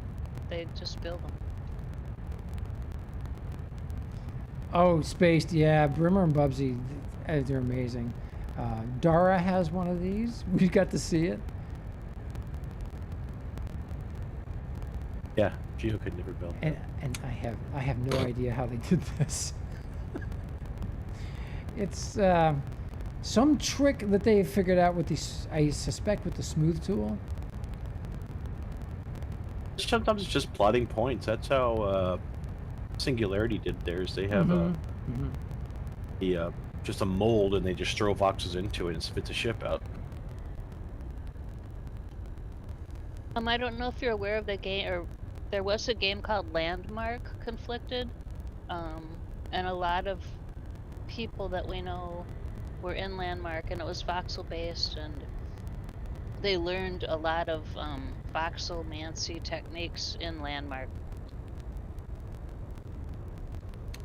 [SPEAKER 2] They just build them.
[SPEAKER 1] Oh, Spaced, yeah, Brimmer and Bubsy, they're amazing. Dara has one of these. We got to see it.
[SPEAKER 3] Yeah, Geo could never build that.
[SPEAKER 1] And I have no idea how they did this. It's some trick that they figured out with the, I suspect, with the smooth tool.
[SPEAKER 3] Sometimes it's just plotting points. That's how Singularity did theirs. They have just a mold, and they just throw voxels into it and spits a ship out.
[SPEAKER 2] I don't know if you're aware of the game, or there was a game called Landmark Conflicted, and a lot of people that we know were in Landmark, and it was voxel based, and they learned a lot of voxelmancy techniques in Landmark.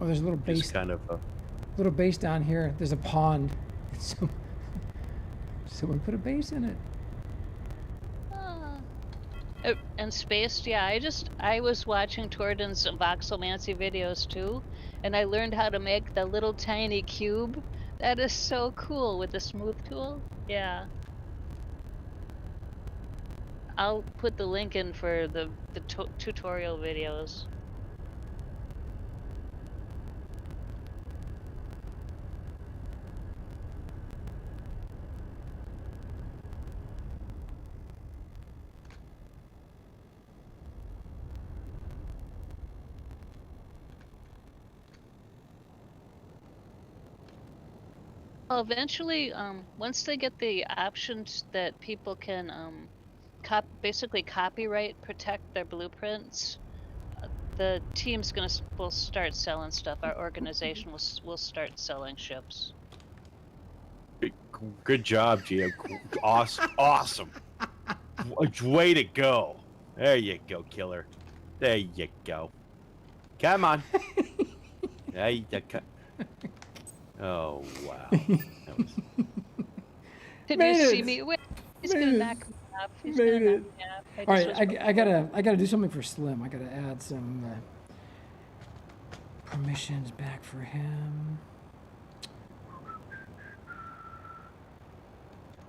[SPEAKER 1] Oh, there's a little base.
[SPEAKER 3] Just kind of.
[SPEAKER 1] Little base down here. There's a pond. Someone put a base in it.
[SPEAKER 2] And Spaced, yeah, I was watching Torden's voxelmancy videos too, and I learned how to make the little tiny cube. That is so cool with the smooth tool. Yeah. I'll put the link in for the tutorial videos. Well, eventually, once they get the options that people can basically copyright protect their blueprints, the team's will start selling stuff. Our organization will start selling ships.
[SPEAKER 3] Good job, Geo. Awesome. Way to go. There you go, killer. There you go. Come on. There you go. Oh, wow. That was...
[SPEAKER 2] Did you see me? Wait, he's gonna knock me off. He's gonna knock me off.
[SPEAKER 1] All right, I gotta do something for Slim. I gotta add some permissions back for him.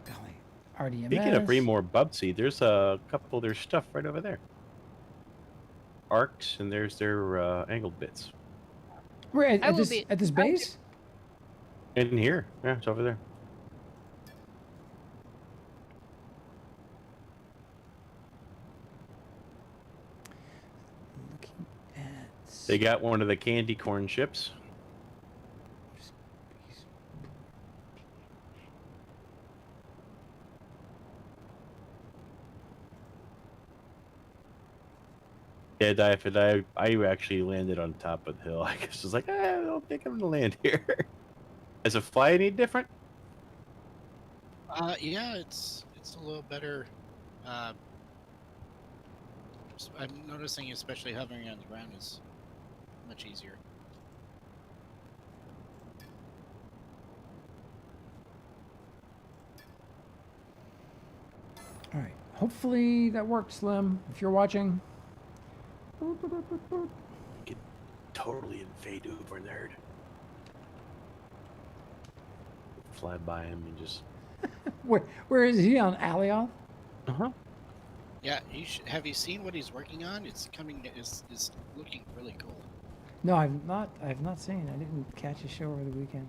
[SPEAKER 1] Golly, RDMS.
[SPEAKER 3] Speaking of bring more Bubsy, there's a couple of their stuff right over there. Arcs, and there's their angled bits.
[SPEAKER 1] Where at this base?
[SPEAKER 3] In here. Yeah, it's over there.
[SPEAKER 1] Looking at...
[SPEAKER 3] They got one of the candy corn ships. Yeah, I actually landed on top of the hill. I guess I was like, I don't think I'm gonna land here. Does it fly any different?
[SPEAKER 4] Yeah, it's a little better. I'm noticing, especially hovering on the ground, is much easier.
[SPEAKER 1] All right. Hopefully that worked, Slim. If you're watching.
[SPEAKER 3] Get totally invade Uber nerd. Fly by him and just.
[SPEAKER 1] Where is he on Alioth?
[SPEAKER 4] Yeah, have you seen what he's working on? It's coming. Is looking really cool.
[SPEAKER 1] No, I've not seen. I didn't catch his show over the weekend.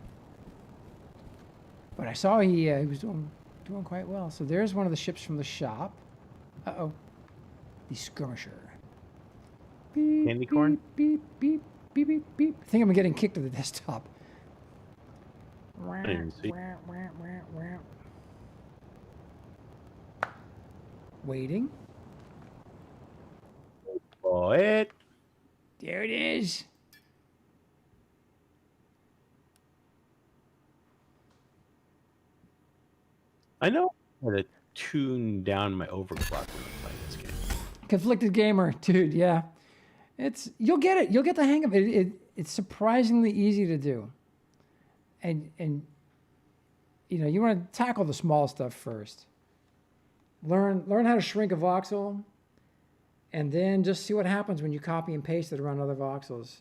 [SPEAKER 1] But I saw he was doing quite well. So there's one of the ships from the shop. Uh-oh. The skirmisher. Beep,
[SPEAKER 3] Candy corn?
[SPEAKER 1] beep, beep, beep, beep, beep. I think I'm getting kicked to the desktop.
[SPEAKER 3] didn't even see.
[SPEAKER 1] Waiting.
[SPEAKER 3] Oh, it.
[SPEAKER 1] There it is.
[SPEAKER 3] I know how to tune down my overclock when I'm playing this game.
[SPEAKER 1] Conflicted gamer, dude. Yeah, you'll get it. You'll get the hang of it. It's surprisingly easy to do. And you know, you want to tackle the small stuff first. Learn how to shrink a voxel, and then just see what happens when you copy and paste it around other voxels.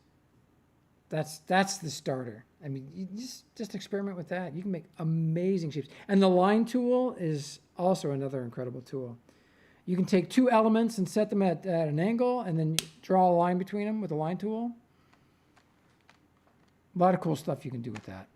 [SPEAKER 1] That's the starter. I mean, you just experiment with that. You can make amazing shapes. And the line tool is also another incredible tool. You can take two elements and set them at an angle, and then draw a line between them with the line tool. A lot of cool stuff you can do with that.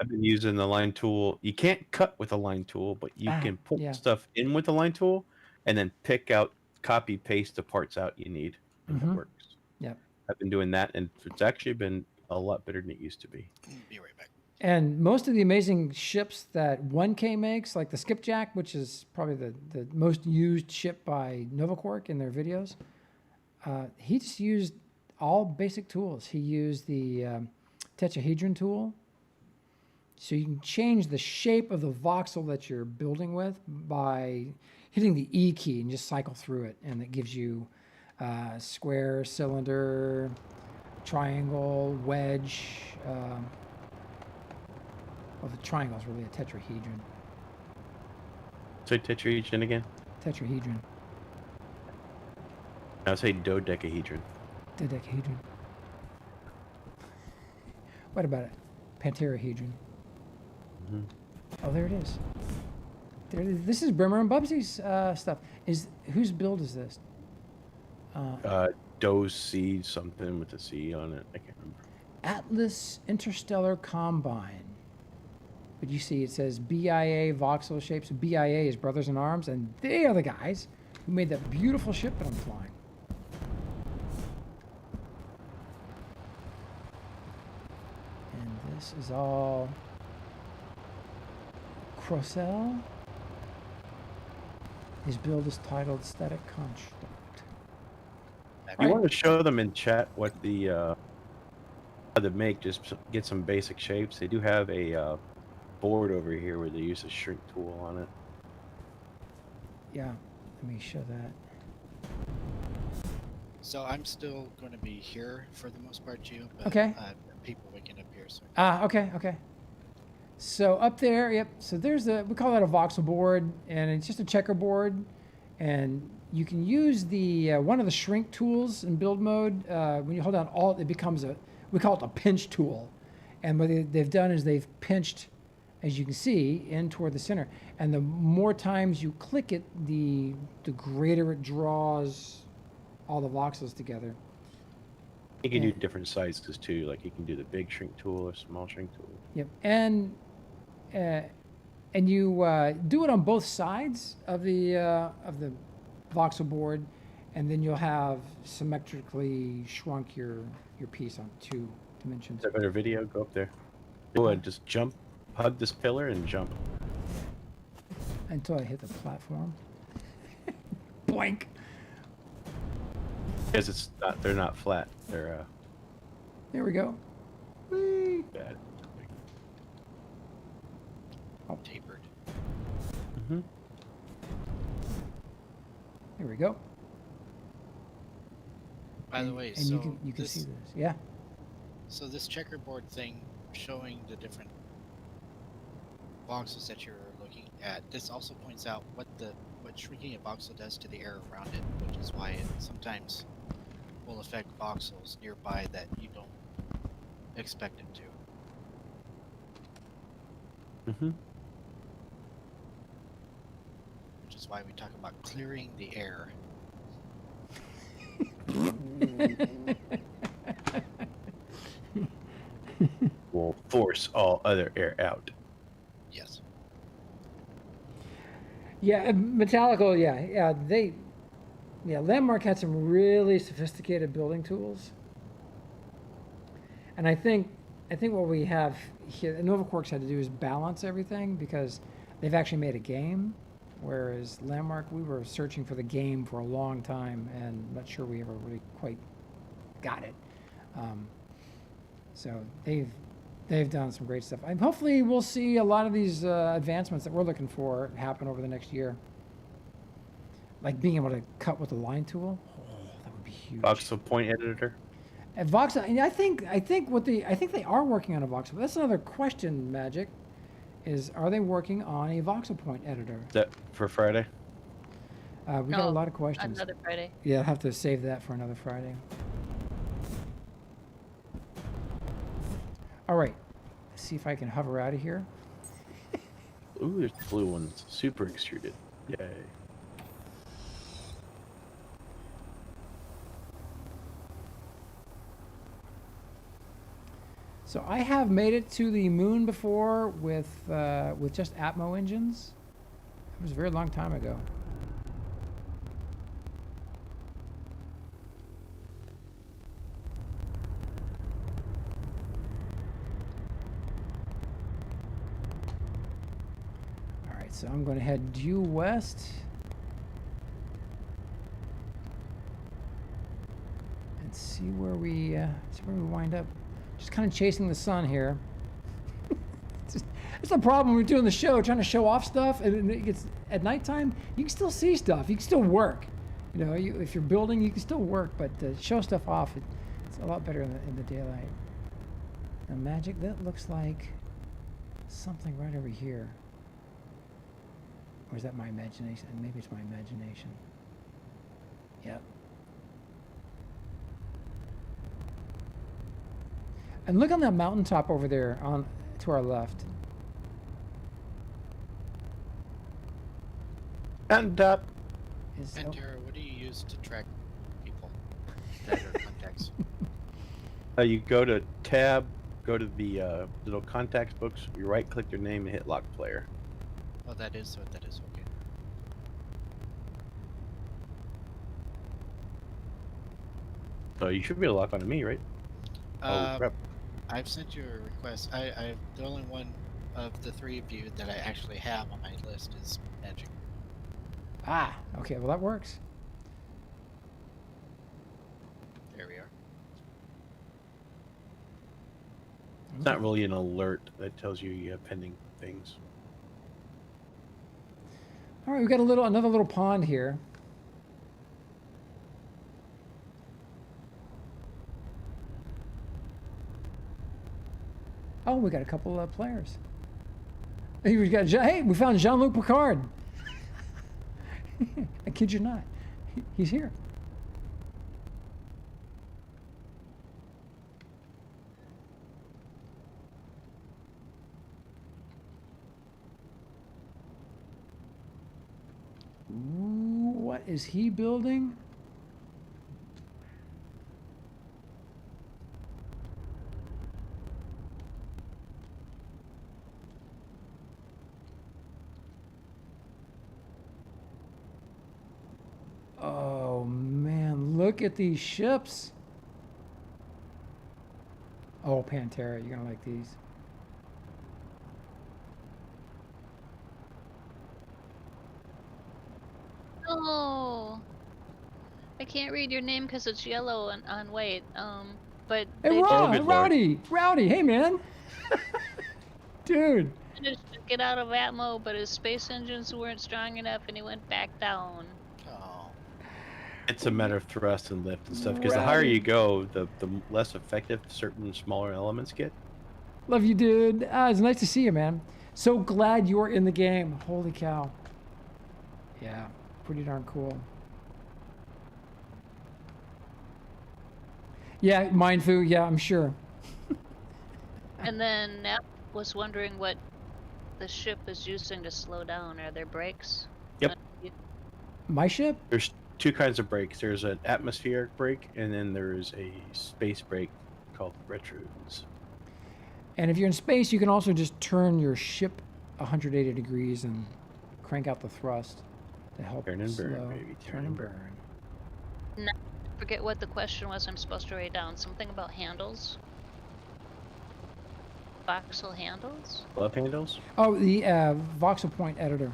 [SPEAKER 3] I've been using the line tool. You can't cut with a line tool, but you can put
[SPEAKER 1] yeah.
[SPEAKER 3] stuff in with the line tool and then pick out, copy, paste the parts out you need. And it works.
[SPEAKER 1] Yep.
[SPEAKER 3] I've been doing that, and it's actually been a lot better than it used to be.
[SPEAKER 4] Be right back.
[SPEAKER 1] And most of the amazing ships that 1K makes, like the Skipjack, which is probably the most used ship by Novaquark in their videos, he just used all basic tools. He used the tetrahedron tool. So you can change the shape of the voxel that you're building with by hitting the E key and just cycle through it. And it gives you square, cylinder, triangle, wedge. Well, the triangle is really a tetrahedron.
[SPEAKER 3] Say tetrahedron again?
[SPEAKER 1] Tetrahedron.
[SPEAKER 3] I'll say dodecahedron.
[SPEAKER 1] Dodecahedron. What about it? Pentarahedron. Oh, there it is. There it is. This is Brimmer and Bubsy's stuff. Whose build is this?
[SPEAKER 3] Doe C something with a C on it. I can't remember.
[SPEAKER 1] Atlas Interstellar Combine. But you see, it says BIA voxel shapes. BIA is Brothers in Arms, and they are the guys who made that beautiful ship that I'm flying. And this is all Crossell. His build is titled Static Construct.
[SPEAKER 3] If you want to show them in chat what the how to make, just get some basic shapes. They do have a board over here where they use a shrink tool on it.
[SPEAKER 1] Yeah, let me show that.
[SPEAKER 4] So I'm still going to be here for the most part, Gio. But,
[SPEAKER 1] Okay.
[SPEAKER 4] People waking up here, so.
[SPEAKER 1] Okay. So up there, yep. So there's we call that a voxel board, and it's just a checkerboard, and you can use the one of the shrink tools in build mode. When you hold down Alt, it becomes we call it a pinch tool, and what they've done is they've pinched, as you can see, in toward the center. And the more times you click it, the greater it draws all the voxels together.
[SPEAKER 3] You can do different sizes too. Like you can do the big shrink tool or small shrink tool.
[SPEAKER 1] Yep, and you do it on both sides of the voxel board, and then you'll have symmetrically shrunk your piece on 2 dimensions.
[SPEAKER 3] Is that better video? Go up there. Go ahead, just jump, hug this pillar, and jump.
[SPEAKER 1] Until I hit the platform. Blank.
[SPEAKER 3] Because they're not flat. They're
[SPEAKER 1] There we go. Whee!
[SPEAKER 3] bad.
[SPEAKER 4] Tapered.
[SPEAKER 1] There we go.
[SPEAKER 4] By the way,
[SPEAKER 1] and
[SPEAKER 4] so
[SPEAKER 1] you can
[SPEAKER 4] this,
[SPEAKER 1] see this. Yeah.
[SPEAKER 4] So this checkerboard thing showing the different voxels that you're looking at, this also points out what shrinking a voxel does to the air around it, which is why it sometimes will affect voxels nearby that you don't expect it to. Which is why we talk about clearing the air.
[SPEAKER 3] force all other air out.
[SPEAKER 4] Yes.
[SPEAKER 1] Yeah, Metallical. Landmark had some really sophisticated building tools, and I think what we have here, Novaquark's had to do is balance everything because they've actually made a game, whereas Landmark, we were searching for the game for a long time and not sure we ever really quite got it. So they've done some great stuff. And hopefully we'll see a lot of these advancements that we're looking for happen over the next year. Like being able to cut with the line tool. Oh, that would be huge.
[SPEAKER 3] Voxel point editor.
[SPEAKER 1] And Voxel, and I think they are working on a Voxel. That's another question, Magic. Are they working on a voxel point editor?
[SPEAKER 3] Is that for Friday?
[SPEAKER 1] We got a lot of questions.
[SPEAKER 2] Another Friday.
[SPEAKER 1] Yeah, I'll have to save that for another Friday. All right, let's see if I can hover out of here.
[SPEAKER 3] Ooh, there's the blue ones. Super extruded. Yay.
[SPEAKER 1] So I have made it to the moon before with just Atmo engines. It was a very long time ago. All right, so I'm going to head due west. And see where we wind up. Just kind of chasing the sun here. It's a problem when we're doing the show, trying to show off stuff, and it gets at nighttime. You can still see stuff. You can still work. You know, if you're building, you can still work, but to show stuff off, it's a lot better in the daylight. Now, Magic, that looks like something right over here. Or is that my imagination? Maybe it's my imagination. Yep. And look on that mountaintop over there to our left.
[SPEAKER 3] And up.
[SPEAKER 4] And Tara, what do you use to track people that are contacts?
[SPEAKER 3] You go to tab, go to the little contacts books, you right click their name and hit lock player.
[SPEAKER 4] Oh, that is what that is. Okay.
[SPEAKER 3] So you should be able to lock onto me, right? Oh, crap.
[SPEAKER 4] I've sent you a request. I'm the only one of the three of you that I actually have on my list is Magic.
[SPEAKER 1] Ah, okay, well that works.
[SPEAKER 4] There we are.
[SPEAKER 3] It's not really an alert that tells you have pending things.
[SPEAKER 1] All right, we've got another little pond here. Oh, we got a couple of players. Hey, we found Jean-Luc Picard. I kid you not. He's here. Ooh, what is he building? Oh man, look at these ships. Oh, Pantera, you're gonna like these.
[SPEAKER 2] Oh, I can't read your name because it's yellow on white. But
[SPEAKER 1] Hey,
[SPEAKER 2] they
[SPEAKER 3] good Lord.
[SPEAKER 1] Rowdy, hey man. Dude.
[SPEAKER 2] managed to get out of Atmo, but his space engines weren't strong enough, and he went back down.
[SPEAKER 4] Oh.
[SPEAKER 3] It's a matter of thrust and lift and stuff, because the higher you go, the less effective certain smaller elements get.
[SPEAKER 1] Love you, dude. It's nice to see you, man. So glad you're in the game. Holy cow. Yeah, pretty darn cool. Yeah, Mindfu, yeah, I'm sure.
[SPEAKER 2] And then Nap was wondering what the ship is using to slow down. Are there brakes?
[SPEAKER 3] Yep.
[SPEAKER 1] My ship?
[SPEAKER 3] There's two kinds of brakes. There's an atmospheric brake, and then there's a space brake called retrons.
[SPEAKER 1] And if you're in space, you can also just turn your ship 180 degrees and crank out the thrust to help
[SPEAKER 3] Turn and burn,
[SPEAKER 1] slow.
[SPEAKER 3] baby,
[SPEAKER 1] Turn and burn.
[SPEAKER 2] Forget what the question was I'm supposed to write down. Something about handles. Voxel handles?
[SPEAKER 3] Love handles?
[SPEAKER 1] Oh, the voxel point editor.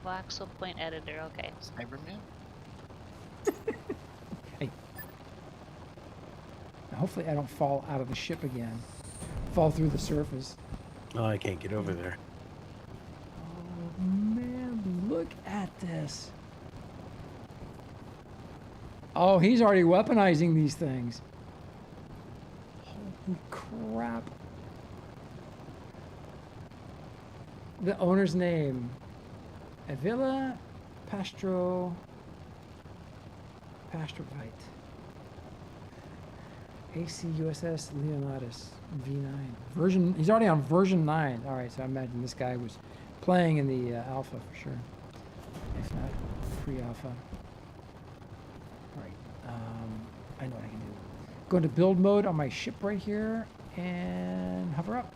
[SPEAKER 2] Voxel point editor, okay.
[SPEAKER 4] Cyberman?
[SPEAKER 1] Hey. Hopefully I don't fall out of the ship again. Fall through the surface.
[SPEAKER 3] Oh, I can't get over there.
[SPEAKER 1] Oh man, look at this. Oh, he's already weaponizing these things. Holy crap. The owner's name. Avila Pastrovite. AC USS Leonidas V9. Version, he's already on version 9. All right, so I imagine this guy was playing in the alpha for sure. If not pre-alpha. All right, I know what I can do. Go into build mode on my ship right here and hover up.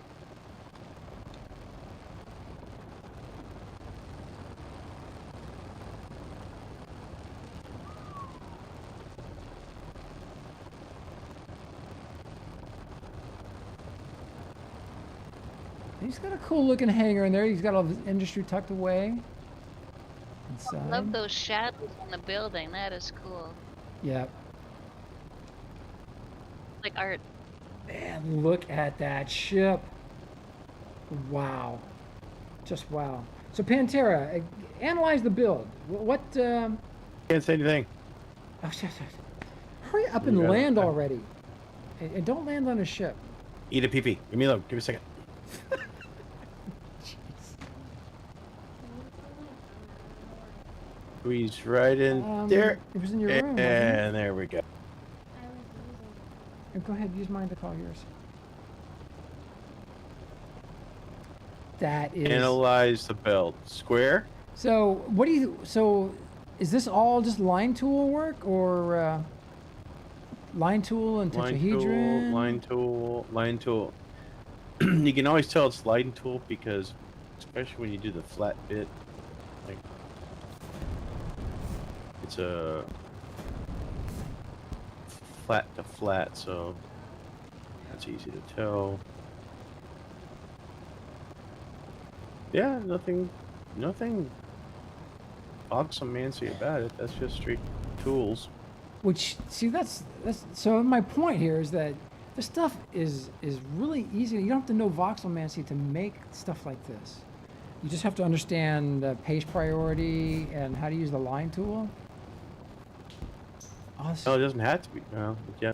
[SPEAKER 1] He's got a cool looking hangar in there. He's got all the industry tucked away. Inside.
[SPEAKER 2] I love those shadows on the building. That is cool.
[SPEAKER 1] Yeah.
[SPEAKER 2] Like art.
[SPEAKER 1] Man, look at that ship. Wow. Just wow. So Pantera, analyze the build. What?
[SPEAKER 3] Can't say anything.
[SPEAKER 1] Oh, shit. Hurry up
[SPEAKER 3] You
[SPEAKER 1] and
[SPEAKER 3] got it.
[SPEAKER 1] land already. And don't land on a ship.
[SPEAKER 3] Eat a pee-pee. Give me a look. Give me a second. Squeeze right in there.
[SPEAKER 1] It was in your room. wasn't it?
[SPEAKER 3] And there we go.
[SPEAKER 1] Go ahead, use mine to call yours. That is.
[SPEAKER 3] Analyze the build. Square.
[SPEAKER 1] So what do you? So is this all just line tool work or line tool and tetrahedron?
[SPEAKER 3] Line tool. You can always tell it's line tool because, especially when you do the flat bit, like it's a flat to flat, so that's easy to tell. Yeah, nothing awesome fancy about it. That's just straight tools.
[SPEAKER 1] Which see that's so my point here is that this stuff is really easy. You don't have to know voxelmancy to make stuff like this. You just have to understand page priority and how to use the line tool.
[SPEAKER 3] No, it doesn't have to be. Well, yeah.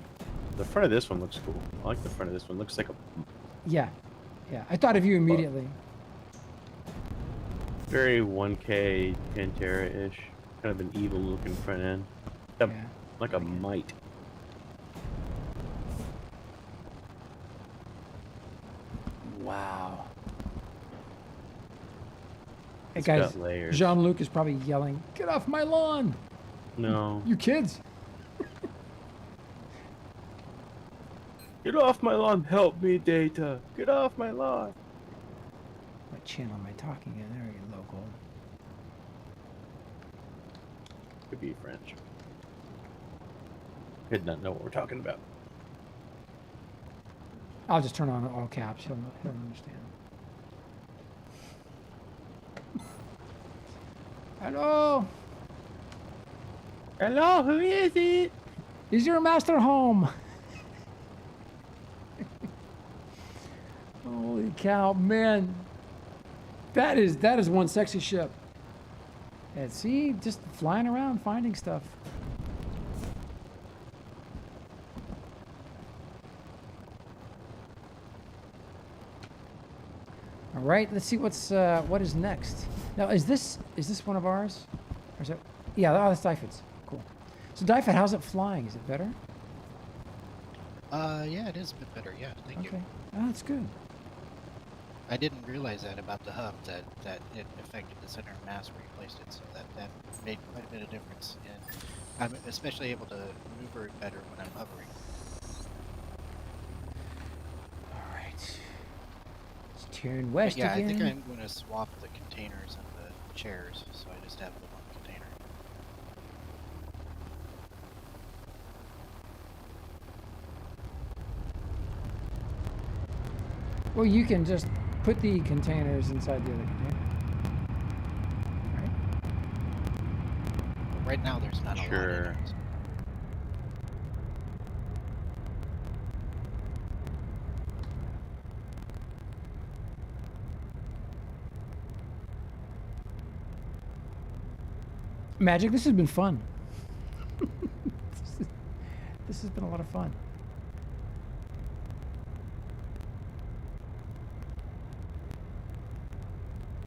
[SPEAKER 3] The front of this one looks cool. I like the front of this one. Looks like a
[SPEAKER 1] Yeah. I thought of you immediately.
[SPEAKER 3] very 1K Pantera-ish. Kind of an evil looking front end.
[SPEAKER 1] Yeah.
[SPEAKER 3] Like a mite.
[SPEAKER 1] Wow. Hey
[SPEAKER 3] It's
[SPEAKER 1] guys,
[SPEAKER 3] got layers.
[SPEAKER 1] Jean-Luc is probably yelling, "Get off my lawn,
[SPEAKER 3] No.
[SPEAKER 1] you kids!"
[SPEAKER 3] Get off my lawn. Help me, Data. Get off my lawn.
[SPEAKER 1] What channel am I talking in? There you go, local.
[SPEAKER 3] Could be French. Could not know what we're talking about.
[SPEAKER 1] I'll just turn on all caps. He'll understand. Hello.
[SPEAKER 3] Hello, who is it?
[SPEAKER 1] Is your master home? Holy cow, man. That is one sexy ship. And see, just flying around finding stuff. All right, let's see what is next. Now, is this one of ours? Or is it? Yeah, oh, that's Dyfed's. Cool. So Dyfed, how's it flying? Is it better?
[SPEAKER 4] Yeah, it is a bit better. Yeah, thank you.
[SPEAKER 1] Okay. Oh, that's good.
[SPEAKER 4] I didn't realize that about the hub, that it affected the center of mass where you placed it, so that made quite a bit of difference. And I'm especially able to maneuver it better when I'm hovering.
[SPEAKER 1] All right. Turn west
[SPEAKER 4] Yeah,
[SPEAKER 1] again.
[SPEAKER 4] I think I'm going to swap the containers and the chairs, so I just have the one container.
[SPEAKER 1] Well, you can just put the containers inside the other container. Right?
[SPEAKER 4] But right now, there's not a lot
[SPEAKER 3] Sure.
[SPEAKER 4] in it.
[SPEAKER 1] Magic, this has been fun. This has been a lot of fun.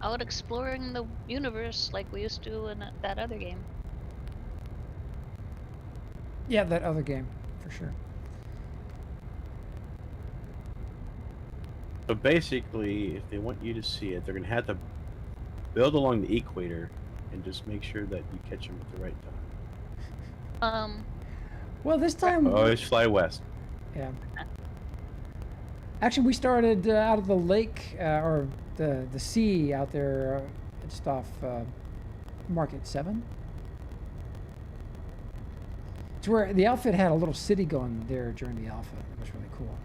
[SPEAKER 2] Out exploring the universe like we used to in that other game.
[SPEAKER 1] Yeah, that other game, for sure.
[SPEAKER 3] So basically, if they want you to see it, they're gonna have to build along the equator and just make sure that you catch them at the right time.
[SPEAKER 1] Well, this time...
[SPEAKER 3] Always fly west.
[SPEAKER 1] Yeah. Actually, we started out of the lake, or the sea out there, just off Market 7. It's where the outfit had a little city going there during the alpha. It was really cool.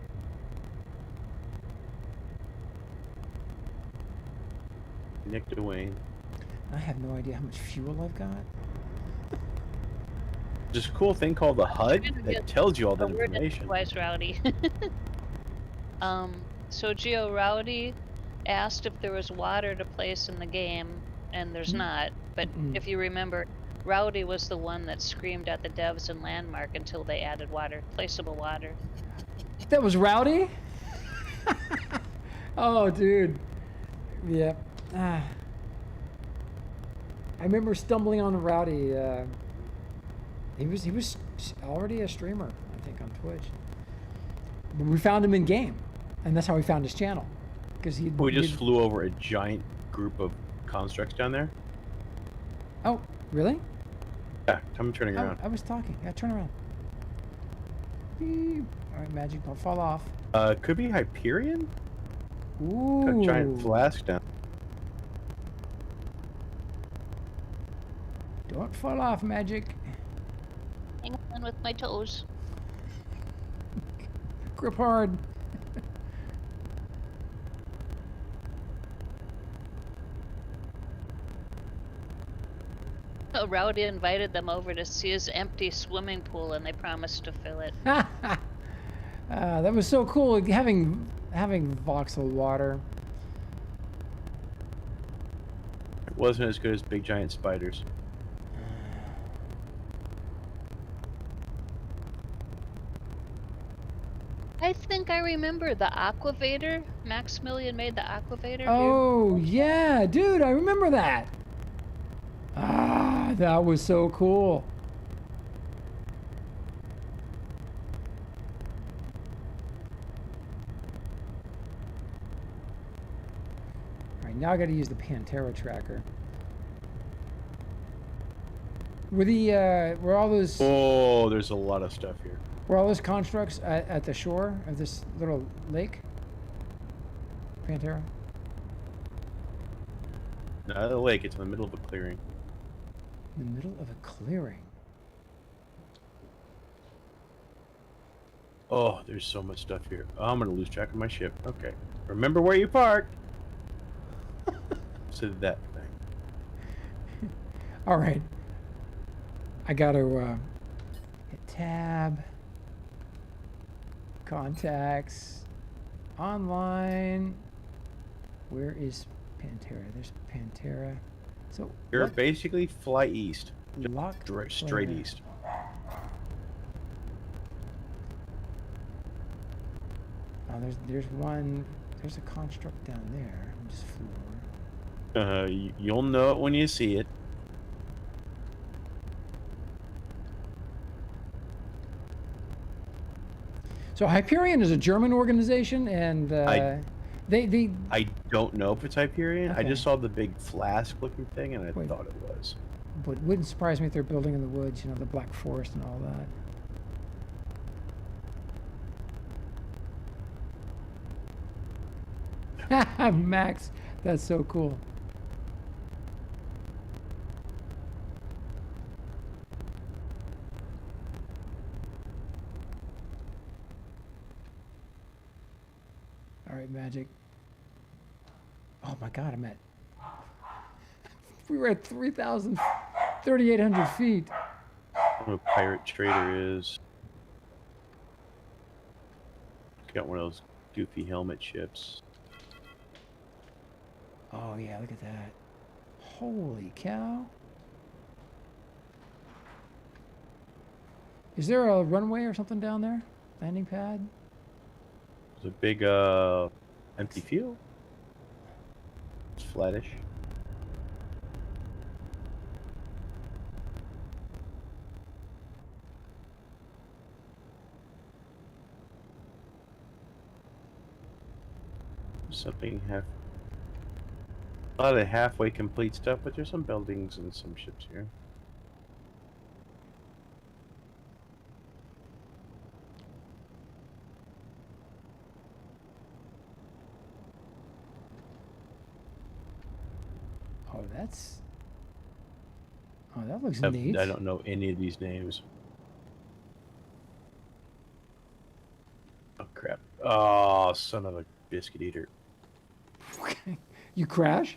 [SPEAKER 3] Nick Dwayne.
[SPEAKER 1] I have no idea how much fuel I've got.
[SPEAKER 3] There's a cool thing called the HUD that tells you all that information.
[SPEAKER 2] Wise Rowdy. So Geo Rowdy asked if there was water to place in the game, and there's not. But if you remember, Rowdy was the one that screamed at the devs in Landmark until they added water, placeable water.
[SPEAKER 1] That was Rowdy? Oh, dude. Yep. I remember stumbling on Rowdy. He was already a streamer, I think, on Twitch. But we found him in game, and that's how we found his channel. Because
[SPEAKER 3] We just flew over a giant group of constructs down there.
[SPEAKER 1] Oh, really?
[SPEAKER 3] Yeah, I'm turning around.
[SPEAKER 1] I was talking. Yeah, turn around. Beep. All right, Magic, don't fall off.
[SPEAKER 3] Could be Hyperion.
[SPEAKER 1] Ooh.
[SPEAKER 3] Got a giant flask down.
[SPEAKER 1] Don't fall off, Magic.
[SPEAKER 2] Hang on with my toes.
[SPEAKER 1] Grip hard.
[SPEAKER 2] So Rowdy invited them over to see his empty swimming pool, and they promised to fill it.
[SPEAKER 1] That was so cool having voxel water.
[SPEAKER 3] It wasn't as good as big giant spiders.
[SPEAKER 2] I think I remember the Aquavator. Maximilian made the Aquavator.
[SPEAKER 1] Oh yeah, dude, I remember that. Ah, that was so cool. All right, now I got to use the Pantera tracker. Were all those
[SPEAKER 3] Oh, there's a lot of stuff here.
[SPEAKER 1] were all those constructs at the shore of this little lake? Pantera.
[SPEAKER 3] Not the lake. It's in the middle of a clearing.
[SPEAKER 1] In the middle of a clearing.
[SPEAKER 3] Oh, there's so much stuff here. Oh, I'm gonna lose track of my ship. Okay, remember where you parked. So that thing.
[SPEAKER 1] All right. I got to hit tab. Contacts. Online. Where is Pantera? There's Pantera. So
[SPEAKER 3] You're
[SPEAKER 1] what?
[SPEAKER 3] basically fly east. Just
[SPEAKER 1] Lock
[SPEAKER 3] straight
[SPEAKER 1] player.
[SPEAKER 3] east.
[SPEAKER 1] Oh, there's one. There's a construct down there. I'm just floor.
[SPEAKER 3] You'll know it when you see it.
[SPEAKER 1] So Hyperion is a German organization, and they
[SPEAKER 3] I don't know if it's Hyperion. I
[SPEAKER 1] Okay.
[SPEAKER 3] just saw the big flask-looking thing, and I
[SPEAKER 1] Wait.
[SPEAKER 3] thought it was.
[SPEAKER 1] but wouldn't surprise me if they're building in the woods. You know, the Black Forest and all that. Max, that's so cool. All right, Magic. Oh my God, I'm at. We were at 3,800 feet.
[SPEAKER 3] I don't know who Pirate Trader is. Got one of those goofy helmet ships.
[SPEAKER 1] Oh yeah, look at that. Holy cow. Is there a runway or something down there? Landing pad?
[SPEAKER 3] There's a big empty field. It's flattish. Something a lot of halfway complete stuff, but there's some buildings and some ships here.
[SPEAKER 1] Oh, that's. Oh, that looks neat.
[SPEAKER 3] I don't know any of these names. Oh crap! Oh, son of a biscuit eater!
[SPEAKER 1] You crash?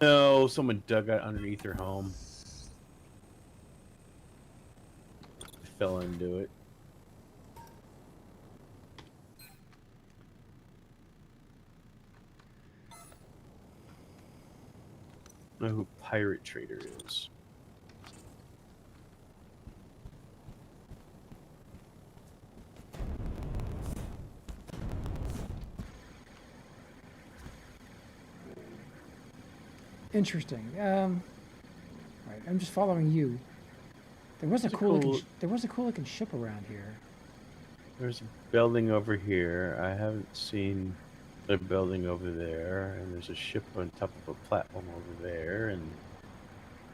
[SPEAKER 3] No, someone dug out underneath their home. Fell into it. I don't know who Pirate Trader is.
[SPEAKER 1] Interesting. All right, I'm just following you. There was a cool looking ship around here.
[SPEAKER 3] There's a building over here. I haven't seen a building over there, and there's a ship on top of a platform over there, and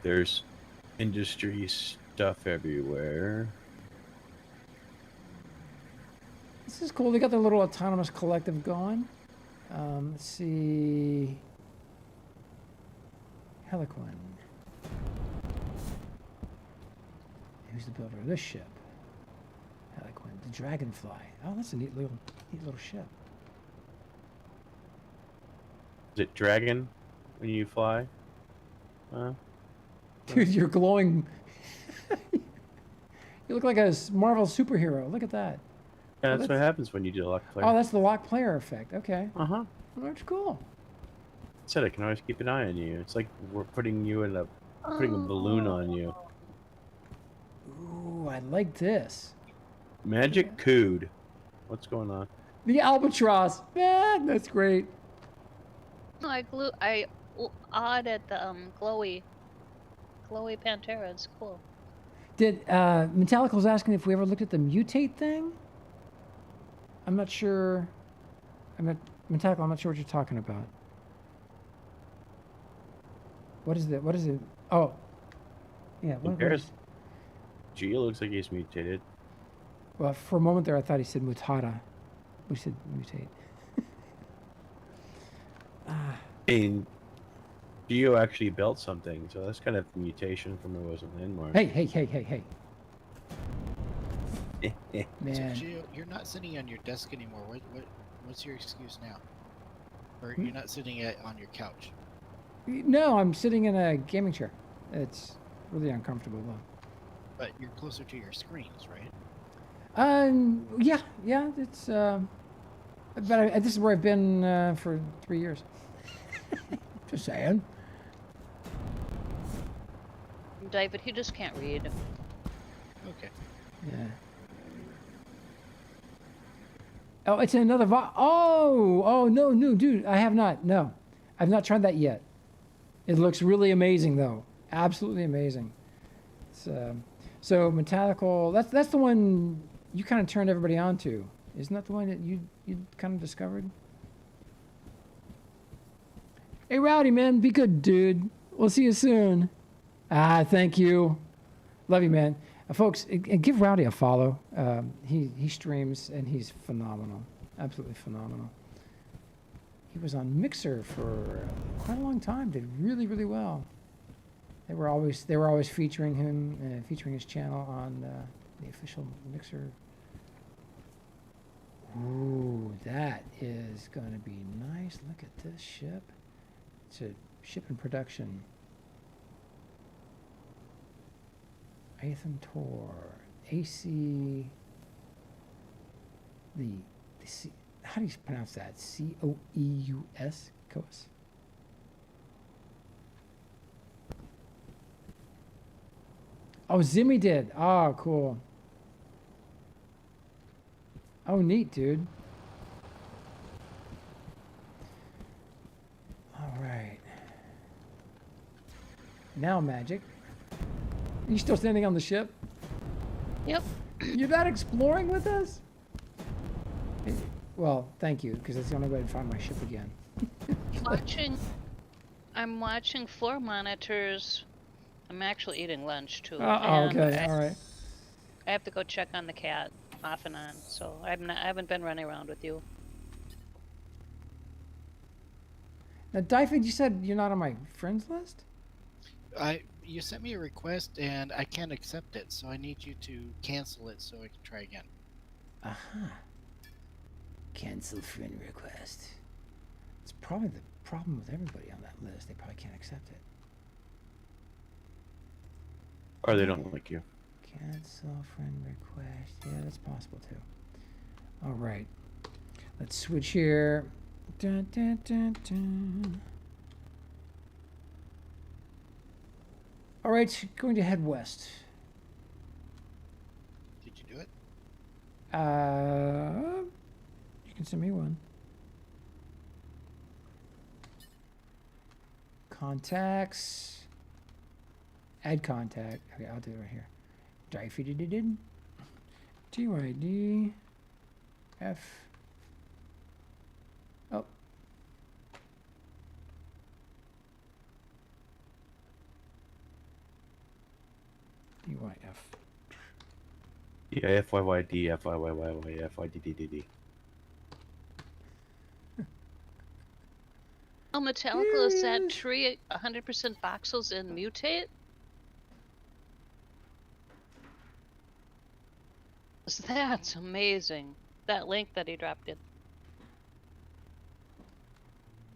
[SPEAKER 3] there's industry stuff everywhere.
[SPEAKER 1] This is cool. They got their little autonomous collective going. Let's see. Heliquin. Who's the builder of this ship? Heliquin. The Dragonfly. Oh, that's a neat little ship.
[SPEAKER 3] Is it dragon when you fly?
[SPEAKER 1] Dude, you're glowing. You look like a Marvel superhero. Look at that.
[SPEAKER 3] Yeah, that's what happens when you do a lock player.
[SPEAKER 1] Oh, that's the lock player effect. Okay.
[SPEAKER 3] Uh-huh.
[SPEAKER 1] Well, that's cool.
[SPEAKER 3] Said I can always keep an eye on you. It's like we're putting a balloon on you.
[SPEAKER 1] Ooh, I like this.
[SPEAKER 3] Magic Cood. What's going on?
[SPEAKER 1] The albatross. Man, that's great.
[SPEAKER 2] No, I awed at the glowy Pantera. It's cool.
[SPEAKER 1] Did Metallica was asking if we ever looked at the mutate thing? I'm not sure. Metallica, I'm not sure what you're talking about. What is it? What is it? Oh, yeah. What is,
[SPEAKER 3] Geo looks like he's mutated.
[SPEAKER 1] well, for a moment there, I thought he said mutata. We said mutate.
[SPEAKER 3] And Geo actually built something, so that's kind of a mutation from who wasn't Landmark.
[SPEAKER 1] Hey.
[SPEAKER 4] So,
[SPEAKER 1] Man.
[SPEAKER 4] Gio, you're not sitting on your desk anymore. What's your excuse now? Or you're not sitting on your couch?
[SPEAKER 1] No, I'm sitting in a gaming chair. It's really uncomfortable though.
[SPEAKER 4] But you're closer to your screens, right?
[SPEAKER 1] Yeah. It's but this is where I've been for 3 years. Just saying.
[SPEAKER 2] David, he just can't read.
[SPEAKER 4] Okay.
[SPEAKER 1] Yeah. Oh, it's another Oh, no, dude. I have not. No. I've not tried that yet. It looks really amazing, though. Absolutely amazing. It's, so, Metallical, that's the one you kind of turned everybody on to. Isn't that the one that you kind of discovered? Hey, Rowdy, man. Be good, dude. We'll see you soon. Thank you. Love you, man. Folks, give Rowdy a follow. He streams, and he's phenomenal. Absolutely phenomenal. He was on Mixer for quite a long time. Did really, really well. They were always featuring him, featuring his channel on the official Mixer. Ooh, that is going to be nice. Look at this ship. It's a ship in production. Atham Tor, AC. The C, how do you pronounce that? Coeus? Coeus? Oh, Zimmy did. Oh, cool. Oh, neat, dude. All right. Now, Magic. You still standing on the ship?
[SPEAKER 2] Yep.
[SPEAKER 1] You're not exploring with us? Well, thank you, because that's the only way to find my ship again.
[SPEAKER 2] I'm watching floor monitors. I'm actually eating lunch too.
[SPEAKER 1] Oh,
[SPEAKER 2] and
[SPEAKER 1] okay, all right.
[SPEAKER 2] I have to go check on the cat off and on, so I haven't been running around with you.
[SPEAKER 1] Now, Dyfed, you said you're not on my friends list?
[SPEAKER 4] You sent me a request and I can't accept it, so I need you to cancel it so I can try again.
[SPEAKER 1] Aha. Cancel friend request. It's probably the problem with everybody on that list. They probably can't accept it.
[SPEAKER 3] Or they don't like you.
[SPEAKER 1] Cancel friend request. Yeah, that's possible too. All right. Let's switch here. Dun, dun, dun, dun. All right, going to head west.
[SPEAKER 4] Did you do it?
[SPEAKER 1] You can send me one. Contacts. Add contact. Okay, I'll do it right here. Dyfed. TYD. F. Oh. DYF.
[SPEAKER 3] Yeah, FYYD, FYYYY, FYDDDD.
[SPEAKER 2] Oh, Metallica, is that tree 100% voxels and mutate? That's amazing. That link that he dropped in.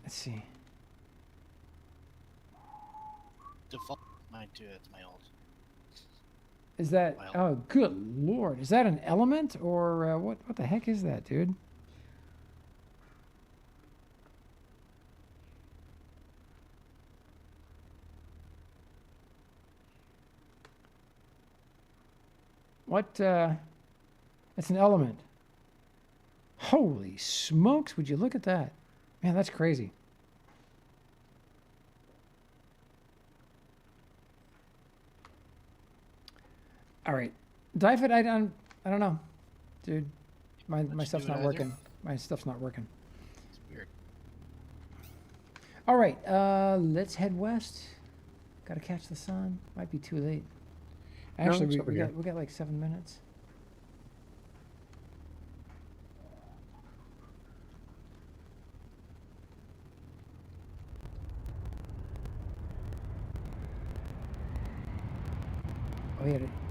[SPEAKER 1] Let's see.
[SPEAKER 4] Default mine too. That's my old.
[SPEAKER 1] Is that?
[SPEAKER 4] Well.
[SPEAKER 1] Oh, good lord! Is that an element or what? What the heck is that, dude? What? It's an element. Holy smokes! Would you look at that? Man, that's crazy. All right, Dyfed, I don't know, dude. My stuff's not working. My stuff's not working.
[SPEAKER 4] It's weird.
[SPEAKER 1] All right, let's head west. Got to catch the sun. Might be too late. Actually,
[SPEAKER 3] it's over here.
[SPEAKER 1] we got like 7 minutes.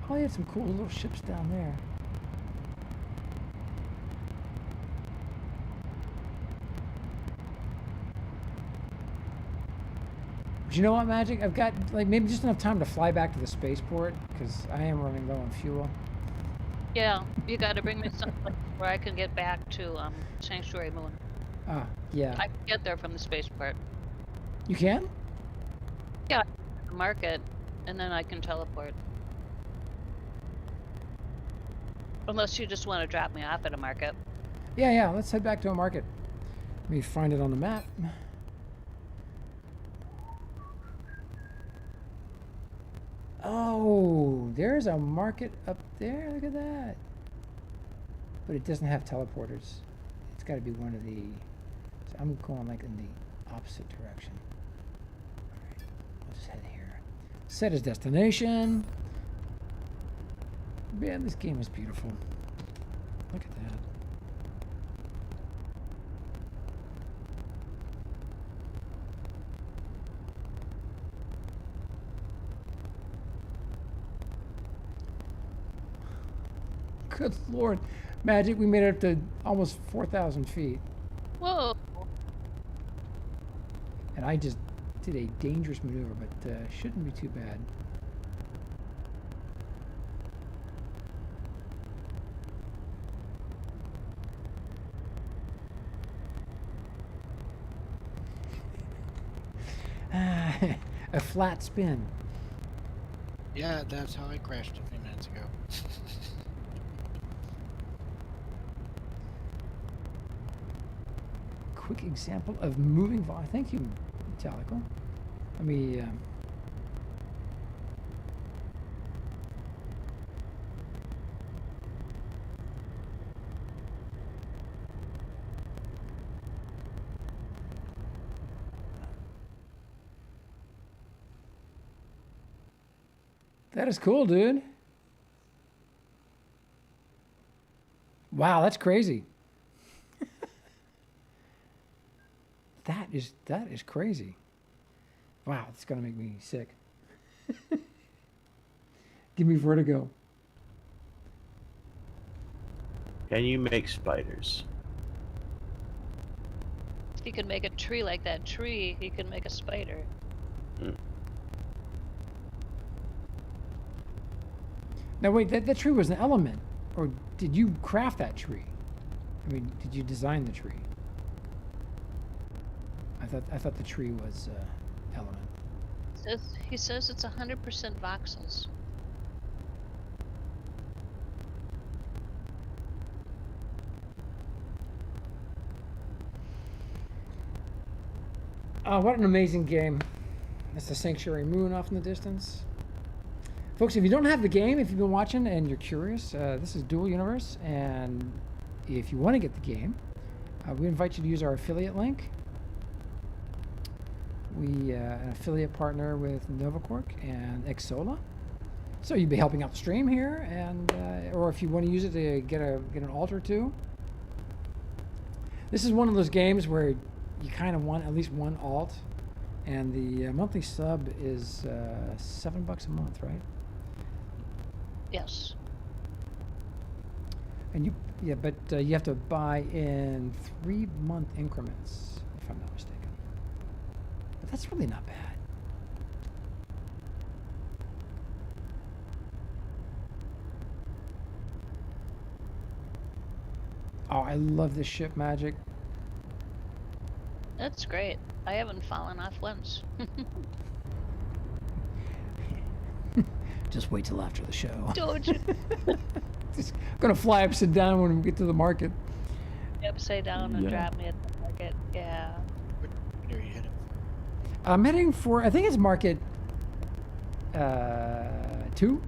[SPEAKER 1] Oh, he had some cool little ships down there. But you know what, Magic? I've got like maybe just enough time to fly back to the spaceport because I am running low on fuel.
[SPEAKER 2] Yeah, you got to bring me something where I can get back to Sanctuary Moon.
[SPEAKER 1] Ah, yeah.
[SPEAKER 2] I can get there from the spaceport.
[SPEAKER 1] You can?
[SPEAKER 2] Yeah, market, and then I can teleport. Unless you just want to drop me off at a market.
[SPEAKER 1] Yeah. Let's head back to a market. Let me find it on the map. Oh, there's a market up there. Look at that. But it doesn't have teleporters. It's got to be one of the... So I'm going like in the opposite direction. All right, let's just head here. Set as destination. Man, this game is beautiful. Look at that. Good Lord. Magic, we made it up to almost 4,000 feet.
[SPEAKER 2] Whoa.
[SPEAKER 1] And I just did a dangerous maneuver, but shouldn't be too bad. A flat spin.
[SPEAKER 4] Yeah, that's how I crashed a few minutes ago.
[SPEAKER 1] Quick example of moving vol. Thank you, Metallical. Let me. That is cool, dude. Wow, that's crazy. That is crazy. Wow, it's gonna make me sick. Give me vertigo.
[SPEAKER 3] Can you make spiders?
[SPEAKER 2] If you can make a tree like that tree, you can make a spider.
[SPEAKER 1] Now wait, that tree was an element, or did you craft that tree? I mean, did you design the tree? I thought the tree was element.
[SPEAKER 2] He says it's 100% voxels.
[SPEAKER 1] Oh, what an amazing game. That's the Sanctuary Moon off in the distance. Folks, if you don't have the game, if you've been watching and you're curious, this is Dual Universe, and if you want to get the game, we invite you to use our affiliate link. We an affiliate partner with Novaquark and Xsolla, so you'll be helping out the stream here, and or if you want to use it to get an alt or two. This is one of those games where you kind of want at least one alt, and the monthly sub is $7 a month, right?
[SPEAKER 2] Yes.
[SPEAKER 1] And you have to buy in 3-month increments, if I'm not mistaken. But that's really not bad. Oh, I love this ship, Magic.
[SPEAKER 2] That's great. I haven't fallen off once.
[SPEAKER 1] Just wait till after the show.
[SPEAKER 2] Don't you?
[SPEAKER 1] Just gonna fly upside down when we get to the market.
[SPEAKER 2] Upside down and
[SPEAKER 1] Yeah.
[SPEAKER 2] drop me at the market. Yeah.
[SPEAKER 4] What are you heading for?
[SPEAKER 1] I'm heading for, I think it's market 2.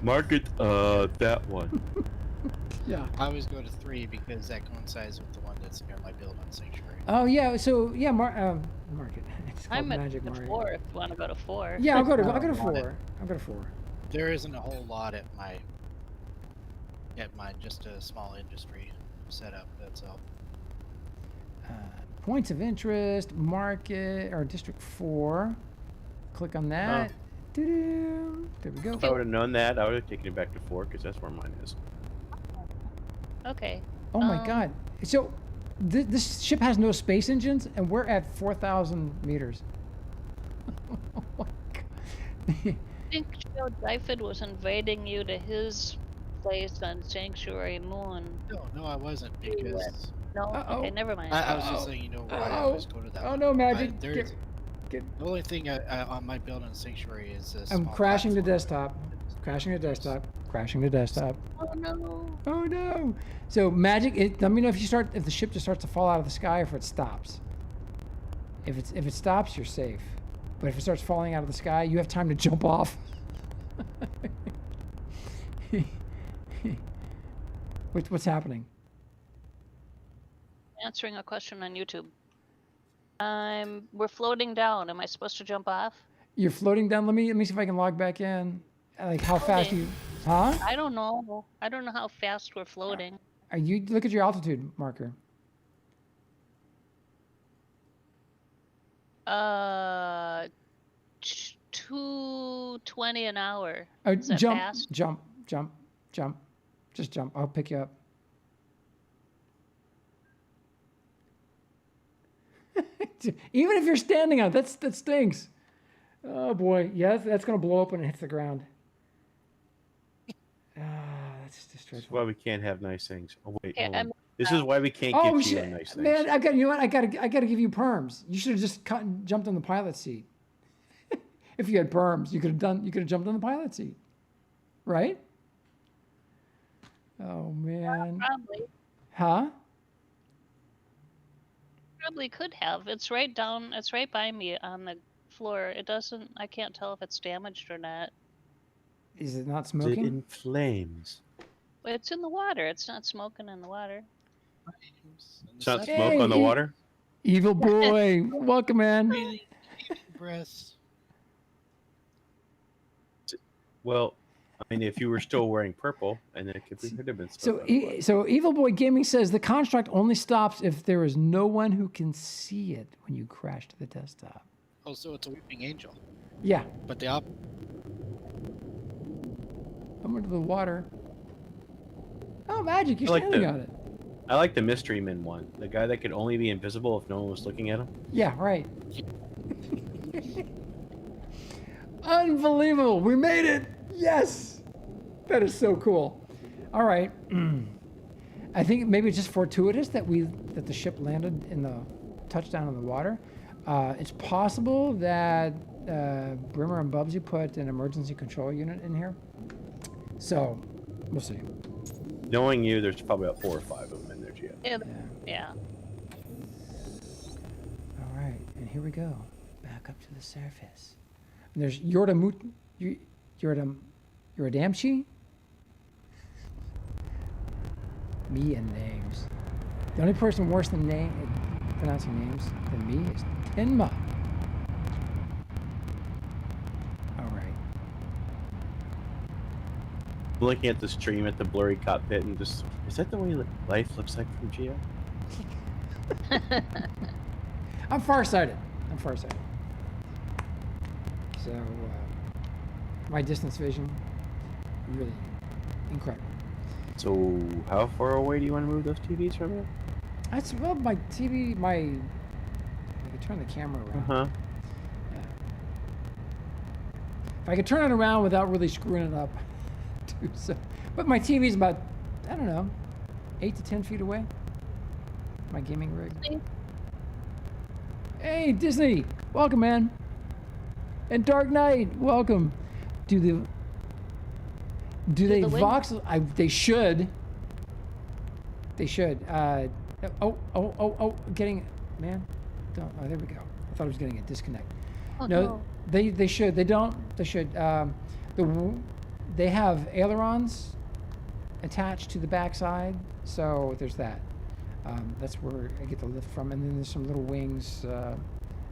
[SPEAKER 3] Market, that one.
[SPEAKER 1] Yeah.
[SPEAKER 4] I always go to 3 because that coincides with the one that's near my build on Sanctuary.
[SPEAKER 1] Oh yeah. So yeah, market. It's called
[SPEAKER 2] I'm at
[SPEAKER 1] Magic
[SPEAKER 2] the
[SPEAKER 1] Mario.
[SPEAKER 2] 4 if you want to go to 4.
[SPEAKER 1] Yeah, I'll go to
[SPEAKER 4] Oh,
[SPEAKER 1] 4.
[SPEAKER 4] got it.
[SPEAKER 1] I'll go to 4.
[SPEAKER 4] There isn't a whole lot at my just a small industry setup. That's all.
[SPEAKER 1] Points of interest, market, or District 4. Click on that. Doo-doo. There we go.
[SPEAKER 3] If I would have known that, I would have taken it back to 4 because that's where mine is.
[SPEAKER 2] Okay.
[SPEAKER 1] Oh my God. So this ship has no space engines, and we're at 4,000 meters. Oh my God.
[SPEAKER 2] I think Joe Dyford was inviting you to his place on Sanctuary Moon.
[SPEAKER 4] No, I wasn't because
[SPEAKER 2] No?
[SPEAKER 1] Uh-oh.
[SPEAKER 2] Okay, never mind.
[SPEAKER 4] I was just saying, where I always go to that.
[SPEAKER 1] Oh
[SPEAKER 4] one.
[SPEAKER 1] no, Magic.
[SPEAKER 4] There's
[SPEAKER 1] Get-
[SPEAKER 4] the only thing on my build on Sanctuary is this.
[SPEAKER 1] I'm crashing the desktop. Crashing the desktop. Crashing the desktop.
[SPEAKER 2] Oh no.
[SPEAKER 1] Oh no! So Magic, let me know if the ship just starts to fall out of the sky, or if it stops. If it stops, you're safe. But if it starts falling out of the sky, you have time to jump off. What's happening?
[SPEAKER 2] Answering a question on YouTube. We're floating down. Am I supposed to jump off?
[SPEAKER 1] You're floating down. Let me see if I can log back in. Like how fast
[SPEAKER 2] Okay.
[SPEAKER 1] you? Huh?
[SPEAKER 2] I don't know. I don't know how fast we're floating.
[SPEAKER 1] Are you look at your altitude marker?
[SPEAKER 2] 2 220 an hour.
[SPEAKER 1] Oh,
[SPEAKER 2] Is that
[SPEAKER 1] jump,
[SPEAKER 2] fast?
[SPEAKER 1] jump, jump, jump. Just jump. I'll pick you up. Even if you're standing on it, that stinks. Oh boy, yeah, that's gonna blow up when it hits the ground. That's just
[SPEAKER 3] This is
[SPEAKER 1] dreadful.
[SPEAKER 3] why we can't have nice things. Oh wait,
[SPEAKER 2] Okay,
[SPEAKER 3] hold on.
[SPEAKER 2] I'm-
[SPEAKER 3] This is why we can't
[SPEAKER 1] Oh
[SPEAKER 3] get you
[SPEAKER 1] shit,
[SPEAKER 3] a nice
[SPEAKER 1] man!
[SPEAKER 3] things.
[SPEAKER 1] You know what? I gotta give you perms. You should have just jumped on the pilot seat. If you had perms, you could have jumped on the pilot seat, right? Oh man,
[SPEAKER 2] Probably.
[SPEAKER 1] huh?
[SPEAKER 2] Probably could have. It's right down. It's right by me on the floor. It doesn't. I can't tell if it's damaged or not.
[SPEAKER 1] Is it not
[SPEAKER 3] Is it
[SPEAKER 1] smoking?
[SPEAKER 3] in flames?
[SPEAKER 2] Well, it's in the water. It's not smoking in the water.
[SPEAKER 3] It's not
[SPEAKER 1] Hey,
[SPEAKER 3] smoke on the
[SPEAKER 1] you-
[SPEAKER 3] water?
[SPEAKER 1] Evil boy, welcome, man.
[SPEAKER 4] Breathing deep breaths.
[SPEAKER 3] Well, I mean, if you were still wearing purple, and then it could have been smoke.
[SPEAKER 1] So,
[SPEAKER 3] on the water.
[SPEAKER 1] so Evil Boy Gaming says the construct only stops if there is no one who can see it when you crash to the desktop.
[SPEAKER 4] Oh, so it's a weeping angel.
[SPEAKER 1] Yeah,
[SPEAKER 4] But the
[SPEAKER 1] I'm under the water. Oh, magic! You're
[SPEAKER 3] I like
[SPEAKER 1] standing
[SPEAKER 3] the-
[SPEAKER 1] on it.
[SPEAKER 3] I like the mystery man one. The guy that could only be invisible if no one was looking at him.
[SPEAKER 1] Yeah, right. Unbelievable! We made it! Yes! That is so cool. All right. I think maybe it's just fortuitous that the ship landed in the touchdown in the water. It's possible that Brimmer and Bubsy put an emergency control unit in here. So, we'll see.
[SPEAKER 3] Knowing you, there's probably about 4 or 5 of them in there, Gio.
[SPEAKER 2] Yeah.
[SPEAKER 1] Yeah.
[SPEAKER 2] Yeah.
[SPEAKER 1] All right, and here we go. Back up to the surface. And there's Yoradamchi? Me and names. The only person worse than pronouncing names than me is Tenma. All right.
[SPEAKER 3] I'm looking at the stream at the blurry cockpit and just, is that the way life looks like from Gio?
[SPEAKER 1] I'm farsighted. So, my distance vision, really incredible.
[SPEAKER 3] So, how far away do you want to move those TVs from you?
[SPEAKER 1] That's, well, my TV, I could turn the camera around.
[SPEAKER 3] Uh-huh.
[SPEAKER 1] Yeah. If I could turn it around without really screwing it up, do so. But my TV's about, I don't know, 8 to 10 feet away. My gaming rig. Hey, Disney, welcome, man. And Dark Knight, welcome. Do they
[SPEAKER 2] the wing-
[SPEAKER 1] vox? They should. They should. Getting, man. Don't. Oh, there we go. I thought I was getting a disconnect.
[SPEAKER 2] Oh,
[SPEAKER 1] No, they should. They don't. They should. They have ailerons attached to the backside, so there's that. That's where I get the lift from, and then there's some little wings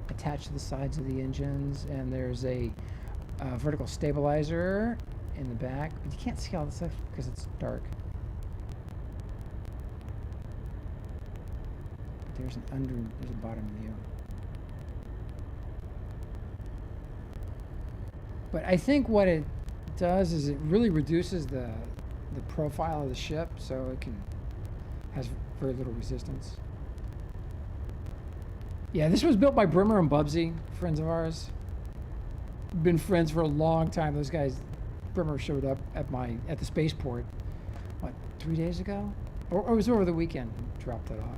[SPEAKER 1] attached to the sides of the engines, and there's a vertical stabilizer in the back, but you can't see all this stuff because it's dark. There's a bottom view. But I think what it does is it really reduces the profile of the ship, so it has very little resistance. Yeah, this was built by Brimmer and Bubsy, friends of ours. Been friends for a long time. Those guys, Brimmer showed up at the spaceport, what, 3 days ago? Or it was over the weekend and dropped it off.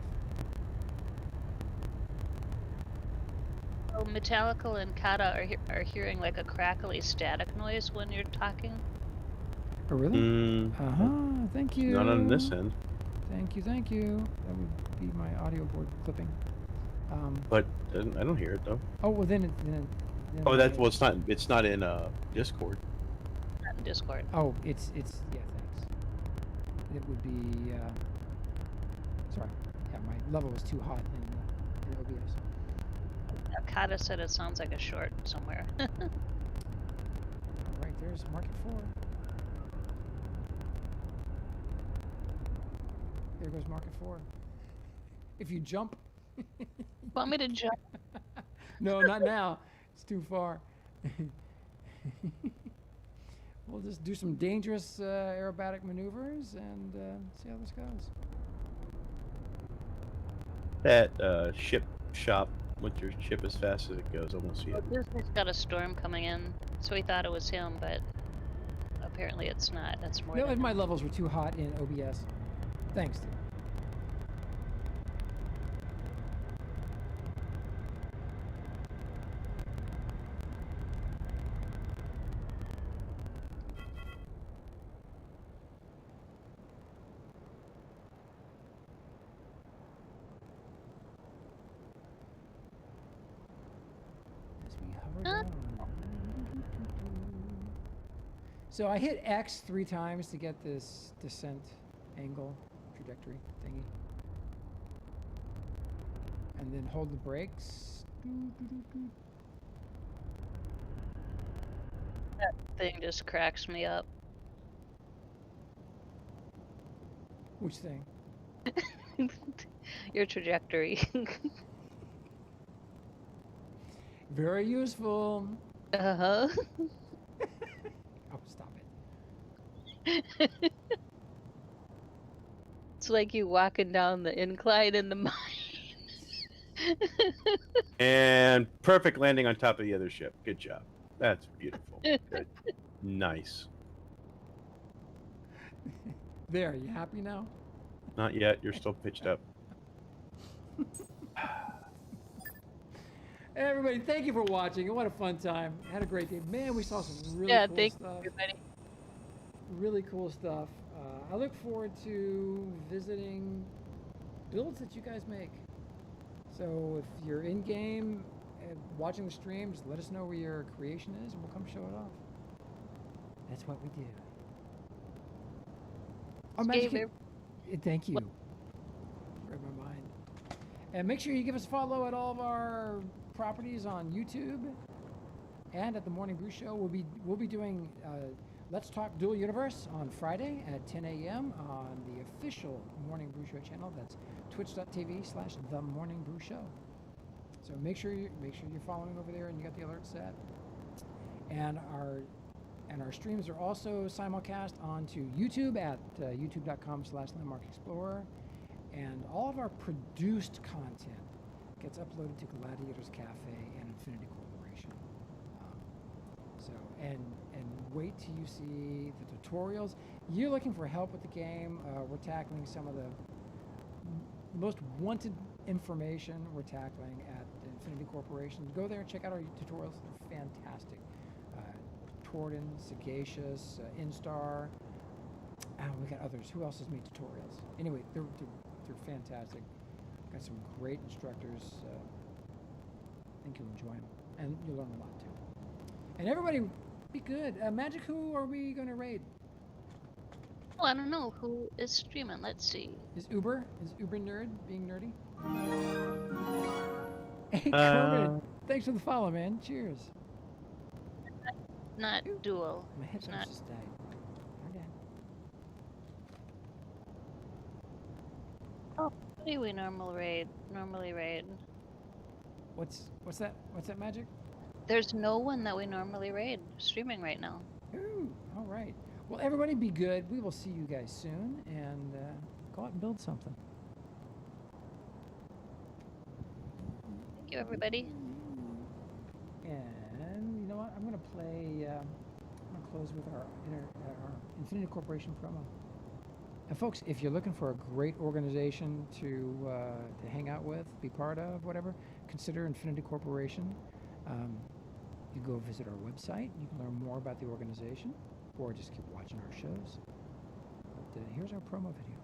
[SPEAKER 2] Oh, Metallical and Kata are hearing like a crackly static noise when you're talking.
[SPEAKER 1] Oh, really? Uh-huh, thank you.
[SPEAKER 3] Not on this end.
[SPEAKER 1] Thank you. That would be my audio board clipping.
[SPEAKER 3] But I don't hear it, though.
[SPEAKER 1] Oh, well, then
[SPEAKER 3] Oh, that's, well, it's not in Discord.
[SPEAKER 2] Not in Discord.
[SPEAKER 1] Oh, it's yeah, thanks. It would be sorry. Yeah, my level was too hot in OBS.
[SPEAKER 2] Kata said it sounds like a short somewhere.
[SPEAKER 1] All right, there's Market 4. There goes Market 4. If you jump.
[SPEAKER 2] Want me to jump?
[SPEAKER 1] No, not now. It's too far. We'll just do some dangerous aerobatic maneuvers and see how this goes.
[SPEAKER 3] That ship shop with your ship as fast as it goes. I won't see it.
[SPEAKER 2] This has got a storm coming in, so we thought it was him, but apparently it's not. That's more
[SPEAKER 1] No,
[SPEAKER 2] than
[SPEAKER 1] my
[SPEAKER 2] him.
[SPEAKER 1] levels were too hot in OBS. Thanks, dude. As we hover
[SPEAKER 2] Huh?
[SPEAKER 1] down. So I hit X 3 times to get this descent angle trajectory thingy. And then hold the brakes.
[SPEAKER 2] Thing just cracks me up.
[SPEAKER 1] Which thing?
[SPEAKER 2] Your trajectory.
[SPEAKER 1] Very useful.
[SPEAKER 2] Uh-huh.
[SPEAKER 1] Oh, stop it.
[SPEAKER 2] It's like you walking down the incline in the mine.
[SPEAKER 3] And perfect landing on top of the other ship. Good job. That's beautiful. Good. Nice.
[SPEAKER 1] There, you happy now?
[SPEAKER 3] Not yet. You're still pitched up.
[SPEAKER 1] Hey, everybody, thank you for watching. What a fun time. Had a great day. Man, we saw some really
[SPEAKER 2] Yeah,
[SPEAKER 1] cool
[SPEAKER 2] thank you,
[SPEAKER 1] stuff.
[SPEAKER 2] everybody.
[SPEAKER 1] Really cool stuff. I look forward to visiting builds that you guys make. So if you're in game and watching the stream, just let us know where your creation is and we'll come show it off. That's what we do. Oh,
[SPEAKER 2] Gave
[SPEAKER 1] Magic, thank you. Read my mind. And make sure you give us a follow at all of our properties on YouTube and at the Morning Brew Show. We'll be doing Let's Talk Dual Universe on Friday at 10 a.m. on the official Morning Brew Show channel. That's twitch.tv/The Morning Brew Show. So make sure you're following over there and you got the alerts set. And our streams are also simulcast onto YouTube at youtube.com/landmarkexplorer. And all of our produced content gets uploaded to Gladiators Cafe and Infinity Corporation. And wait till you see the tutorials. You're looking for help with the game. We're tackling some of the most wanted information we're tackling at Infinity Corporation. Go there and check out our tutorials. They're fantastic. Torden, Sagacious, Instar. We got others. Who else has made tutorials? Anyway, they're fantastic. Got some great instructors. I think you'll enjoy them, and you'll learn a lot too. And everybody, be good. Magic, who are we going to raid?
[SPEAKER 2] Oh, I don't know who is streaming. Let's see.
[SPEAKER 1] Is Uber Nerd being nerdy? Hey, Kermit, thanks for the follow, man. Cheers.
[SPEAKER 2] Not dual.
[SPEAKER 1] My
[SPEAKER 2] It's
[SPEAKER 1] headphones
[SPEAKER 2] not.
[SPEAKER 1] just died. They're dead.
[SPEAKER 2] Oh, what do we normally raid?
[SPEAKER 1] What's that? What's that, Magic?
[SPEAKER 2] There's no one that we normally raid streaming right now.
[SPEAKER 1] Ooh, all right. Well, everybody be good. We will see you guys soon, and go out and build something.
[SPEAKER 2] Thank you, everybody.
[SPEAKER 1] And you know what? I'm gonna play. I'm gonna close with our Infinity Corporation promo. And folks, if you're looking for a great organization to hang out with, be part of, whatever, consider Infinity Corporation. You go visit our website. You can learn more about the organization, or just keep watching our shows. But here's our promo video.